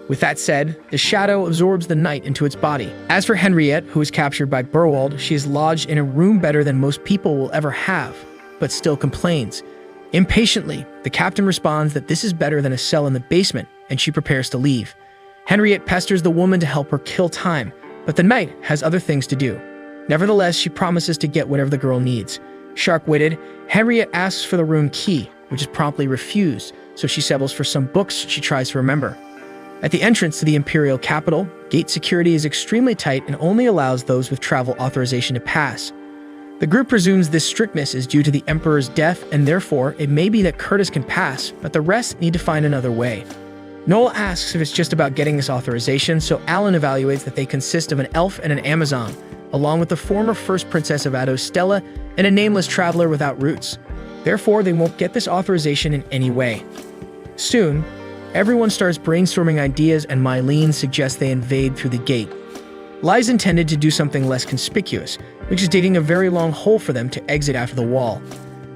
With that said, the shadow absorbs the knight into its body. As for Henriette, who is captured by Burwald, she is lodged in a room better than most people will ever have, but still complains. Impatiently, the captain responds that this is better than a cell in the basement, and she prepares to leave. Henriette pesters the woman to help her kill time, but the knight has other things to do. Nevertheless, she promises to get whatever the girl needs. Sharp-witted, Henriette asks for the room key, which is promptly refused, so she settles for some books she tries to remember. At the entrance to the Imperial capital, gate security is extremely tight and only allows those with travel authorization to pass. The group presumes this strictness is due to the Emperor's death, and therefore it may be that Curtis can pass, but the rest need to find another way. Noel asks if it's just about getting this authorization, so Alan evaluates that they consist of an elf and an Amazon, along with the former first princess of Ados, Stella, and a nameless traveler without roots. Therefore, they won't get this authorization in any way. Soon, everyone starts brainstorming ideas, and Mylene suggests they invade through the gate. lies intended to do something less conspicuous, which is digging a very long hole for them to exit after the wall.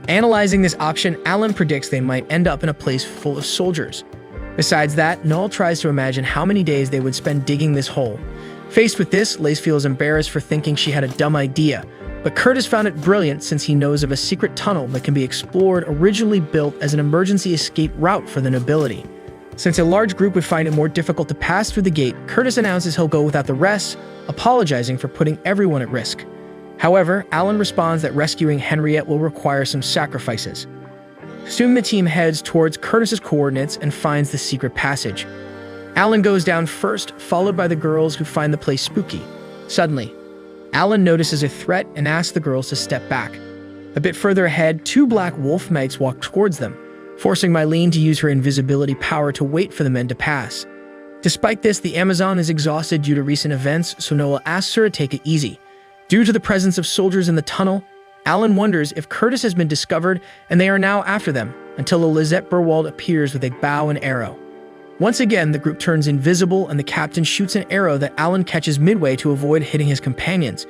Analyzing this option, Alan predicts they might end up in a place full of soldiers. Besides that, Noel tries to imagine how many days they would spend digging this hole. Faced with this, Lace feels embarrassed for thinking she had a dumb idea, but Curtis found it brilliant since he knows of a secret tunnel that can be explored, originally built as an emergency escape route for the nobility. Since a large group would find it more difficult to pass through the gate, Curtis announces he'll go without the rest, apologizing for putting everyone at risk. However, Alan responds that rescuing Henriette will require some sacrifices. Soon the team heads towards Curtis's coordinates and finds the secret passage. Alan goes down first, followed by the girls who find the place spooky. Suddenly, Alan notices a threat and asks the girls to step back. A bit further ahead, two black wolf knights walk towards them, forcing Mylene to use her invisibility power to wait for the men to pass. Despite this, the Amazon is exhausted due to recent events, so Noah asks her to take it easy. Due to the presence of soldiers in the tunnel, Alan wonders if Curtis has been discovered and they are now after them, until Lizette Burwald appears with a bow and arrow. Once again, the group turns invisible and the captain shoots an arrow that Alan catches midway to avoid hitting his companions.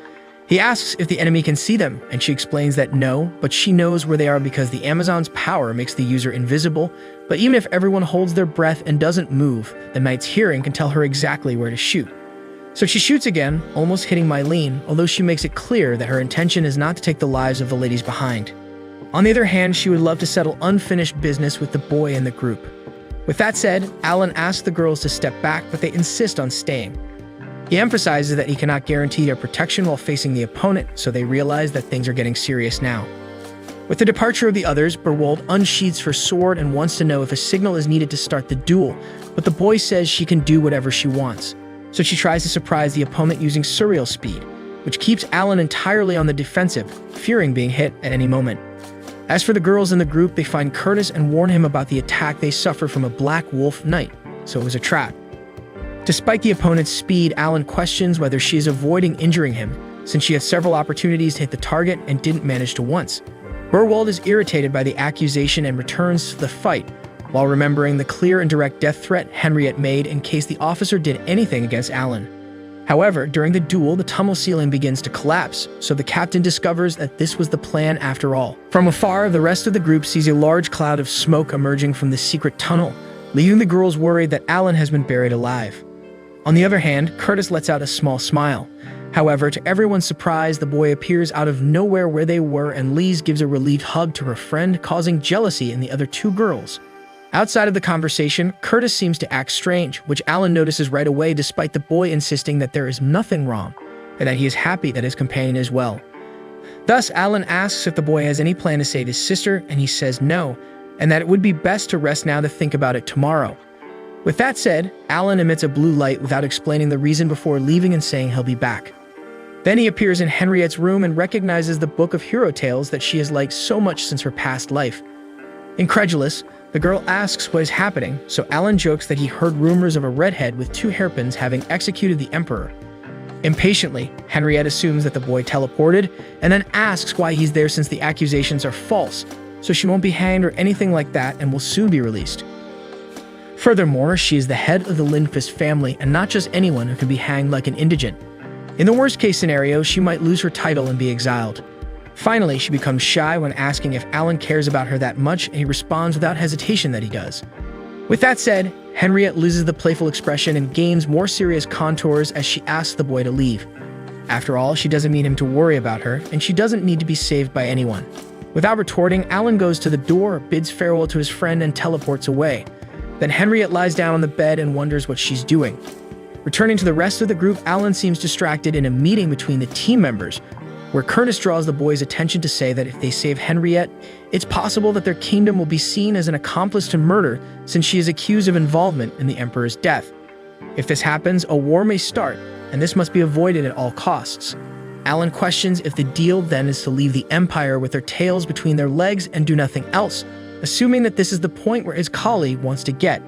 He asks if the enemy can see them, and she explains that no, but she knows where they are because the Amazon's power makes the user invisible, but even if everyone holds their breath and doesn't move, the knight's hearing can tell her exactly where to shoot. So she shoots again, almost hitting Mylene, although she makes it clear that her intention is not to take the lives of the ladies behind. On the other hand, she would love to settle unfinished business with the boy in the group. With that said, Alan asks the girls to step back, but they insist on staying. He emphasizes that he cannot guarantee their protection while facing the opponent, so they realize that things are getting serious now. With the departure of the others, Burwald unsheathes her sword and wants to know if a signal is needed to start the duel, but the boy says she can do whatever she wants. So she tries to surprise the opponent using surreal speed, which keeps Alan entirely on the defensive, fearing being hit at any moment. As for the girls in the group, they find Curtis and warn him about the attack they suffered from a black wolf knight, so it was a trap. Despite the opponent's speed, Alan questions whether she is avoiding injuring him, since she had several opportunities to hit the target and didn't manage to once. Burwald is irritated by the accusation and returns to the fight, while remembering the clear and direct death threat Henriette made in case the officer did anything against Alan. However, during the duel, the tunnel ceiling begins to collapse, so the captain discovers that this was the plan after all. From afar, the rest of the group sees a large cloud of smoke emerging from the secret tunnel, leaving the girls worried that Alan has been buried alive. On the other hand, Curtis lets out a small smile. However, to everyone's surprise, the boy appears out of nowhere where they were, and Lise gives a relieved hug to her friend, causing jealousy in the other two girls. Outside of the conversation, Curtis seems to act strange, which Alan notices right away despite the boy insisting that there is nothing wrong, and that he is happy that his companion is well. Thus, Alan asks if the boy has any plan to save his sister, and he says no, and that it would be best to rest now to think about it tomorrow. With that said, Alan emits a blue light without explaining the reason before leaving and saying he'll be back. Then he appears in Henriette's room and recognizes the book of hero tales that she has liked so much since her past life. Incredulous, the girl asks what is happening, so Alan jokes that he heard rumors of a redhead with 2 hairpins having executed the emperor. Impatiently, Henriette assumes that the boy teleported, and then asks why he's there since the accusations are false, so she won't be hanged or anything like that and will soon be released. Furthermore, she is the head of the Lindqvist family and not just anyone who can be hanged like an indigent. In the worst case scenario, she might lose her title and be exiled. Finally, she becomes shy when asking if Alan cares about her that much, and he responds without hesitation that he does. With that said, Henriette loses the playful expression and gains more serious contours as she asks the boy to leave. After all, she doesn't need him to worry about her, and she doesn't need to be saved by anyone. Without retorting, Alan goes to the door, bids farewell to his friend, and teleports away. Then Henriette lies down on the bed and wonders what she's doing. Returning to the rest of the group, Alan seems distracted in a meeting between the team members, where Curtis draws the boys' attention to say that if they save Henriette, it's possible that their kingdom will be seen as an accomplice to murder since she is accused of involvement in the Emperor's death. If this happens, a war may start, and this must be avoided at all costs. Alan questions if the deal then is to leave the Empire with their tails between their legs and do nothing else, assuming that this is the point where his colleague wants to get.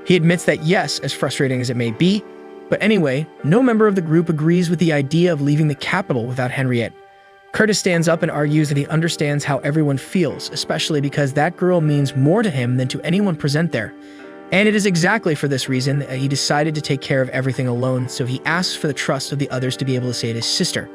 He admits that yes, as frustrating as it may be, but anyway, no member of the group agrees with the idea of leaving the capital without Henriette. Curtis stands up and argues that he understands how everyone feels, especially because that girl means more to him than to anyone present there. And it is exactly for this reason that he decided to take care of everything alone, so he asks for the trust of the others to be able to save his sister.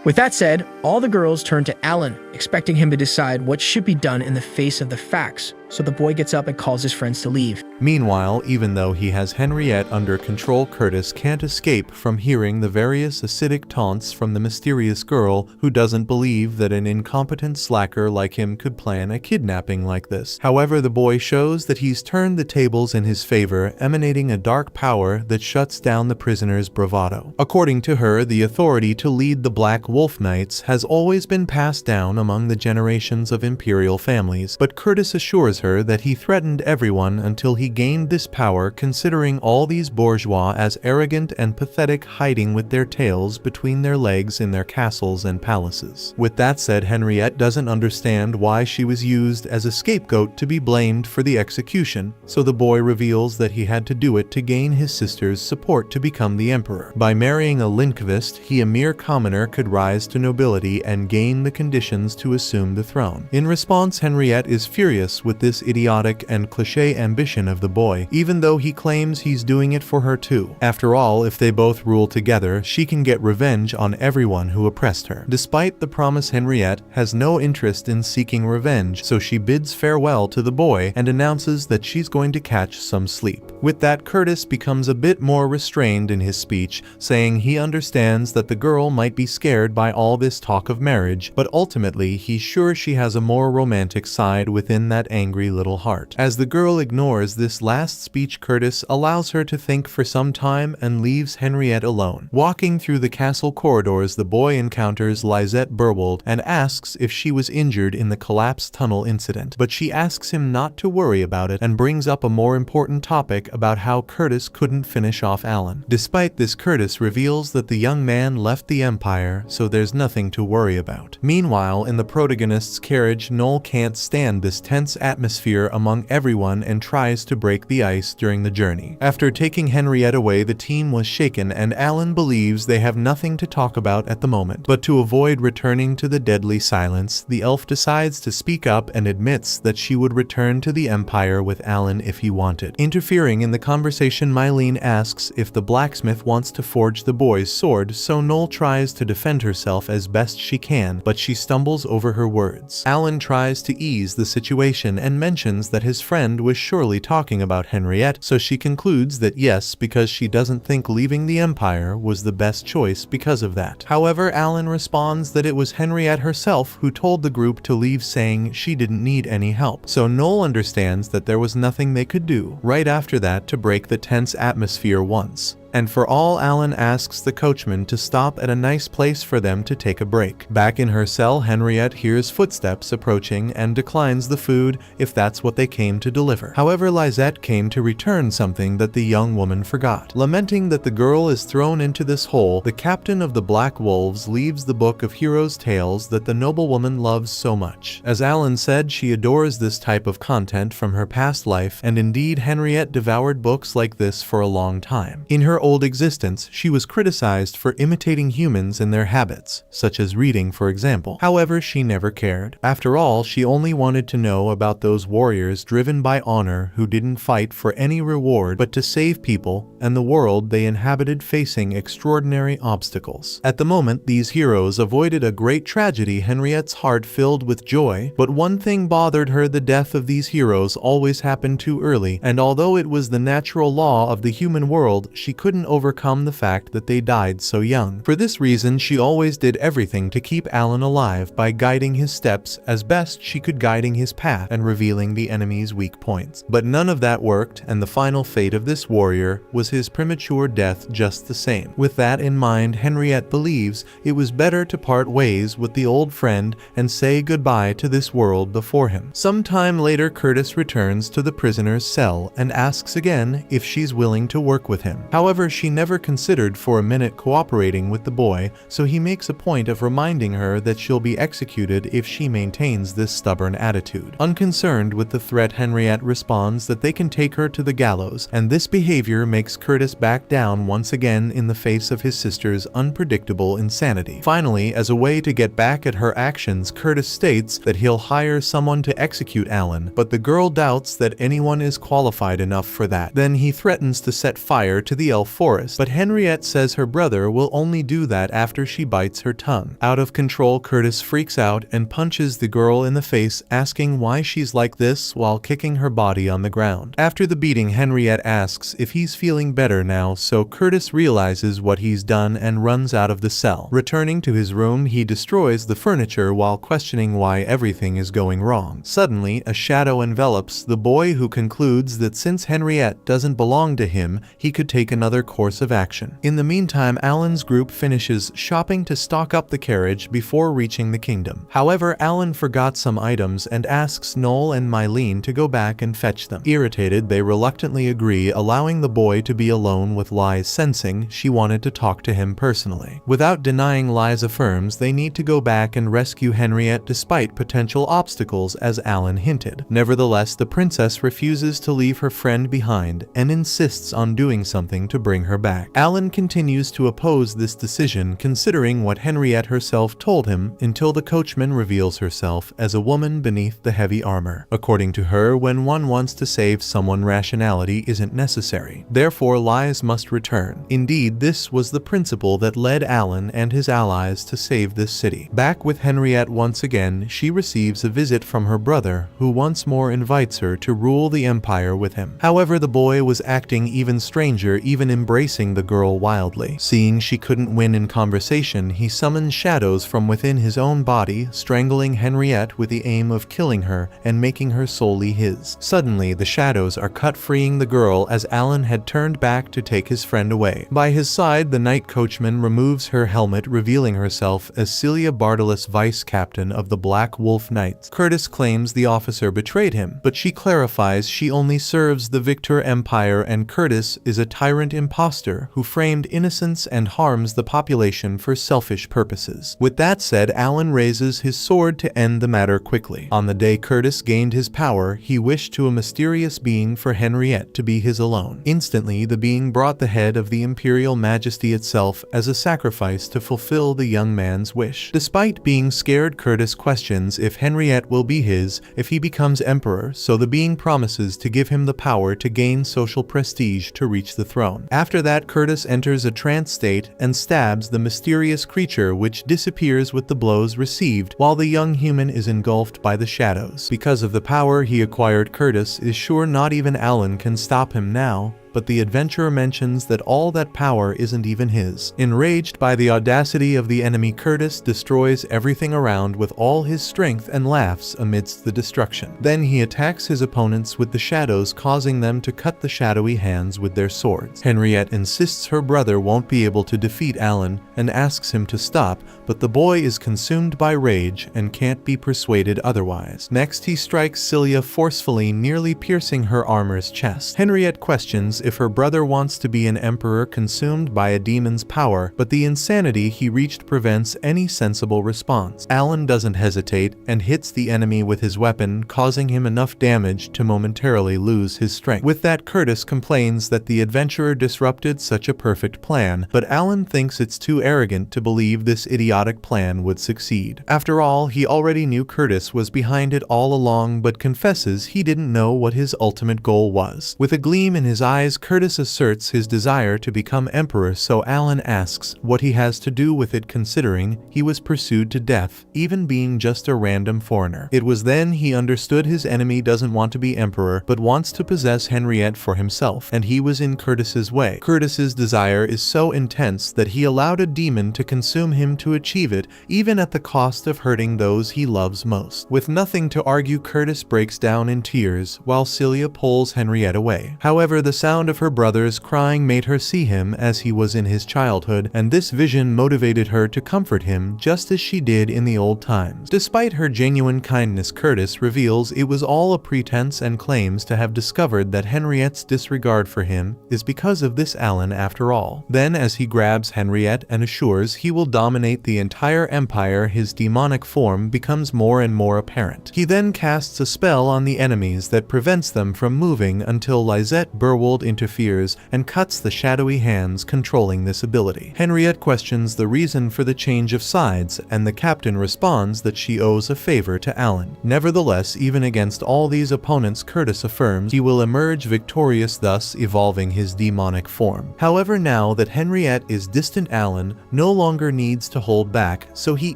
With that said, all the girls turn to Alan, expecting him to decide what should be done in the face of the facts, so the boy gets up and calls his friends to leave. Meanwhile, even though he has Henriette under control, Curtis can't escape from hearing the various acidic taunts from the mysterious girl who doesn't believe that an incompetent slacker like him could plan a kidnapping like this. However, the boy shows that he's turned the tables in his favor, emanating a dark power that shuts down the prisoner's bravado. According to her, the authority to lead the Black Wolf Knights has always been passed down among the generations of imperial families, but Curtis assures her that he threatened everyone until he gained this power, considering all these bourgeois as arrogant and pathetic, hiding with their tails between their legs in their castles and palaces. With that said, Henriette doesn't understand why she was used as a scapegoat to be blamed for the execution, so the boy reveals that he had to do it to gain his sister's support to become the emperor. By marrying a Linkvist, he, a mere commoner, could rise to nobility and gain the conditions to assume the throne. In response, Henriette is furious with this idiotic and cliché ambition of the boy, even though he claims he's doing it for her too. After all, if they both rule together, she can get revenge on everyone who oppressed her. Despite the promise, Henriette has no interest in seeking revenge, so she bids farewell to the boy and announces that she's going to catch some sleep. With that, Curtis becomes a bit more restrained in his speech, saying he understands that the girl might be scared by all this talk of marriage, but ultimately he's sure she has a more romantic side within that angry little heart. As the girl ignores this last speech, Curtis allows her to think for some time and leaves Henriette alone. Walking through the castle corridors, the boy encounters Lisette Burwold and asks if she was injured in the collapsed tunnel incident, but she asks him not to worry about it and brings up a more important topic about how Curtis couldn't finish off Alan. Despite this, Curtis reveals that the young man left the Empire, so there's nothing to worry about. Meanwhile, in the protagonist's carriage, Noel can't stand this tense atmosphere among everyone and tries to break the ice during the journey. After taking Henriette away, the team was shaken and Alan believes they have nothing to talk about at the moment. But to avoid returning to the deadly silence, the elf decides to speak up and admits that she would return to the Empire with Alan if he wanted. Interfering in the conversation, Mylene asks if the blacksmith wants to forge the boy's sword, so Noel tries to defend herself as best she can, but she stumbles over her words. Alan tries to ease the situation and mentions that his friend was surely talking about Henriette, so she concludes that yes, because she doesn't think leaving the Empire was the best choice because of that. However, Alan responds that it was Henriette herself who told the group to leave, saying she didn't need any help, so Noel understands that there was nothing they could do right after that to break the tense atmosphere once and for all. Alan asks the coachman to stop at a nice place for them to take a break. Back in her cell, Henriette hears footsteps approaching and declines the food if that's what they came to deliver. However, Lisette came to return something that the young woman forgot. Lamenting that the girl is thrown into this hole, the captain of the Black Wolves leaves the book of heroes' tales that the noblewoman loves so much. As Alan said, she adores this type of content from her past life, and indeed Henriette devoured books like this for a long time. In her old existence, she was criticized for imitating humans in their habits, such as reading, for example. However, she never cared. After all, she only wanted to know about those warriors driven by honor who didn't fight for any reward but to save people and the world they inhabited facing extraordinary obstacles. At the moment these heroes avoided a great tragedy, Henriette's heart filled with joy, but one thing bothered her: the death of these heroes always happened too early, and although it was the natural law of the human world, she couldn't overcome the fact that they died so young. For this reason, she always did everything to keep Alan alive by guiding his steps as best she could, guiding his path and revealing the enemy's weak points. But none of that worked, and the final fate of this warrior was his premature death just the same. With that in mind, Henriette believes it was better to part ways with the old friend and say goodbye to this world before him. Sometime later, Curtis returns to the prisoner's cell and asks again if she's willing to work with him. However, However, she never considered for a minute cooperating with the boy, so he makes a point of reminding her that she'll be executed if she maintains this stubborn attitude. Unconcerned with the threat, Henriette responds that they can take her to the gallows, and this behavior makes Curtis back down once again in the face of his sister's unpredictable insanity. Finally, as a way to get back at her actions, Curtis states that he'll hire someone to execute Alan, but the girl doubts that anyone is qualified enough for that. Then he threatens to set fire to the elf forest, but Henriette says her brother will only do that after she bites her tongue. Out of control, Curtis freaks out and punches the girl in the face, asking why she's like this while kicking her body on the ground. After the beating, Henriette asks if he's feeling better now, so Curtis realizes what he's done and runs out of the cell. Returning to his room, he destroys the furniture while questioning why everything is going wrong. Suddenly, a shadow envelops the boy, who concludes that since Henriette doesn't belong to him, he could take another course of action. In the meantime, Alan's group finishes shopping to stock up the carriage before reaching the kingdom. However, Alan forgot some items and asks Noel and Mylene to go back and fetch them. Irritated, they reluctantly agree, allowing the boy to be alone with Liz, sensing she wanted to talk to him personally. Without denying, Liz affirms they need to go back and rescue Henriette despite potential obstacles, as Alan hinted. Nevertheless, the princess refuses to leave her friend behind and insists on doing something to bring her back. Alan continues to oppose this decision, considering what Henriette herself told him, until the coachman reveals herself as a woman beneath the heavy armor. According to her, when one wants to save someone, rationality isn't necessary. Therefore, Liz must return. Indeed, this was the principle that led Alan and his allies to save this city. Back with Henriette once again, she receives a visit from her brother, who once more invites her to rule the empire with him. However, the boy was acting even stranger, even embracing the girl wildly. Seeing she couldn't win in conversation, he summons shadows from within his own body, strangling Henriette with the aim of killing her and making her solely his. Suddenly, the shadows are cut, freeing the girl as Alan had turned back to take his friend away. By his side, the night coachman removes her helmet, revealing herself as Celia Bartolus, vice captain of the Black Wolf Knights. Curtis claims the officer betrayed him, but she clarifies she only serves the Victor Empire, and Curtis is a tyrant imposter who framed innocents and harms the population for selfish purposes. With that said, Alan raises his sword to end the matter quickly. On the day Curtis gained his power, he wished to a mysterious being for Henriette to be his alone. Instantly, the being brought the head of the Imperial Majesty itself as a sacrifice to fulfill the young man's wish. Despite being scared, Curtis questions if Henriette will be his if he becomes emperor, so the being promises to give him the power to gain social prestige to reach the throne. After that, Curtis enters a trance state and stabs the mysterious creature, which disappears with the blows received, while the young human is engulfed by the shadows. Because of the power he acquired, Curtis is sure not even Alan can stop him now, but the adventurer mentions that all that power isn't even his. Enraged by the audacity of the enemy, Curtis destroys everything around with all his strength and laughs amidst the destruction. Then he attacks his opponents with the shadows, causing them to cut the shadowy hands with their swords. Henriette insists her brother won't be able to defeat Alan and asks him to stop, but the boy is consumed by rage and can't be persuaded otherwise. Next, he strikes Celia forcefully, nearly piercing her armor's chest. Henriette questions if her brother wants to be an emperor consumed by a demon's power, but the insanity he reached prevents any sensible response. Alan doesn't hesitate and hits the enemy with his weapon, causing him enough damage to momentarily lose his strength. With that, Curtis complains that the adventurer disrupted such a perfect plan, but Alan thinks it's too arrogant to believe this idiotic plan would succeed. After all, he already knew Curtis was behind it all along, but confesses he didn't know what his ultimate goal was. With a gleam in his eyes, Curtis asserts his desire to become emperor, so Alan asks what he has to do with it, considering he was pursued to death, even being just a random foreigner. It was then he understood his enemy doesn't want to be emperor, but wants to possess Henriette for himself, and he was in Curtis's way. Curtis's desire is so intense that he allowed a demon to consume him to achieve it, even at the cost of hurting those he loves most. With nothing to argue, Curtis breaks down in tears, while Celia pulls Henriette away. However, the sound sound of her brothers crying made her see him as he was in his childhood, and this vision motivated her to comfort him just as she did in the old times. Despite her genuine kindness, Curtis reveals it was all a pretense and claims to have discovered that Henriette's disregard for him is because of this Alan after all. Then, as he grabs Henriette and assures he will dominate the entire empire, his demonic form becomes more and more apparent. He then casts a spell on the enemies that prevents them from moving until Lisette Burwald interferes and cuts the shadowy hands controlling this ability. Henriette questions the reason for the change of sides, and the captain responds that she owes a favor to Alan. Nevertheless, even against all these opponents, Curtis affirms he will emerge victorious, thus evolving his demonic form. However, now that Henriette is distant, Alan no longer needs to hold back, so he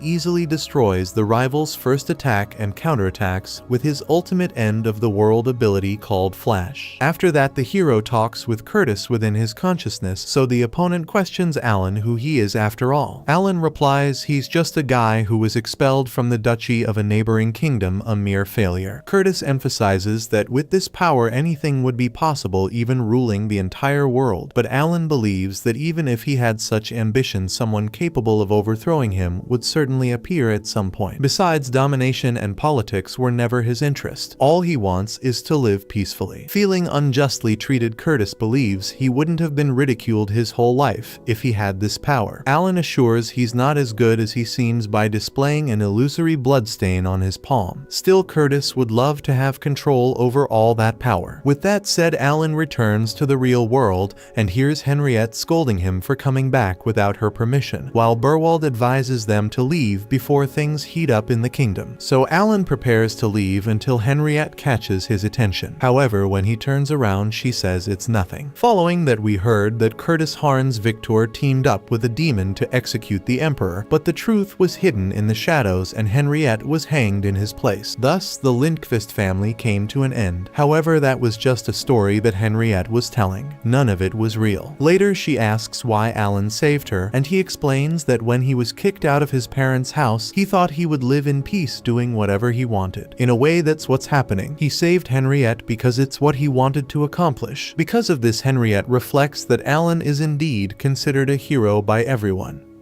easily destroys the rival's first attack and counterattacks with his ultimate end of the world ability called Flash. After that, the hero talks with Curtis within his consciousness, so the opponent questions Alan who he is after all. Alan replies he's just a guy who was expelled from the duchy of a neighboring kingdom, a mere failure. Curtis emphasizes that with this power anything would be possible, even ruling the entire world, but Alan believes that even if he had such ambition, someone capable of overthrowing him would certainly appear at some point. Besides, domination and politics were never his interest. All he wants is to live peacefully. Feeling unjustly treated, Curtis believes he wouldn't have been ridiculed his whole life if he had this power. Alan assures he's not as good as he seems by displaying an illusory bloodstain on his palm. Still, Curtis would love to have control over all that power. With that said, Alan returns to the real world and hears Henriette scolding him for coming back without her permission, while Burwald advises them to leave before things heat up in the kingdom. So Alan prepares to leave until Henriette catches his attention. However, when he turns around, she says it's nothing. Following that, we heard that Curtis Harn's Victor teamed up with a demon to execute the Emperor, but the truth was hidden in the shadows and Henriette was hanged in his place. Thus, the Lindqvist family came to an end. However, that was just a story that Henriette was telling. None of it was real. Later, she asks why Alan saved her, and he explains that when he was kicked out of his parents' house, he thought he would live in peace doing whatever he wanted. In a way, that's what's happening. He saved Henriette because it's what he wanted to accomplish. Because of this, Henriette reflects that Alan is indeed considered a hero by everyone.